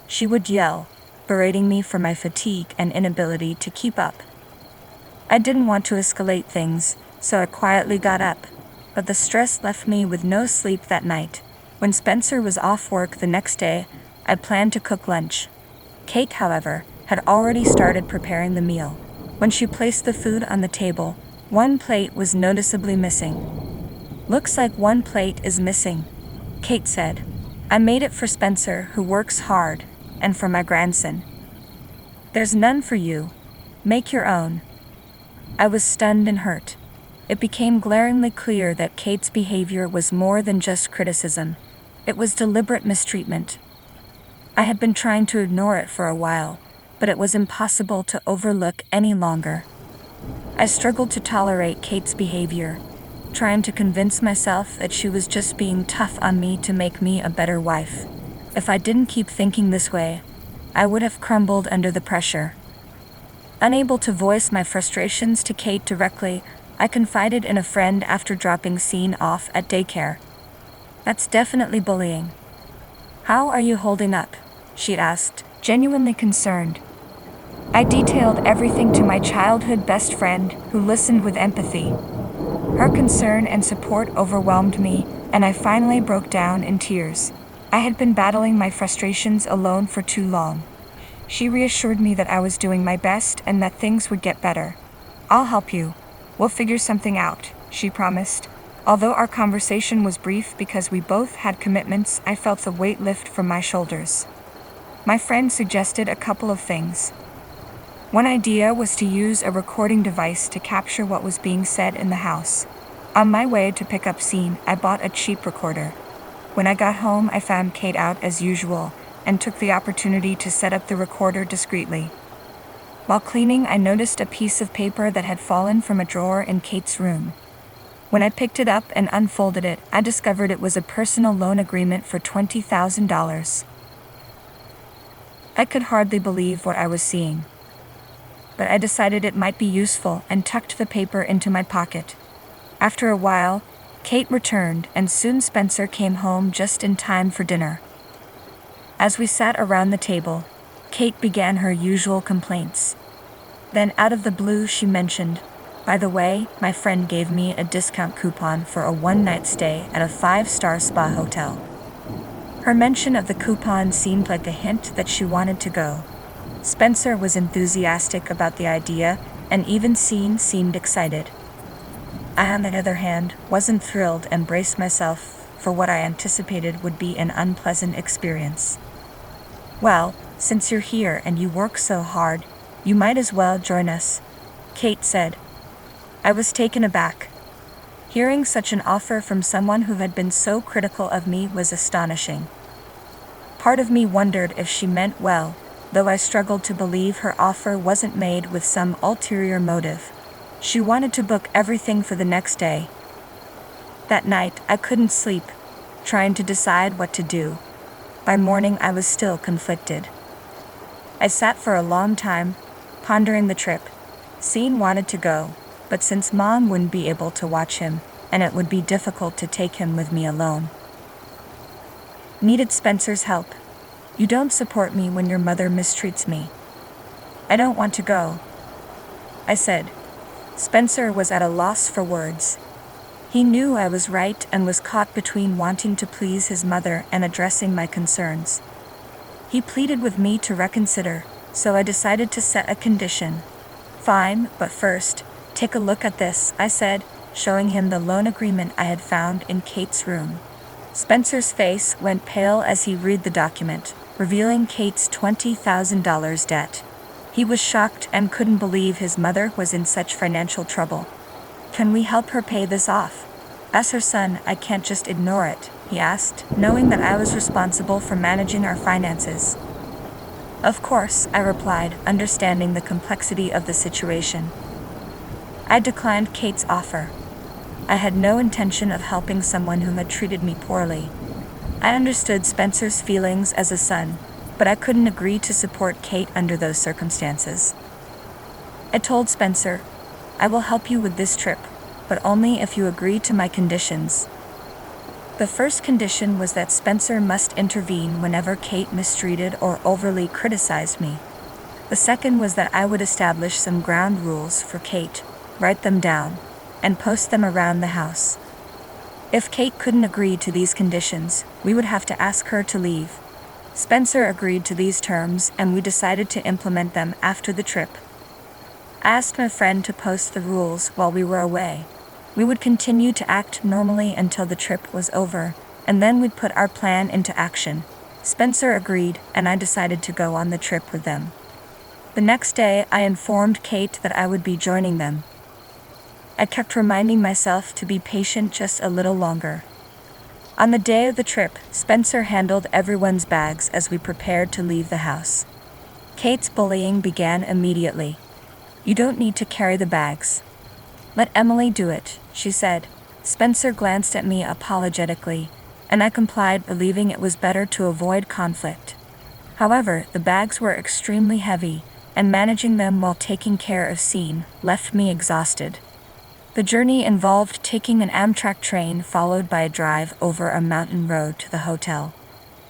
she would yell, berating me for my fatigue and inability to keep up. I didn't want to escalate things, so I quietly got up, but the stress left me with no sleep that night. When Spencer was off work the next day, I planned to cook lunch. Kate, however, had already started preparing the meal. When she placed the food on the table, one plate was noticeably missing. "Looks like one plate is missing," Kate said. "I made it for Spencer, who works hard, and for my grandson. There's none for you. Make your own." I was stunned and hurt. It became glaringly clear that Kate's behavior was more than just criticism. It was deliberate mistreatment. I had been trying to ignore it for a while, but it was impossible to overlook any longer. I struggled to tolerate Kate's behavior, trying to convince myself that she was just being tough on me to make me a better wife. If I didn't keep thinking this way, I would have crumbled under the pressure. Unable to voice my frustrations to Kate directly, I confided in a friend after dropping Scene off at daycare. "That's definitely bullying. How are you holding up?" she asked, genuinely concerned. I detailed everything to my childhood best friend, who listened with empathy. Her concern and support overwhelmed me, and I finally broke down in tears. I had been battling my frustrations alone for too long. She reassured me that I was doing my best and that things would get better. "I'll help you. We'll figure something out," she promised. Although our conversation was brief because we both had commitments, I felt the weight lift from my shoulders. My friend suggested a couple of things. One idea was to use a recording device to capture what was being said in the house. On my way to pick up Scene, I bought a cheap recorder. When I got home, I found Kate out as usual and took the opportunity to set up the recorder discreetly. While cleaning, I noticed a piece of paper that had fallen from a drawer in Kate's room. When I picked it up and unfolded it, I discovered it was a personal loan agreement for $20,000. I could hardly believe what I was seeing, but I decided it might be useful and tucked the paper into my pocket. After a while, Kate returned, and soon Spencer came home just in time for dinner. As we sat around the table, Kate began her usual complaints. Then out of the blue she mentioned, "By the way, my friend gave me a discount coupon for a one-night stay at a 5-star spa hotel." Her mention of the coupon seemed like a hint that she wanted to go. Spencer was enthusiastic about the idea, and even Scene seemed excited. I, on the other hand, wasn't thrilled and braced myself for what I anticipated would be an unpleasant experience. "Well, since you're here and you work so hard, you might as well join us," Kate said. I was taken aback. Hearing such an offer from someone who had been so critical of me was astonishing. Part of me wondered if she meant well, though I struggled to believe her offer wasn't made with some ulterior motive. She wanted to book everything for the next day. That night, I couldn't sleep, trying to decide what to do. By morning, I was still conflicted. I sat for a long time, pondering the trip. Sean wanted to go, but since Mom wouldn't be able to watch him, and it would be difficult to take him with me alone. Needed Spencer's help. You don't support me when your mother mistreats me. I don't want to go, I said. Spencer was at a loss for words. He knew I was right and was caught between wanting to please his mother and addressing my concerns. He pleaded with me to reconsider, so I decided to set a condition. Fine, but first, take a look at this, I said, showing him the loan agreement I had found in Kate's room. Spencer's face went pale as he read the document, revealing Kate's $20,000 debt. He was shocked and couldn't believe his mother was in such financial trouble. Can we help her pay this off? As her son, I can't just ignore it, he asked, knowing that I was responsible for managing our finances. Of course, I replied, understanding the complexity of the situation. I declined Kate's offer. I had no intention of helping someone who had treated me poorly. I understood Spencer's feelings as a son, but I couldn't agree to support Kate under those circumstances. I told Spencer, I will help you with this trip, but only if you agree to my conditions. The first condition was that Spencer must intervene whenever Kate mistreated or overly criticized me. The second was that I would establish some ground rules for Kate, write them down, and post them around the house. If Kate couldn't agree to these conditions, we would have to ask her to leave. Spencer agreed to these terms, and we decided to implement them after the trip. I asked my friend to post the rules while we were away. We would continue to act normally until the trip was over, and then we'd put our plan into action. Spencer agreed, and I decided to go on the trip with them. The next day, I informed Kate that I would be joining them. I kept reminding myself to be patient just a little longer. On the day of the trip, Spencer handled everyone's bags as we prepared to leave the house. Kate's bullying began immediately. You don't need to carry the bags. Let Emily do it, she said. Spencer glanced at me apologetically, and I complied, believing it was better to avoid conflict. However, the bags were extremely heavy, and managing them while taking care of Sean left me exhausted. The journey involved taking an Amtrak train followed by a drive over a mountain road to the hotel.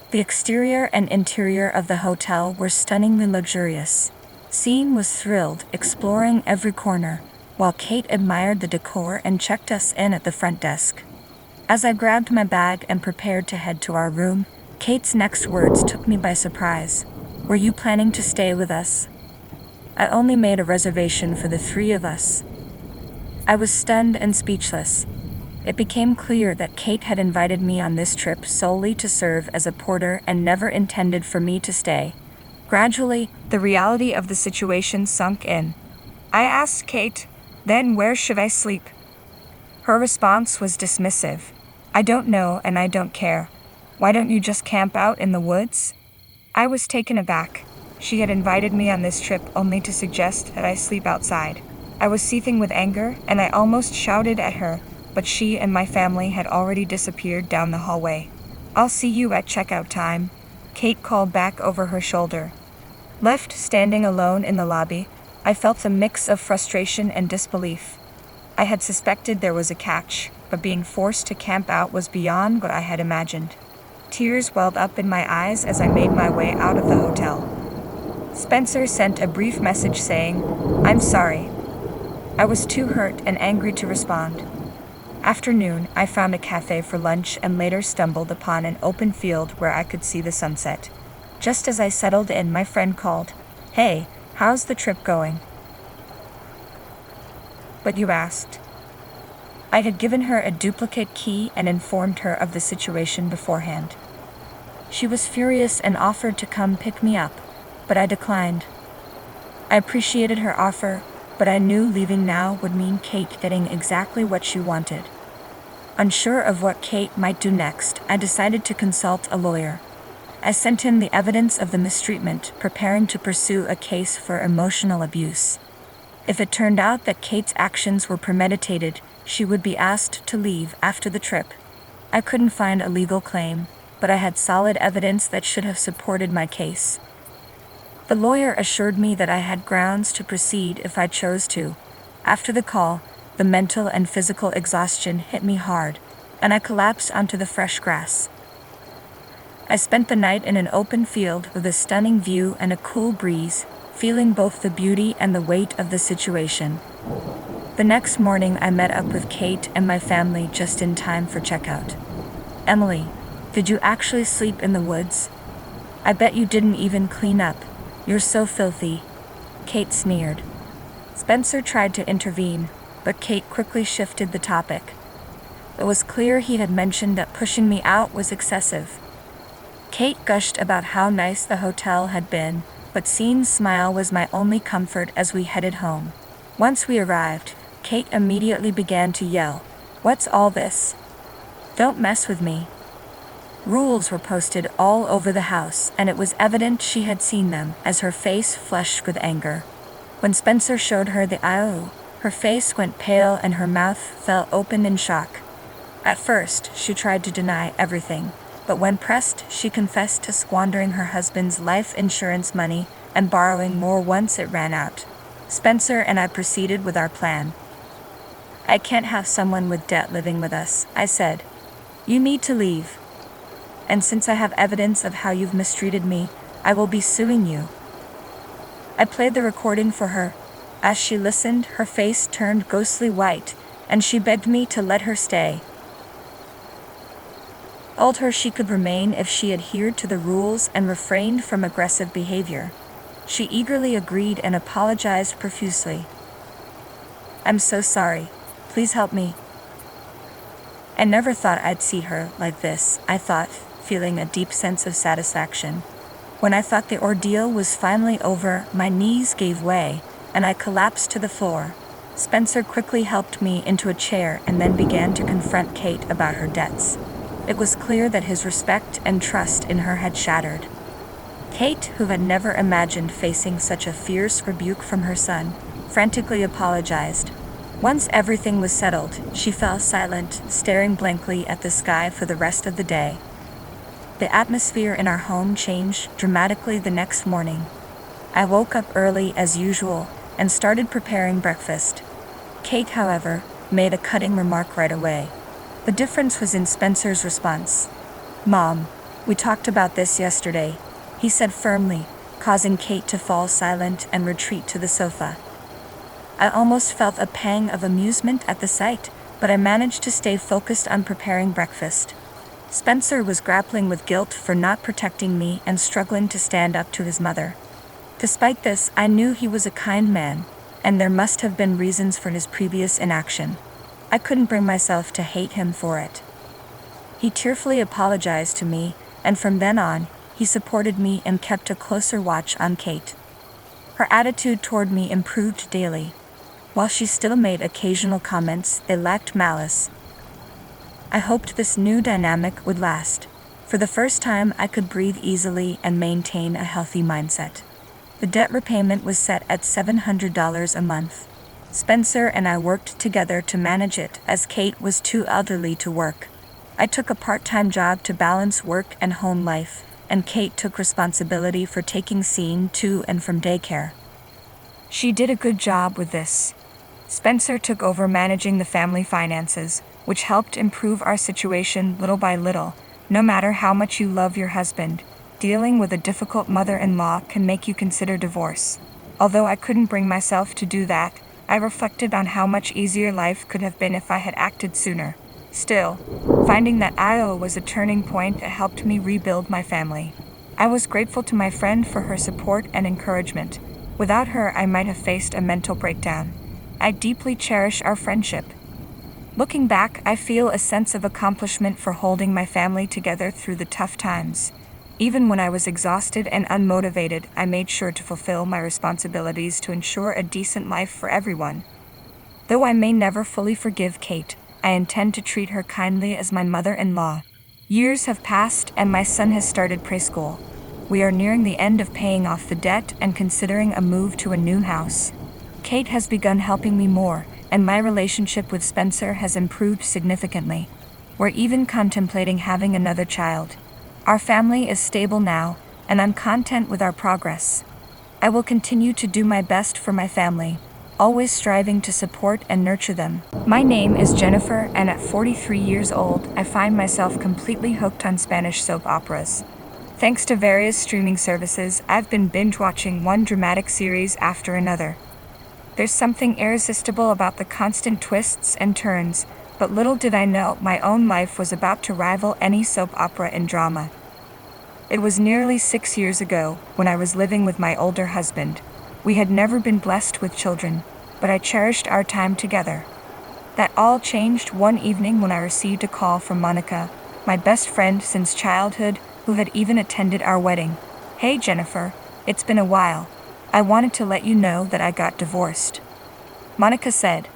The exterior and interior of the hotel were stunningly luxurious. Sean was thrilled, exploring every corner, while Kate admired the decor and checked us in at the front desk. As I grabbed my bag and prepared to head to our room, Kate's next words took me by surprise. Were you planning to stay with us? I only made a reservation for the three of us. I was stunned and speechless. It became clear that Kate had invited me on this trip solely to serve as a porter and never intended for me to stay. Gradually, the reality of the situation sunk in. I asked Kate, then where should I sleep? Her response was dismissive. I don't know and I don't care. Why don't you just camp out in the woods? I was taken aback. She had invited me on this trip only to suggest that I sleep outside. I was seething with anger, and I almost shouted at her, but she and my family had already disappeared down the hallway. I'll see you at checkout time, Kate called back over her shoulder. Left standing alone in the lobby, I felt a mix of frustration and disbelief. I had suspected there was a catch, but being forced to camp out was beyond what I had imagined. Tears welled up in my eyes as I made my way out of the hotel. Spencer sent a brief message saying, I'm sorry. I was too hurt and angry to respond. After noon, I found a cafe for lunch and later stumbled upon an open field where I could see the sunset. Just as I settled in, my friend called, Hey, how's the trip going? But you asked. I had given her a duplicate key and informed her of the situation beforehand. She was furious and offered to come pick me up, but I declined. I appreciated her offer, but I knew leaving now would mean Kate getting exactly what she wanted. Unsure of what Kate might do next, I decided to consult a lawyer. I sent him the evidence of the mistreatment, preparing to pursue a case for emotional abuse. If it turned out that Kate's actions were premeditated, she would be asked to leave after the trip. I couldn't find a legal claim, but I had solid evidence that should have supported my case. The lawyer assured me that I had grounds to proceed if I chose to. After the call, the mental and physical exhaustion hit me hard, and I collapsed onto the fresh grass. I spent the night in an open field with a stunning view and a cool breeze, feeling both the beauty and the weight of the situation. The next morning I met up with Kate and my family just in time for checkout. "Emily, did you actually sleep in the woods? I bet you didn't even clean up. You're so filthy," Kate sneered. Spencer tried to intervene, but Kate quickly shifted the topic. It was clear he had mentioned that pushing me out was excessive. Kate gushed about how nice the hotel had been, but Sean's smile was my only comfort as we headed home. Once we arrived, Kate immediately began to yell, "What's all this? Don't mess with me." Rules were posted all over the house, and it was evident she had seen them as her face flushed with anger. When Spencer showed her the IOU, her face went pale and her mouth fell open in shock. At first, she tried to deny everything, but when pressed, she confessed to squandering her husband's life insurance money and borrowing more once it ran out. Spencer and I proceeded with our plan. "I can't have someone with debt living with us," I said. "You need to leave. And since I have evidence of how you've mistreated me, I will be suing you." I played the recording for her. As she listened, her face turned ghostly white, and she begged me to let her stay. I told her she could remain if she adhered to the rules and refrained from aggressive behavior. She eagerly agreed and apologized profusely. "I'm so sorry. Please help me." I never thought I'd see her like this, I thought, feeling a deep sense of satisfaction. When I thought the ordeal was finally over, my knees gave way, and I collapsed to the floor. Spencer quickly helped me into a chair and then began to confront Kate about her debts. It was clear that his respect and trust in her had shattered. Kate, who had never imagined facing such a fierce rebuke from her son, frantically apologized. Once everything was settled, she fell silent, staring blankly at the sky for the rest of the day. The atmosphere in our home changed dramatically the next morning. I woke up early as usual and started preparing breakfast. Kate, however, made a cutting remark right away. The difference was in Spencer's response. "Mom, we talked about this yesterday," he said firmly, causing Kate to fall silent and retreat to the sofa. I almost felt a pang of amusement at the sight, but I managed to stay focused on preparing breakfast. Spencer was grappling with guilt for not protecting me and struggling to stand up to his mother. Despite this, I knew he was a kind man, and there must have been reasons for his previous inaction. I couldn't bring myself to hate him for it. He tearfully apologized to me, and from then on, he supported me and kept a closer watch on Kate. Her attitude toward me improved daily. While she still made occasional comments, they lacked malice. I hoped this new dynamic would last. For the first time, I could breathe easily and maintain a healthy mindset. The debt repayment was set at $700 a month. Spencer and I worked together to manage it as Kate was too elderly to work. I took a part-time job to balance work and home life, and Kate took responsibility for taking Sean to and from daycare. She did a good job with this. Spencer took over managing the family finances, which helped improve our situation little by little. No matter how much you love your husband, dealing with a difficult mother-in-law can make you consider divorce. Although I couldn't bring myself to do that, I reflected on how much easier life could have been if I had acted sooner. Still, finding that Iowa was a turning point that helped me rebuild my family. I was grateful to my friend for her support and encouragement. Without her, I might have faced a mental breakdown. I deeply cherish our friendship. Looking back, I feel a sense of accomplishment for holding my family together through the tough times. Even when I was exhausted and unmotivated, I made sure to fulfill my responsibilities to ensure a decent life for everyone. Though I may never fully forgive Kate, I intend to treat her kindly as my mother-in-law. Years have passed and my son has started preschool. We are nearing the end of paying off the debt and considering a move to a new house. Kate has begun helping me more, and my relationship with Spencer has improved significantly. We're even contemplating having another child. Our family is stable now, and I'm content with our progress. I will continue to do my best for my family, always striving to support and nurture them. My name is Jennifer, and at 43 years old, I find myself completely hooked on Spanish soap operas. Thanks to various streaming services, I've been binge-watching one dramatic series after another. There's something irresistible about the constant twists and turns, but little did I know my own life was about to rival any soap opera in drama. It was nearly 6 years ago, when I was living with my older husband. We had never been blessed with children, but I cherished our time together. That all changed one evening when I received a call from Monica, my best friend since childhood, who had even attended our wedding. "Hey Jennifer, it's been a while. I wanted to let you know that I got divorced." Monica said.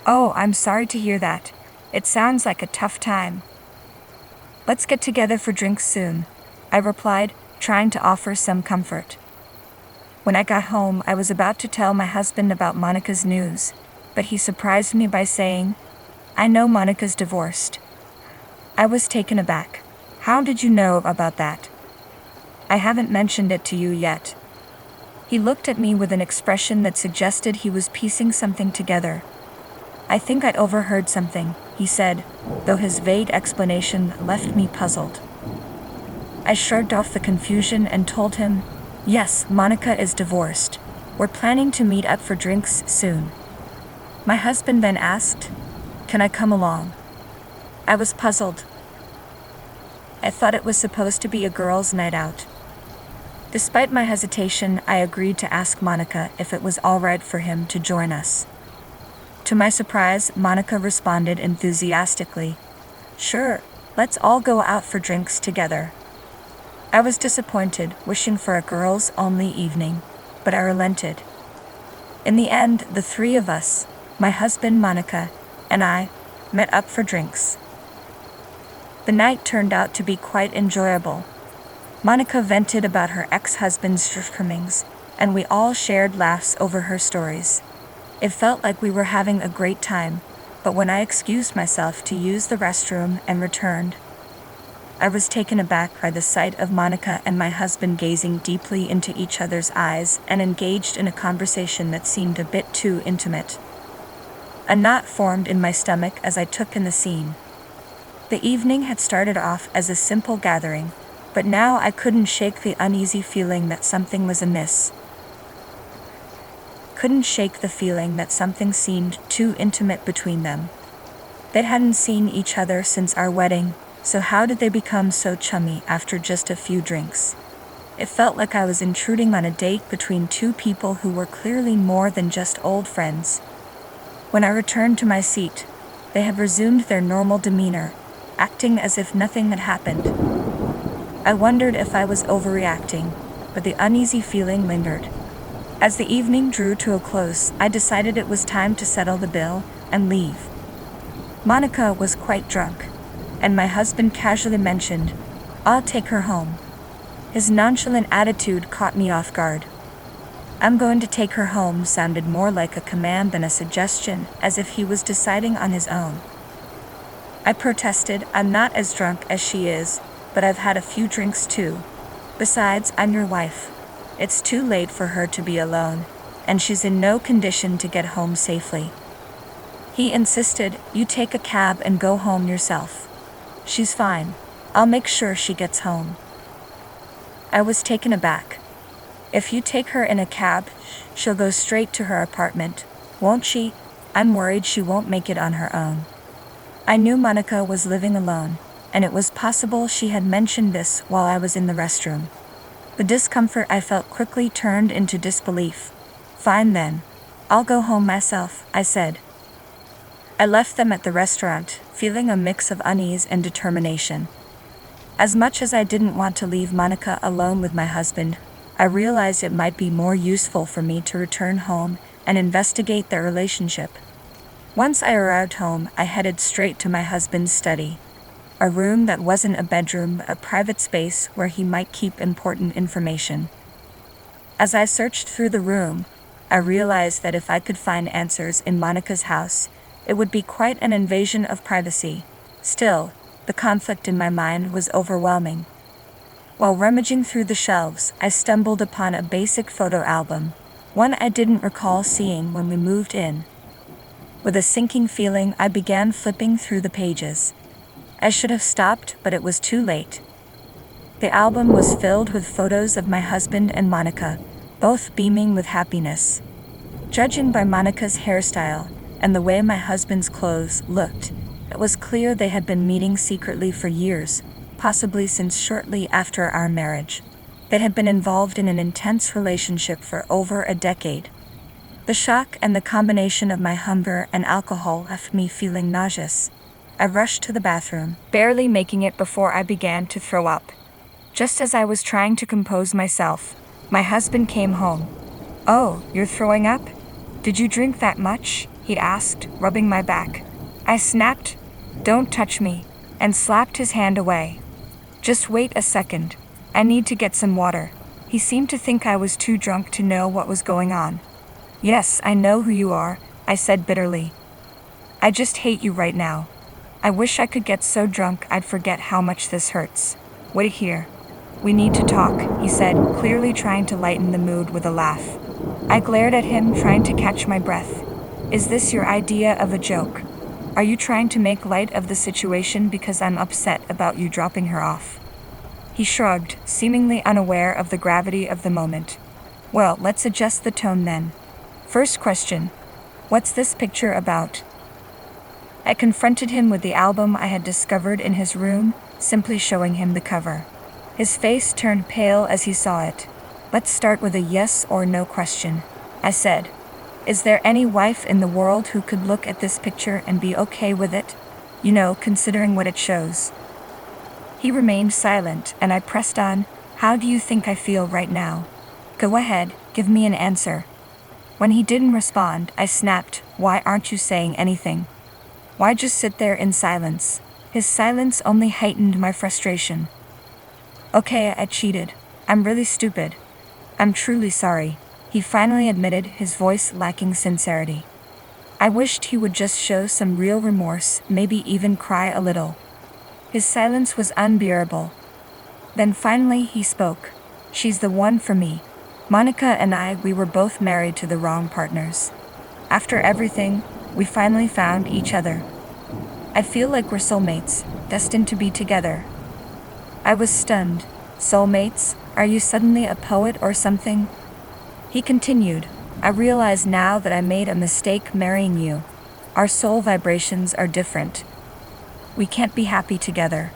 "Oh, I'm sorry to hear that. It sounds like a tough time. Let's get together for drinks soon," I replied, trying to offer some comfort. When I got home, I was about to tell my husband about Monica's news, but he surprised me by saying, "I know Monica's divorced." I was taken aback. "How did you know about that?" "I haven't mentioned it to you yet." He looked at me with an expression that suggested he was piecing something together. "I think I overheard something," he said, though his vague explanation left me puzzled. I shrugged off the confusion and told him, "Yes, Monica is divorced. We're planning to meet up for drinks soon." My husband then asked, "Can I come along?" I was puzzled. I thought it was supposed to be a girls' night out. Despite my hesitation, I agreed to ask Monica if it was all right for him to join us. To my surprise, Monica responded enthusiastically, "Sure, let's all go out for drinks together." I was disappointed, wishing for a girls-only evening, but I relented. In the end, the three of us, my husband Monica, and I, met up for drinks. The night turned out to be quite enjoyable. Monica vented about her ex-husband's shortcomings, and we all shared laughs over her stories. It felt like we were having a great time, but when I excused myself to use the restroom and returned, I was taken aback by the sight of Monica and my husband gazing deeply into each other's eyes and engaged in a conversation that seemed a bit too intimate. A knot formed in my stomach as I took in the scene. The evening had started off as a simple gathering, but now I couldn't shake the uneasy feeling that something was amiss. Couldn't shake the feeling that something seemed too intimate between them. They hadn't seen each other since our wedding, so how did they become so chummy after just a few drinks? It felt like I was intruding on a date between two people who were clearly more than just old friends. When I returned to my seat, they had resumed their normal demeanor, acting as if nothing had happened. I wondered if I was overreacting, but the uneasy feeling lingered. As the evening drew to a close, I decided it was time to settle the bill and leave. Monica was quite drunk, and my husband casually mentioned, "I'll take her home." His nonchalant attitude caught me off guard. "I'm going to take her home" sounded more like a command than a suggestion, as if he was deciding on his own. I protested, "I'm not as drunk as she is, but I've had a few drinks too. Besides, I'm your wife. It's too late for her to be alone, and she's in no condition to get home safely." He insisted, "You take a cab and go home yourself. She's fine. I'll make sure she gets home." I was taken aback. "If you take her in a cab, she'll go straight to her apartment, won't she? I'm worried she won't make it on her own." I knew Monica was living alone, and it was possible she had mentioned this while I was in the restroom. The discomfort I felt quickly turned into disbelief. "Fine then. I'll go home myself," I said. I left them at the restaurant, feeling a mix of unease and determination. As much as I didn't want to leave Monica alone with my husband, I realized it might be more useful for me to return home and investigate their relationship. Once I arrived home, I headed straight to my husband's study. A room that wasn't a bedroom, a private space where he might keep important information. As I searched through the room, I realized that if I could find answers in Monica's house, it would be quite an invasion of privacy. Still, the conflict in my mind was overwhelming. While rummaging through the shelves, I stumbled upon a basic photo album, one I didn't recall seeing when we moved in. With a sinking feeling, I began flipping through the pages. I should have stopped, but it was too late. The album was filled with photos of my husband and Monica, both beaming with happiness. Judging by Monica's hairstyle and the way my husband's clothes looked, it was clear they had been meeting secretly for years, possibly since shortly after our marriage. They had been involved in an intense relationship for over a decade. The shock and the combination of my hunger and alcohol left me feeling nauseous. I rushed to the bathroom, barely making it before I began to throw up. Just as I was trying to compose myself, my husband came home. "Oh, you're throwing up? Did you drink that much?" he asked, rubbing my back. I snapped, "Don't touch me," and slapped his hand away. "Just wait a second. I need to get some water." He seemed to think I was too drunk to know what was going on. "Yes, I know who you are," I said bitterly. "I just hate you right now. I wish I could get so drunk I'd forget how much this hurts. Wait here. We need to talk," he said, clearly trying to lighten the mood with a laugh. I glared at him, trying to catch my breath. "Is this your idea of a joke? Are you trying to make light of the situation because I'm upset about you dropping her off?" He shrugged, seemingly unaware of the gravity of the moment. "Well, let's adjust the tone then. First question. What's this picture about?" I confronted him with the album I had discovered in his room, simply showing him the cover. His face turned pale as he saw it. "Let's start with a yes or no question," I said. "Is there any wife in the world who could look at this picture and be okay with it? You know, considering what it shows." He remained silent, and I pressed on. "How do you think I feel right now? Go ahead, give me an answer." When he didn't respond, I snapped, "Why aren't you saying anything? Why just sit there in silence?" His silence only heightened my frustration. "Okay, I cheated. I'm really stupid. I'm truly sorry," he finally admitted, his voice lacking sincerity. I wished he would just show some real remorse, maybe even cry a little. His silence was unbearable. Then finally he spoke. "She's the one for me. Monica and we were both married to the wrong partners. After everything, we finally found each other. I feel like we're soulmates, destined to be together." I was stunned. "Soulmates? Are you suddenly a poet or something?" He continued, "I realize now that I made a mistake marrying you. Our soul vibrations are different. We can't be happy together.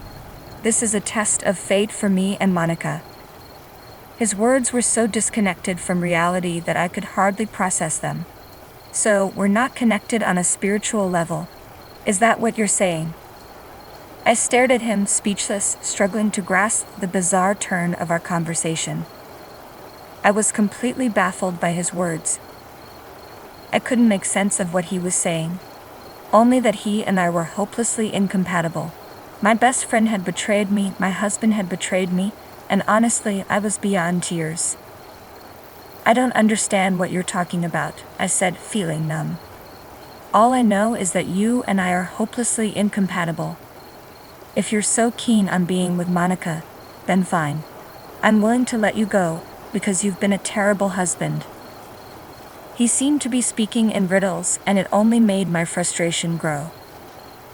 This is a test of fate for me and Monica." His words were so disconnected from reality that I could hardly process them. "So, we're not connected on a spiritual level. Is that what you're saying?" I stared at him, speechless, struggling to grasp the bizarre turn of our conversation. I was completely baffled by his words. I couldn't make sense of what he was saying. Only that he and I were hopelessly incompatible. My best friend had betrayed me, my husband had betrayed me, and honestly, I was beyond tears. "I don't understand what you're talking about," I said, feeling numb. "All I know is that you and I are hopelessly incompatible. If you're so keen on being with Monica, then fine. I'm willing to let you go, because you've been a terrible husband." He seemed to be speaking in riddles, and it only made my frustration grow.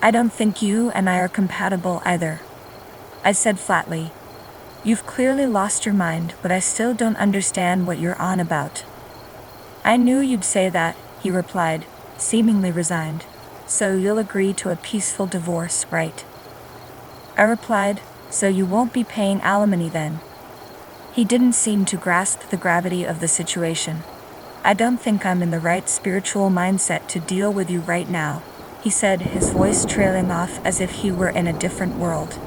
"I don't think you and I are compatible either," I said flatly. "You've clearly lost your mind, but I still don't understand what you're on about." "I knew you'd say that," he replied, seemingly resigned. "So you'll agree to a peaceful divorce, right?" I replied, "So you won't be paying alimony then?" He didn't seem to grasp the gravity of the situation. "I don't think I'm in the right spiritual mindset to deal with you right now," he said, his voice trailing off as if he were in a different world.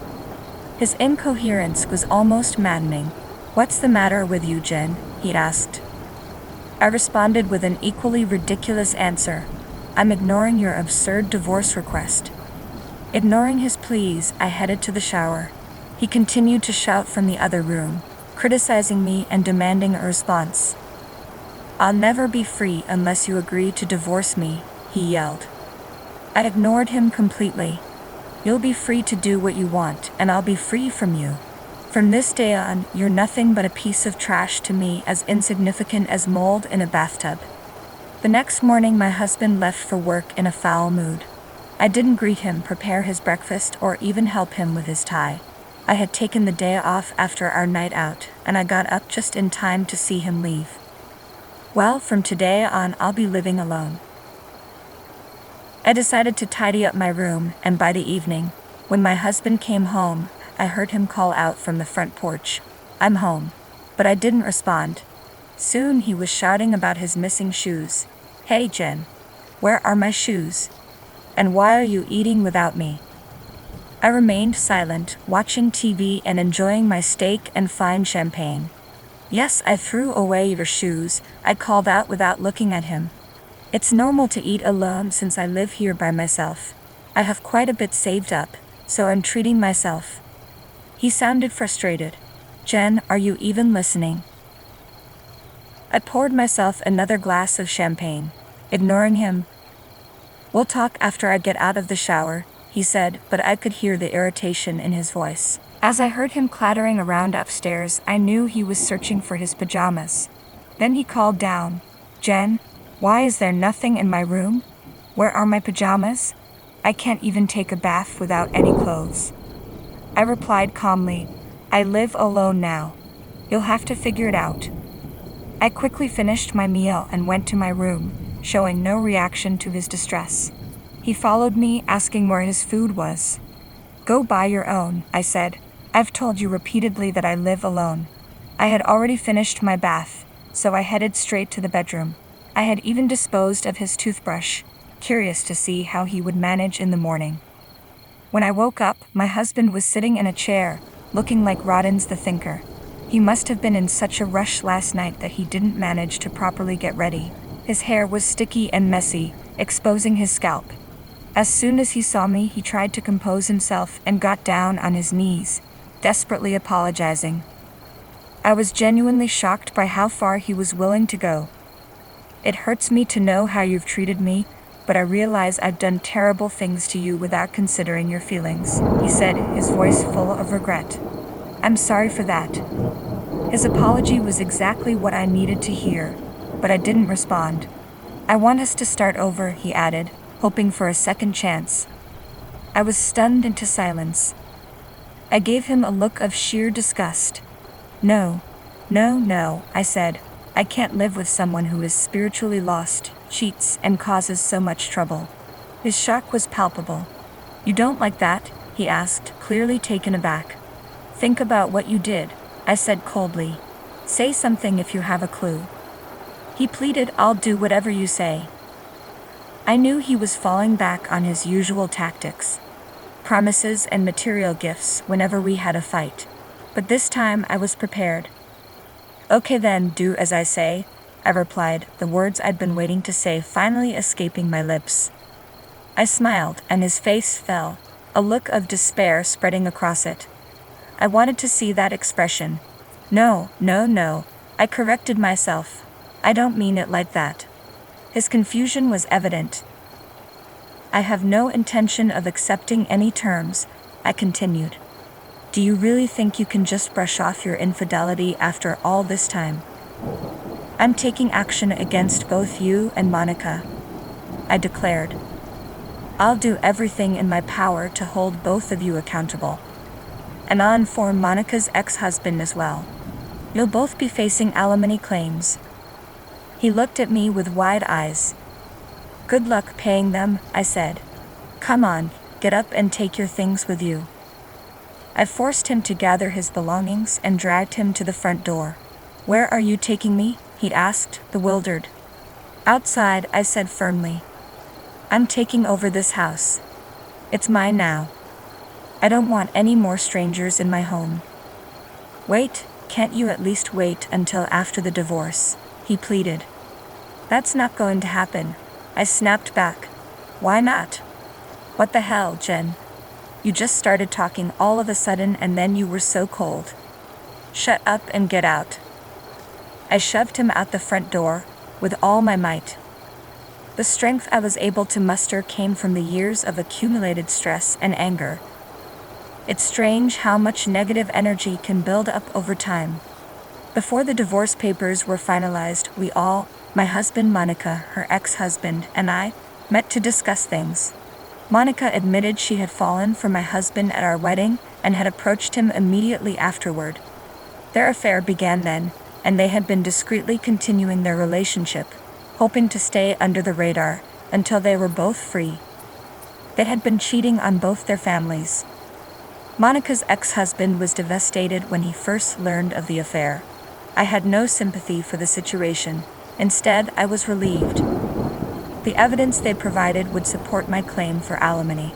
His incoherence was almost maddening. "What's the matter with you, Jen?" he asked. I responded with an equally ridiculous answer. "I'm ignoring your absurd divorce request." Ignoring his pleas, I headed to the shower. He continued to shout from the other room, criticizing me and demanding a response. I'll never be free unless you agree to divorce me, he yelled. I ignored him completely. You'll be free to do what you want, and I'll be free from you. From this day on, you're nothing but a piece of trash to me, as insignificant as mold in a bathtub. The next morning, my husband left for work in a foul mood. I didn't greet him, prepare his breakfast, or even help him with his tie. I had taken the day off after our night out, and I got up just in time to see him leave. Well, from today on, I'll be living alone. I decided to tidy up my room, and by the evening, when my husband came home, I heard him call out from the front porch, "I'm home." But I didn't respond. Soon he was shouting about his missing shoes. "Hey Jen, where are my shoes? And why are you eating without me?" I remained silent, watching TV and enjoying my steak and fine champagne. "Yes, I threw away your shoes," I called out without looking at him. "It's normal to eat alone since I live here by myself. I have quite a bit saved up, so I'm treating myself." He sounded frustrated. "Jen, are you even listening?" I poured myself another glass of champagne, ignoring him. "We'll talk after I get out of the shower," he said, but I could hear the irritation in his voice. As I heard him clattering around upstairs, I knew he was searching for his pajamas. Then he called down, "Jen, why is there nothing in my room? Where are my pajamas? I can't even take a bath without any clothes." I replied calmly, "I live alone now. You'll have to figure it out." I quickly finished my meal and went to my room, showing no reaction to his distress. He followed me, asking where his food was. "Go buy your own," I said. "I've told you repeatedly that I live alone." I had already finished my bath, so I headed straight to the bedroom. I had even disposed of his toothbrush, curious to see how he would manage in the morning. When I woke up, my husband was sitting in a chair, looking like Rodden's the Thinker. He must have been in such a rush last night that he didn't manage to properly get ready. His hair was sticky and messy, exposing his scalp. As soon as he saw me, he tried to compose himself and got down on his knees, desperately apologizing. I was genuinely shocked by how far he was willing to go. "It hurts me to know how you've treated me, but I realize I've done terrible things to you without considering your feelings," he said, his voice full of regret. "I'm sorry for that." His apology was exactly what I needed to hear, but I didn't respond. "I want us to start over," he added, hoping for a second chance. I was stunned into silence. I gave him a look of sheer disgust. No, I said. "I can't live with someone who is spiritually lost, cheats, and causes so much trouble." His shock was palpable. "You don't like that?" he asked, clearly taken aback. "Think about what you did," I said coldly. "Say something if you have a clue." He pleaded, "I'll do whatever you say." I knew he was falling back on his usual tactics. Promises and material gifts whenever we had a fight. But this time I was prepared. "Okay then, do as I say," I replied, the words I'd been waiting to say finally escaping my lips. I smiled, and his face fell, a look of despair spreading across it. I wanted to see that expression. No, I corrected myself. "I don't mean it like that." His confusion was evident. "I have no intention of accepting any terms," I continued. "Do you really think you can just brush off your infidelity after all this time?" "I'm taking action against both you and Monica," I declared. "I'll do everything in my power to hold both of you accountable. And I'll inform Monica's ex-husband as well. You'll both be facing alimony claims." He looked at me with wide eyes. "Good luck paying them," I said. "Come on, get up and take your things with you." I forced him to gather his belongings and dragged him to the front door. "Where are you taking me?" he asked, bewildered. "Outside," I said firmly. "I'm taking over this house. It's mine now. I don't want any more strangers in my home." "Wait, can't you at least wait until after the divorce?" he pleaded. "That's not going to happen," I snapped back. "Why not?" "What the hell, Jen? You just started talking all of a sudden and then you were so cold. Shut up and get out." I shoved him out the front door, with all my might. The strength I was able to muster came from the years of accumulated stress and anger. It's strange how much negative energy can build up over time. Before the divorce papers were finalized, we all, my husband Monica, her ex-husband, and I, met to discuss things. Monica admitted she had fallen for my husband at our wedding and had approached him immediately afterward. Their affair began then, and they had been discreetly continuing their relationship, hoping to stay under the radar until they were both free. They had been cheating on both their families. Monica's ex-husband was devastated when he first learned of the affair. I had no sympathy for the situation. Instead, I was relieved. The evidence they provided would support my claim for alimony.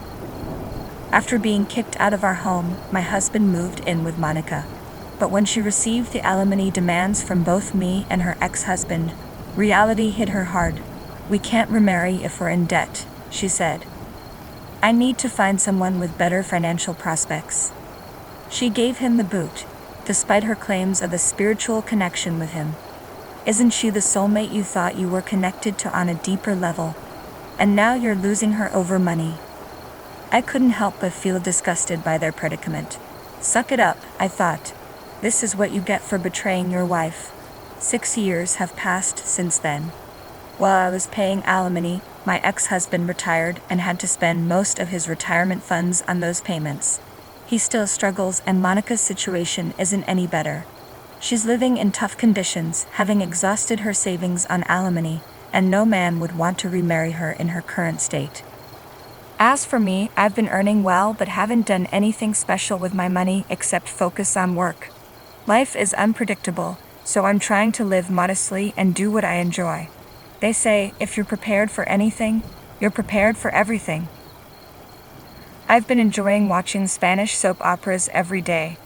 After being kicked out of our home, my husband moved in with Monica. But when she received the alimony demands from both me and her ex-husband, reality hit her hard. "We can't remarry if we're in debt," she said. "I need to find someone with better financial prospects." She gave him the boot, despite her claims of a spiritual connection with him. Isn't she the soulmate you thought you were connected to on a deeper level? And now you're losing her over money. I couldn't help but feel disgusted by their predicament. Suck it up, I thought. This is what you get for betraying your wife. 6 years have passed since then. While I was paying alimony, my ex-husband retired and had to spend most of his retirement funds on those payments. He still struggles, and Monica's situation isn't any better. She's living in tough conditions, having exhausted her savings on alimony, and no man would want to remarry her in her current state. As for me, I've been earning well but haven't done anything special with my money except focus on work. Life is unpredictable, so I'm trying to live modestly and do what I enjoy. They say, if you're prepared for anything, you're prepared for everything. I've been enjoying watching Spanish soap operas every day.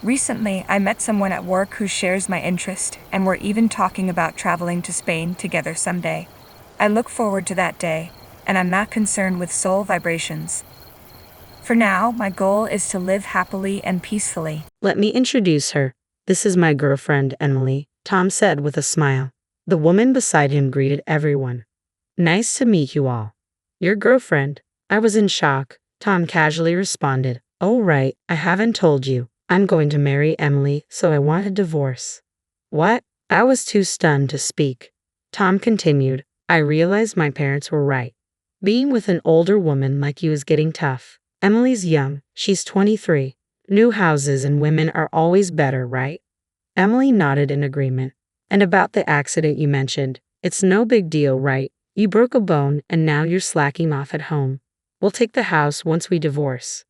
Recently, I met someone at work who shares my interest, and we're even talking about traveling to Spain together someday. I look forward to that day, and I'm not concerned with soul vibrations. For now, my goal is to live happily and peacefully. Let me introduce her. This is my girlfriend, Emily, Tom said with a smile. The woman beside him greeted everyone. Nice to meet you all. Your girlfriend? I was in shock. Tom casually responded. Oh right, I haven't told you. I'm going to marry Emily, so I want a divorce. What? I was too stunned to speak. Tom continued. I realized my parents were right. Being with an older woman like you is getting tough. Emily's young, she's 23. New houses and women are always better, right? Emily nodded in agreement. And about the accident you mentioned, it's no big deal, right? You broke a bone and now you're slacking off at home. We'll take the house once we divorce.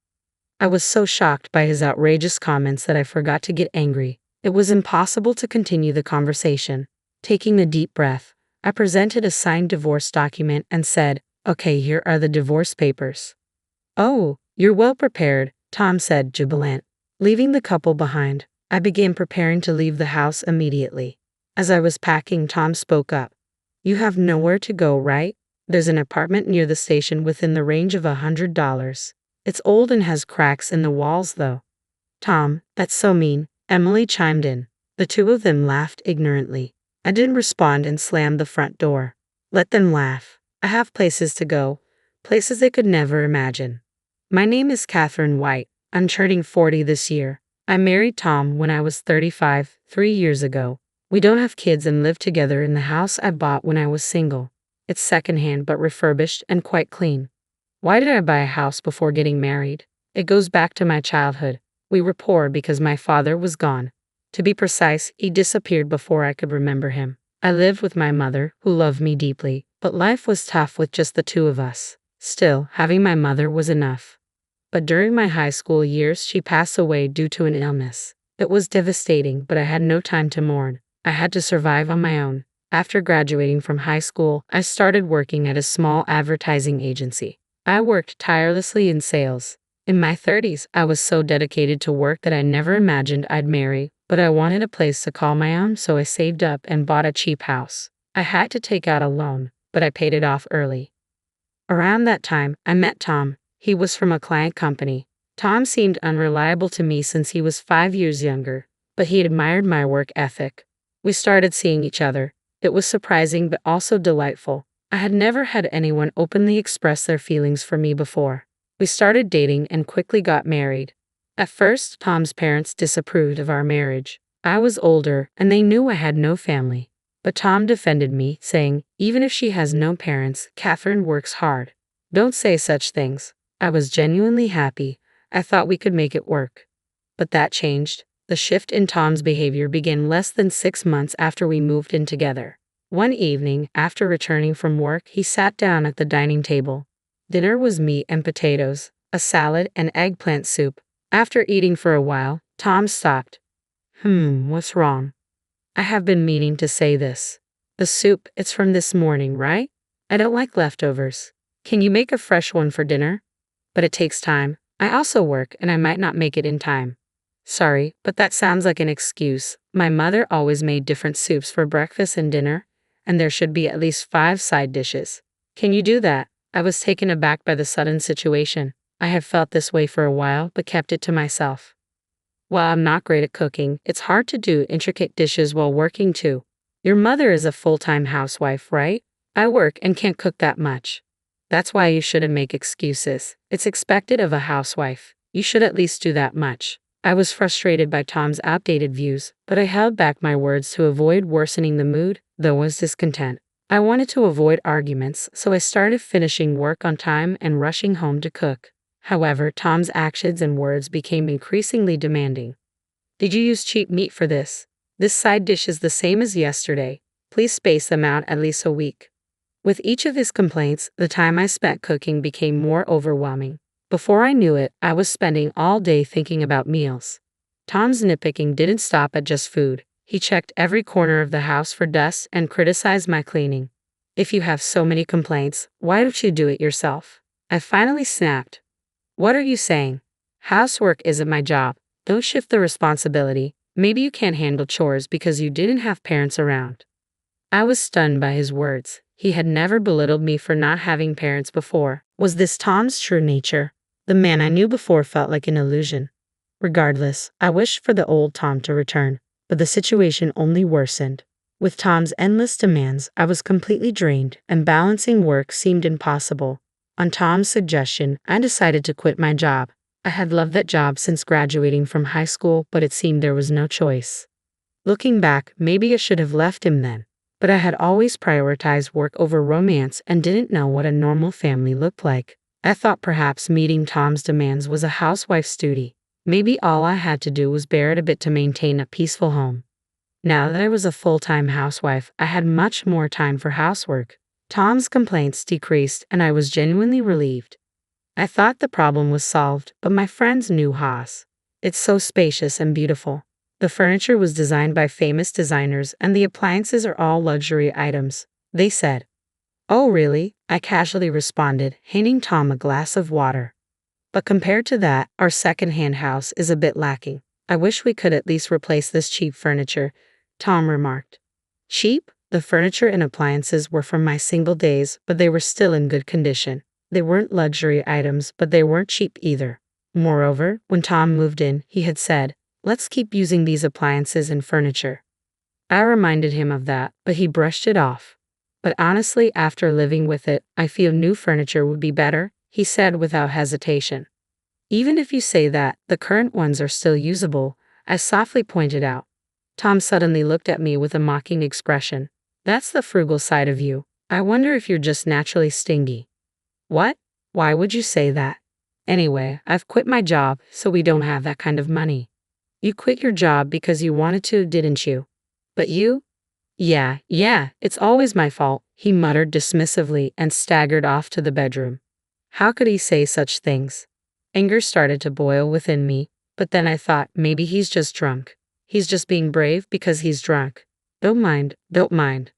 I was so shocked by his outrageous comments that I forgot to get angry. It was impossible to continue the conversation. Taking a deep breath, I presented a signed divorce document and said, Okay, here are the divorce papers. Oh, you're well prepared, Tom said, jubilant. Leaving the couple behind, I began preparing to leave the house immediately. As I was packing, Tom spoke up. You have nowhere to go, right? There's an apartment near the station within the range of $100. It's old and has cracks in the walls, though. Tom, that's so mean, Emily chimed in. The two of them laughed ignorantly. I didn't respond and slammed the front door. Let them laugh. I have places to go, places they could never imagine. My name is Catherine White. I'm turning 40 this year. I married Tom when I was 35, 3 years ago. We don't have kids and live together in the house I bought when I was single. It's secondhand but refurbished and quite clean. Why did I buy a house before getting married? It goes back to my childhood. We were poor because my father was gone. To be precise, he disappeared before I could remember him. I lived with my mother, who loved me deeply, but life was tough with just the two of us. Still, having my mother was enough. But during my high school years, she passed away due to an illness. It was devastating, but I had no time to mourn. I had to survive on my own. After graduating from high school, I started working at a small advertising agency. I worked tirelessly in sales. In my 30s, I was so dedicated to work that I never imagined I'd marry, but I wanted a place to call my own, so I saved up and bought a cheap house. I had to take out a loan, but I paid it off early. Around that time, I met Tom. He was from a client company. Tom seemed unreliable to me since he was 5 years younger, but he admired my work ethic. We started seeing each other. It was surprising but also delightful. I had never had anyone openly express their feelings for me before. We started dating and quickly got married. At first, Tom's parents disapproved of our marriage. I was older, and they knew I had no family. But Tom defended me, saying, even if she has no parents, Catherine works hard. Don't say such things. I was genuinely happy. I thought we could make it work. But that changed. The shift in Tom's behavior began less than 6 months after we moved in together. One evening, after returning from work, he sat down at the dining table. Dinner was meat and potatoes, a salad, and eggplant soup. After eating for a while, Tom stopped. What's wrong? I have been meaning to say this. The soup, it's from this morning, right? I don't like leftovers. Can you make a fresh one for dinner? But it takes time. I also work and I might not make it in time. Sorry, but that sounds like an excuse. My mother always made different soups for breakfast and dinner, and there should be at least 5 side dishes. Can you do that? I was taken aback by the sudden situation. I have felt this way for a while, but kept it to myself. While I'm not great at cooking, it's hard to do intricate dishes while working too. Your mother is a full-time housewife, right? I work and can't cook that much. That's why you shouldn't make excuses. It's expected of a housewife. You should at least do that much. I was frustrated by Tom's outdated views, but I held back my words to avoid worsening the mood, though was discontent. I wanted to avoid arguments, so I started finishing work on time and rushing home to cook. However, Tom's actions and words became increasingly demanding. Did you use cheap meat for this? This side dish is the same as yesterday. Please space them out at least a week. With each of his complaints, the time I spent cooking became more overwhelming. Before I knew it, I was spending all day thinking about meals. Tom's nitpicking didn't stop at just food. He checked every corner of the house for dust and criticized my cleaning. If you have so many complaints, why don't you do it yourself? I finally snapped. What are you saying? Housework isn't my job. Don't shift the responsibility. Maybe you can't handle chores because you didn't have parents around. I was stunned by his words. He had never belittled me for not having parents before. Was this Tom's true nature? The man I knew before felt like an illusion. Regardless, I wished for the old Tom to return, but the situation only worsened. With Tom's endless demands, I was completely drained, and balancing work seemed impossible. On Tom's suggestion, I decided to quit my job. I had loved that job since graduating from high school, but it seemed there was no choice. Looking back, maybe I should have left him then. But I had always prioritized work over romance and didn't know what a normal family looked like. I thought perhaps meeting Tom's demands was a housewife's duty. Maybe all I had to do was bear it a bit to maintain a peaceful home. Now that I was a full-time housewife, I had much more time for housework. Tom's complaints decreased, and I was genuinely relieved. I thought the problem was solved, but my friends knew Haas. It's so spacious and beautiful. The furniture was designed by famous designers, and the appliances are all luxury items, they said. Oh really? I casually responded, handing Tom a glass of water. But compared to that, our second-hand house is a bit lacking. I wish we could at least replace this cheap furniture, Tom remarked. Cheap? The furniture and appliances were from my single days, but they were still in good condition. They weren't luxury items, but they weren't cheap either. Moreover, when Tom moved in, he had said, let's keep using these appliances and furniture. I reminded him of that, but he brushed it off. But honestly, after living with it, I feel new furniture would be better, he said without hesitation. Even if you say that, the current ones are still usable, I softly pointed out. Tom suddenly looked at me with a mocking expression. That's the frugal side of you. I wonder if you're just naturally stingy. What? Why would you say that? Anyway, I've quit my job, so we don't have that kind of money. You quit your job because you wanted to, didn't you? But you? Yeah, it's always my fault, he muttered dismissively and staggered off to the bedroom. How could he say such things? Anger started to boil within me, but then I thought maybe he's just drunk. He's just being brave because he's drunk. Don't mind.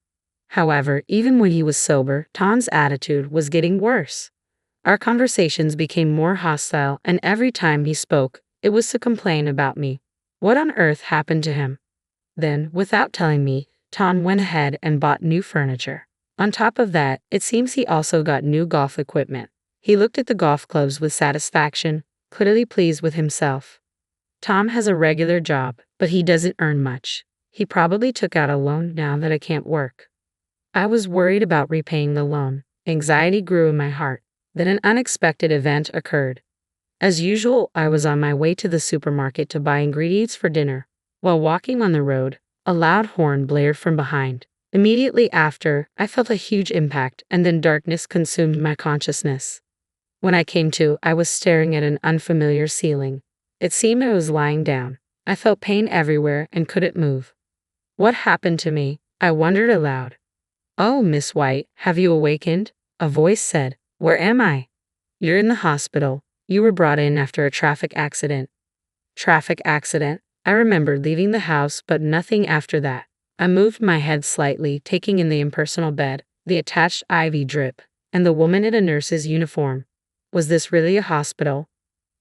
However, even when he was sober, Tom's attitude was getting worse. Our conversations became more hostile, and every time he spoke, it was to complain about me. What on earth happened to him? Then, without telling me, Tom went ahead and bought new furniture. On top of that, it seems he also got new golf equipment. He looked at the golf clubs with satisfaction, clearly pleased with himself. Tom has a regular job, but he doesn't earn much. He probably took out a loan now that I can't work. I was worried about repaying the loan. Anxiety grew in my heart. Then an unexpected event occurred. As usual, I was on my way to the supermarket to buy ingredients for dinner. While walking on the road, a loud horn blared from behind. Immediately after, I felt a huge impact, and then darkness consumed my consciousness. When I came to, I was staring at an unfamiliar ceiling. It seemed I was lying down. I felt pain everywhere and couldn't move. What happened to me? I wondered aloud. "Oh, Miss White, have you awakened?" A voice said. "Where am I?" "You're in the hospital. You were brought in after a traffic accident." Traffic accident? I remembered leaving the house, but nothing after that. I moved my head slightly, taking in the impersonal bed, the attached IV drip, and the woman in a nurse's uniform. Was this really a hospital?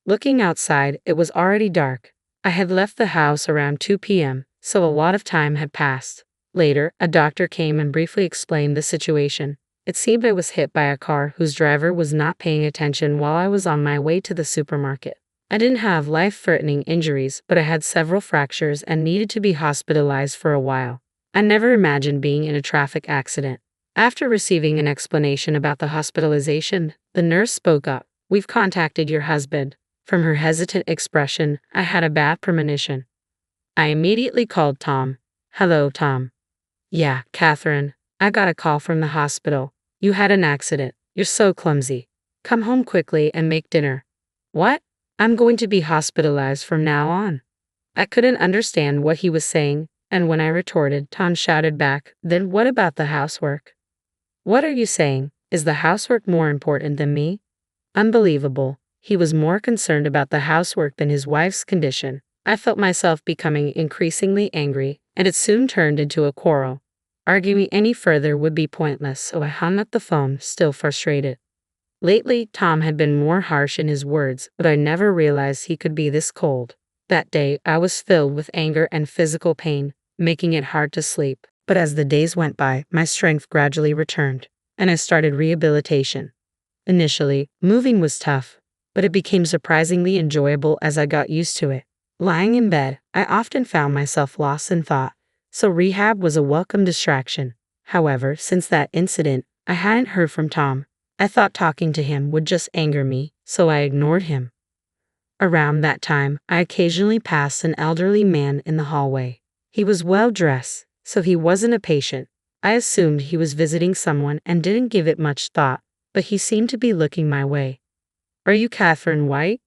Looking outside, it was already dark. I had left the house around 2 p.m., so a lot of time had passed. Later, a doctor came and briefly explained the situation. It seemed I was hit by a car whose driver was not paying attention while I was on my way to the supermarket. I didn't have life-threatening injuries, but I had several fractures and needed to be hospitalized for a while. I never imagined being in a traffic accident. After receiving an explanation about the hospitalization, the nurse spoke up. "We've contacted your husband." From her hesitant expression, I had a bad premonition. I immediately called Tom. "Hello, Tom." "Yeah, Catherine. I got a call from the hospital. You had an accident. You're so clumsy. Come home quickly and make dinner." "What? I'm going to be hospitalized from now on." I couldn't understand what he was saying, and when I retorted, Tom shouted back, "Then what about the housework?" "What are you saying? Is the housework more important than me?" Unbelievable. He was more concerned about the housework than his wife's condition. I felt myself becoming increasingly angry, and it soon turned into a quarrel. Arguing any further would be pointless, so I hung up the phone, still frustrated. Lately, Tom had been more harsh in his words, but I never realized he could be this cold. That day, I was filled with anger and physical pain, making it hard to sleep. But as the days went by, my strength gradually returned, and I started rehabilitation. Initially, moving was tough, but it became surprisingly enjoyable as I got used to it. Lying in bed, I often found myself lost in thought, so rehab was a welcome distraction. However, since that incident, I hadn't heard from Tom. I thought talking to him would just anger me, so I ignored him. Around that time, I occasionally passed an elderly man in the hallway. He was well dressed, so he wasn't a patient. I assumed he was visiting someone and didn't give it much thought, but he seemed to be looking my way. "Are you Catherine White?"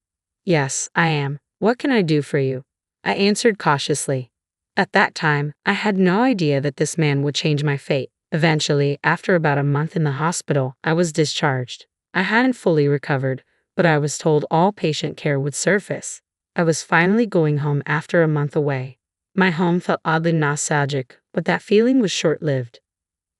"Yes, I am. What can I do for you?" I answered cautiously. At that time, I had no idea that this man would change my fate. Eventually, after about a month in the hospital, I was discharged. I hadn't fully recovered, but I was told all patient care would surface. I was finally going home after a month away. My home felt oddly nostalgic, but that feeling was short-lived.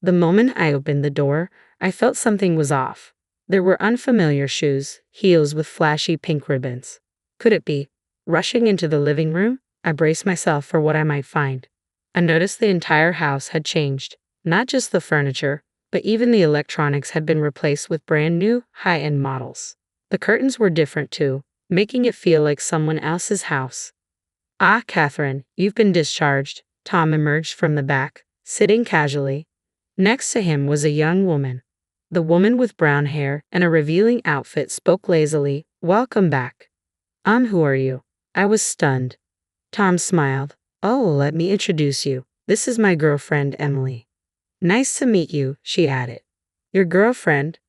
The moment I opened the door, I felt something was off. There were unfamiliar shoes, heels with flashy pink ribbons. Could it be? Rushing into the living room, I braced myself for what I might find. I noticed the entire house had changed. Not just the furniture, but even the electronics had been replaced with brand new, high-end models. The curtains were different too, making it feel like someone else's house. "Ah, Catherine, you've been discharged." Tom emerged from the back, sitting casually. Next to him was a young woman. The woman with brown hair and a revealing outfit spoke lazily, "Welcome back." Who are you?" I was stunned. Tom smiled. "Oh, let me introduce you. This is my girlfriend, Emily." "Nice to meet you," she added. "Your girlfriend?"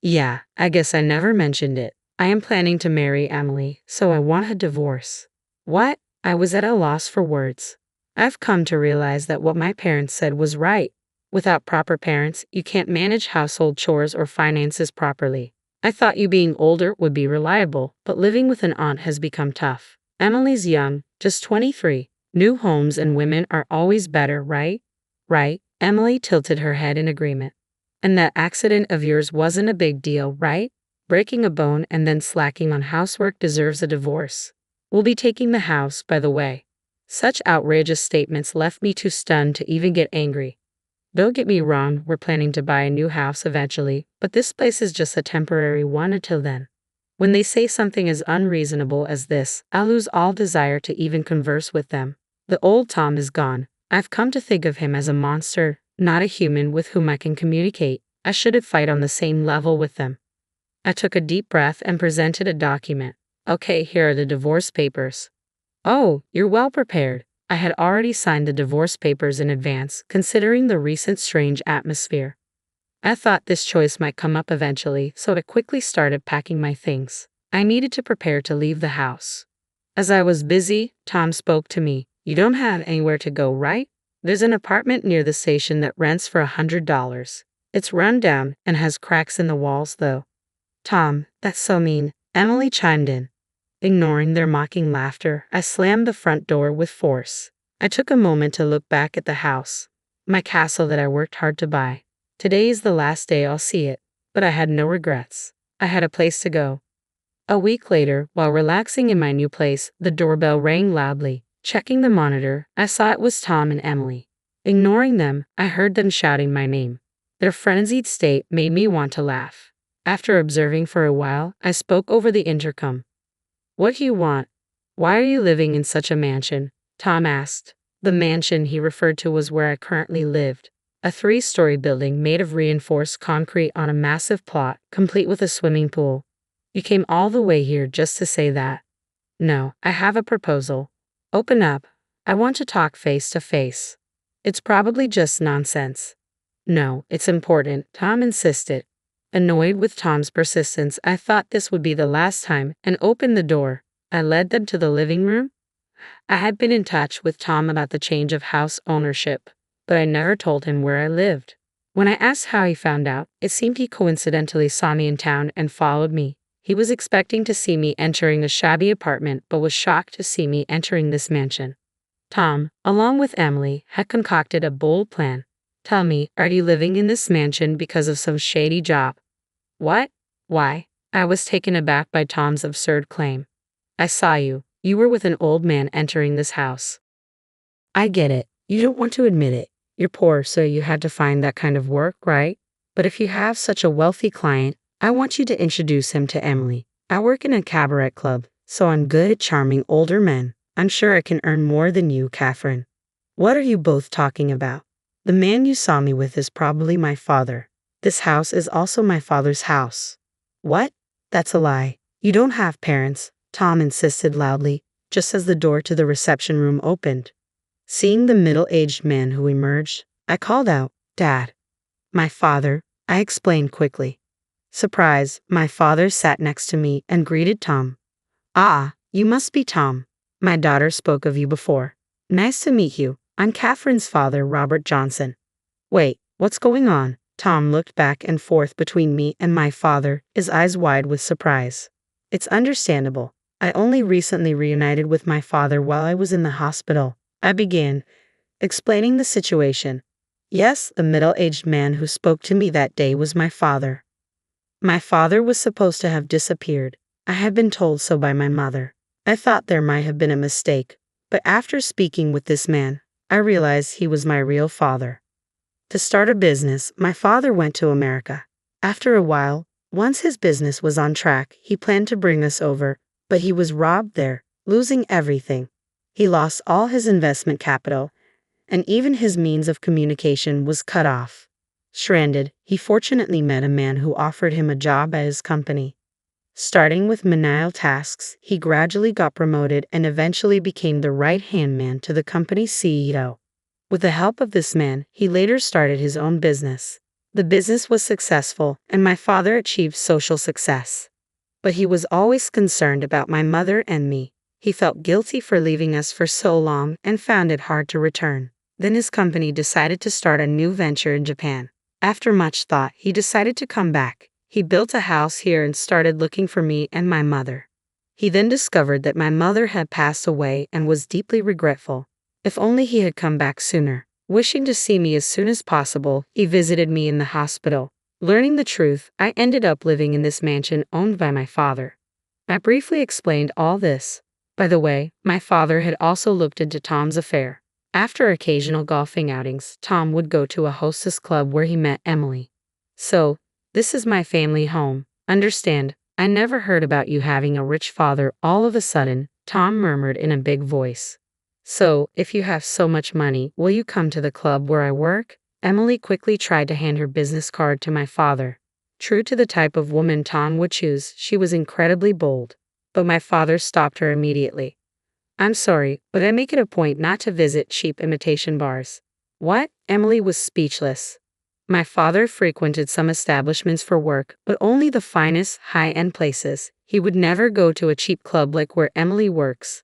"Yeah, I guess I never mentioned it. I am planning to marry Emily, so I want a divorce." "What?" I was at a loss for words. I've come to realize that what my parents said was right. Without proper parents, you can't manage household chores or finances properly. I thought you being older would be reliable, but living with an aunt has become tough. Emily's young, just 23. New homes and women are always better, right? Right. Emily tilted her head in agreement. "And that accident of yours wasn't a big deal, right? Breaking a bone and then slacking on housework deserves a divorce. We'll be taking the house, by the way." Such outrageous statements left me too stunned to even get angry. Don't get me wrong, we're planning to buy a new house eventually, but this place is just a temporary one until then. When they say something as unreasonable as this, I'll lose all desire to even converse with them. The old Tom is gone. I've come to think of him as a monster, not a human with whom I can communicate. I shouldn't fight on the same level with them. I took a deep breath and presented a document. Okay, here are the divorce papers. Oh, you're well prepared. I had already signed the divorce papers in advance, considering the recent strange atmosphere. I thought this choice might come up eventually, so I quickly started packing my things. I needed to prepare to leave the house. As I was busy, Tom spoke to me. You don't have anywhere to go, right? There's an apartment near the station that rents for $100. It's run down and has cracks in the walls, though. Tom, that's so mean, Emily chimed in. Ignoring their mocking laughter, I slammed the front door with force. I took a moment to look back at the house, my castle that I worked hard to buy. Today is the last day I'll see it, but I had no regrets. I had a place to go. A week later, while relaxing in my new place, the doorbell rang loudly. Checking the monitor, I saw it was Tom and Emily. Ignoring them, I heard them shouting my name. Their frenzied state made me want to laugh. After observing for a while, I spoke over the intercom. What do you want? Why are you living in such a mansion? Tom asked. The mansion he referred to was where I currently lived. A 3-story building made of reinforced concrete on a massive plot, complete with a swimming pool. You came all the way here just to say that? No, I have a proposal. Open up. I want to talk face to face. It's probably just nonsense. No, it's important, Tom insisted. Annoyed with Tom's persistence, I thought this would be the last time and opened the door. I led them to the living room. I had been in touch with Tom about the change of house ownership, but I never told him where I lived. When I asked how he found out, it seemed he coincidentally saw me in town and followed me. He was expecting to see me entering a shabby apartment, but was shocked to see me entering this mansion. Tom, along with Emily, had concocted a bold plan. Tell me, are you living in this mansion because of some shady job? What? Why? I was taken aback by Tom's absurd claim. I saw you. You were with an old man entering this house. I get it. You don't want to admit it. You're poor, so you had to find that kind of work, right? But if you have such a wealthy client, I want you to introduce him to Emily. I work in a cabaret club, so I'm good at charming older men. I'm sure I can earn more than you, Catherine. What are you both talking about? The man you saw me with is probably my father. This house is also my father's house. What? That's a lie. You don't have parents, Tom insisted loudly, just as the door to the reception room opened. Seeing the middle-aged man who emerged, I called out, Dad. My father, I explained quickly. Surprised, my father sat next to me and greeted Tom. Ah, you must be Tom. My daughter spoke of you before. Nice to meet you. I'm Catherine's father, Robert Johnson. Wait, what's going on? Tom looked back and forth between me and my father, his eyes wide with surprise. It's understandable. I only recently reunited with my father while I was in the hospital. I began, explaining the situation. Yes, the middle-aged man who spoke to me that day was my father. My father was supposed to have disappeared. I had been told so by my mother. I thought there might have been a mistake, but after speaking with this man, I realized he was my real father. To start a business, my father went to America. After a while, once his business was on track, he planned to bring us over, but he was robbed there, losing everything. He lost all his investment capital, and even his means of communication was cut off. Stranded, he fortunately met a man who offered him a job at his company. Starting with menial tasks, he gradually got promoted and eventually became the right-hand man to the company's CEO. With the help of this man, he later started his own business. The business was successful, and my father achieved social success. But he was always concerned about my mother and me. He felt guilty for leaving us for so long and found it hard to return. Then his company decided to start a new venture in Japan. After much thought, he decided to come back. He built a house here and started looking for me and my mother. He then discovered that my mother had passed away and was deeply regretful. If only he had come back sooner. Wishing to see me as soon as possible, he visited me in the hospital. Learning the truth, I ended up living in this mansion owned by my father. I briefly explained all this. By the way, my father had also looked into Tom's affair. After occasional golfing outings, Tom would go to a hostess club where he met Emily. So, this is my family home. Understand, I never heard about you having a rich father all of a sudden, Tom murmured in a big voice. So, if you have so much money, will you come to the club where I work? Emily quickly tried to hand her business card to my father. True to the type of woman Tom would choose, she was incredibly bold. But my father stopped her immediately. I'm sorry, but I make it a point not to visit cheap imitation bars. What? Emily was speechless. My father frequented some establishments for work, but only the finest, high-end places. He would never go to a cheap club like where Emily works.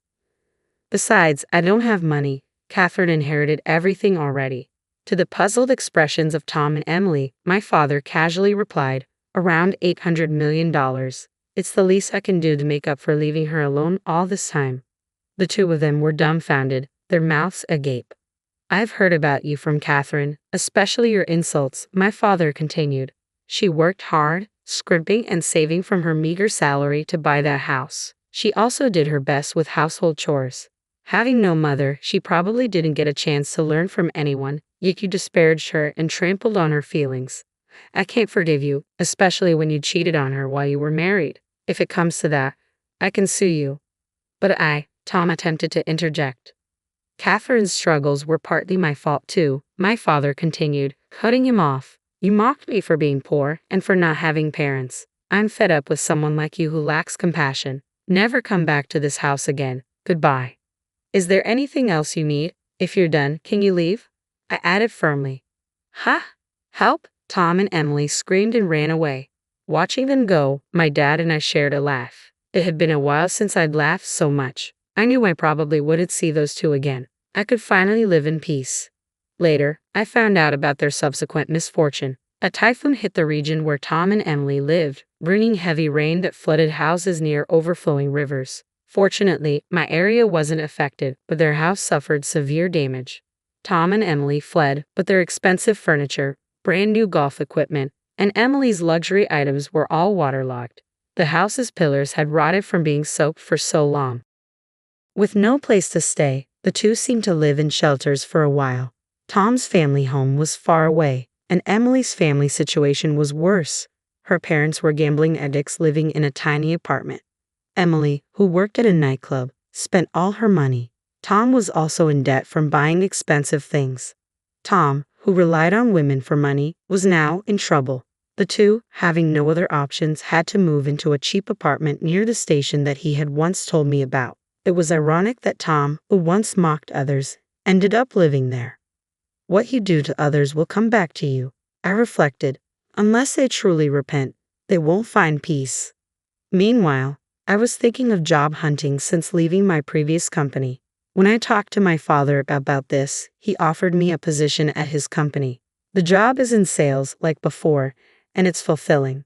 Besides, I don't have money. Catherine inherited everything already. To the puzzled expressions of Tom and Emily, my father casually replied, around $800 million. It's the least I can do to make up for leaving her alone all this time. The two of them were dumbfounded, their mouths agape. I've heard about you from Catherine, especially your insults, my father continued. She worked hard, scrimping and saving from her meager salary to buy that house. She also did her best with household chores. Having no mother, she probably didn't get a chance to learn from anyone, yet you disparaged her and trampled on her feelings. I can't forgive you, especially when you cheated on her while you were married. If it comes to that, I can sue you. But Tom attempted to interject. Catherine's struggles were partly my fault too, my father continued, cutting him off. You mocked me for being poor and for not having parents. I'm fed up with someone like you who lacks compassion. Never come back to this house again. Goodbye. Is there anything else you need? If you're done, can you leave? I added firmly. Help! Tom and Emily screamed and ran away. Watching them go, my dad and I shared a laugh. It had been a while since I'd laughed so much. I knew I probably wouldn't see those two again. I could finally live in peace. Later, I found out about their subsequent misfortune. A typhoon hit the region where Tom and Emily lived, bringing heavy rain that flooded houses near overflowing rivers. Fortunately, my area wasn't affected, but their house suffered severe damage. Tom and Emily fled, but their expensive furniture, brand new golf equipment, and Emily's luxury items were all waterlogged. The house's pillars had rotted from being soaked for so long. With no place to stay, the two seemed to live in shelters for a while. Tom's family home was far away, and Emily's family situation was worse. Her parents were gambling addicts living in a tiny apartment. Emily, who worked at a nightclub, spent all her money. Tom was also in debt from buying expensive things. Tom, who relied on women for money, was now in trouble. The two, having no other options, had to move into a cheap apartment near the station that he had once told me about. It was ironic that Tom, who once mocked others, ended up living there. What you do to others will come back to you, I reflected. Unless they truly repent, they won't find peace. Meanwhile, I was thinking of job hunting since leaving my previous company. When I talked to my father about this, he offered me a position at his company. The job is in sales like before, and it's fulfilling.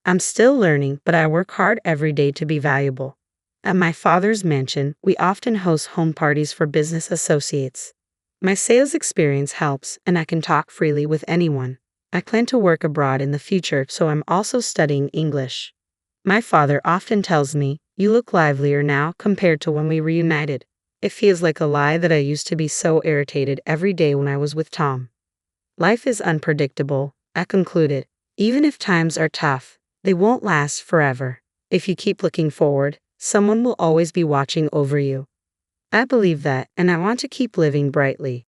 I'm still learning, but I work hard every day to be valuable. At my father's mansion, we often host home parties for business associates. My sales experience helps, and I can talk freely with anyone. I plan to work abroad in the future, so I'm also studying English. My father often tells me, you look livelier now compared to when we reunited. It feels like a lie that I used to be so irritated every day when I was with Tom. Life is unpredictable, I concluded. Even if times are tough, they won't last forever. If you keep looking forward, someone will always be watching over you. I believe that, and I want to keep living brightly.